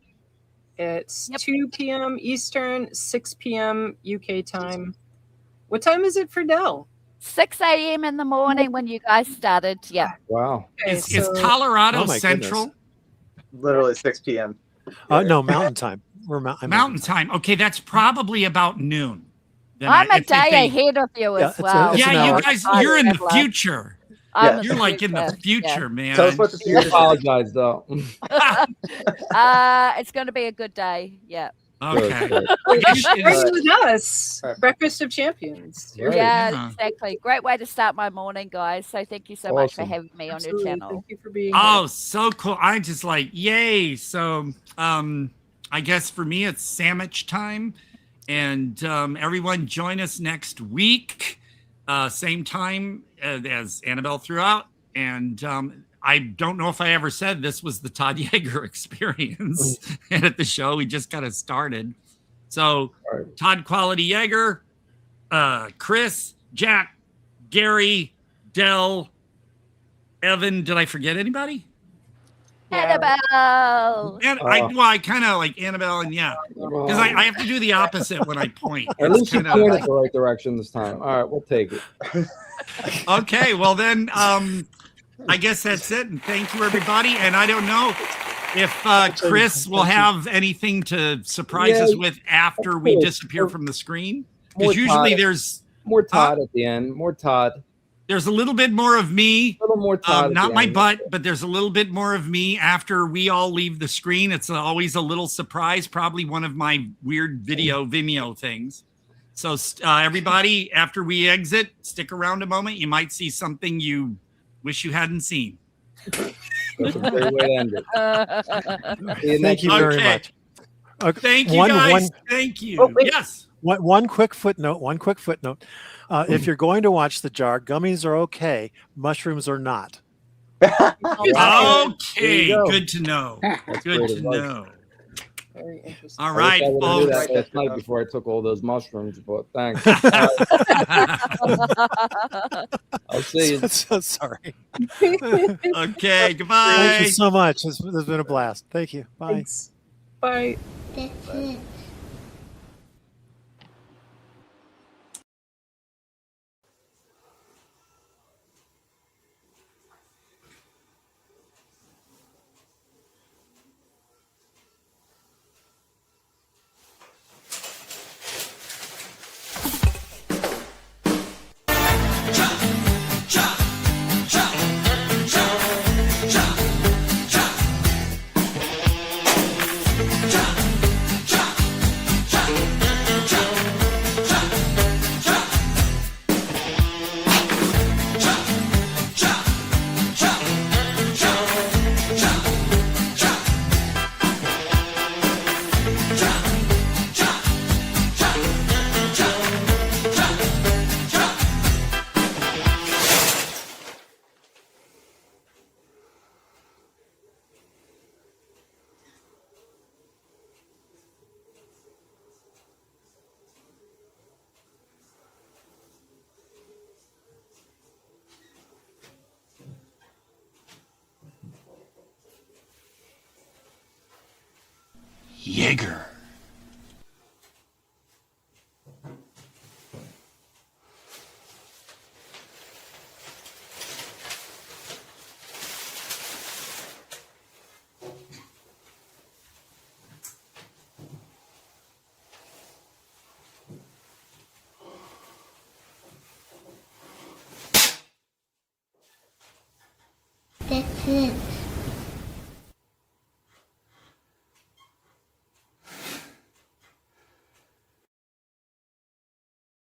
It's 2 p.m. Eastern, 6 p.m. UK time. What time is it for Dell? 6 a.m. in the morning when you guys started. Yeah. Wow. Okay, Is Colorado Oh my Central? goodness. Literally 6 p.m. No, Mountain Time. We're Mountain time. Okay, that's probably about noon. Then I'm a if they- day ahead of you Yeah, as it's a- well. it's Yeah, an you hour. guys, I'm you're in the traveler. future. I'm You're like in the future, man. Tell us what the I future is. apologize, though. It's going to be a good day. Yeah. Okay. Breakfast with us. Breakfast of Champions. Right. Yeah, Yeah. exactly. Great way to start my morning, guys. So thank you so much for Awesome. having me on Absolutely. your channel. Thank you for being Oh, here. so cool. I'm just like, yay. So I guess for me it's sandwich time. And everyone join us next week. Same time as Annabelle threw out. And I don't know if I ever said this was the Todd Jaeger experience. And at the show, we just kind of started. So Todd Quality Jaeger, Chris, Jack, Gary, Del, Evan. Did I forget anybody? Annabelle. And I kind of like Annabelle, and because I have to do the opposite when I point. At It's least you kinda- pointed the right direction this time. All right, we'll take it. Okay, well then, I guess that's it. And thank you, everybody. And I don't know if Chris will have anything to surprise us with after we disappear from the screen. More Because usually Todd. there's More Todd at the end. More Todd. there's a little bit more of me. A little more Todd. at Not the my end. butt, but there's a little bit more of me after we all leave the screen. It's always a little surprise, probably one of my weird Vimeo things. So everybody, after we exit, stick around a moment. You might see something you wish you hadn't seen. That's a great way to end it. See you Thank next you week. very much. Thank you, guys. Thank you. Oh, wait. Yes. One quick footnote. If you're going to watch The Jar, gummies are okay. Mushrooms are not. Okay, go. good to know. That's Good great to advice. know. Very interesting. All I right, wish I would've knew folks. that last night before I took all those mushrooms, but thanks. I'll see you. So sorry. Okay, goodbye. Thank you so much. This has been a blast. Thank you. Bye. Thanks. Bye. Jaeger. potetgull.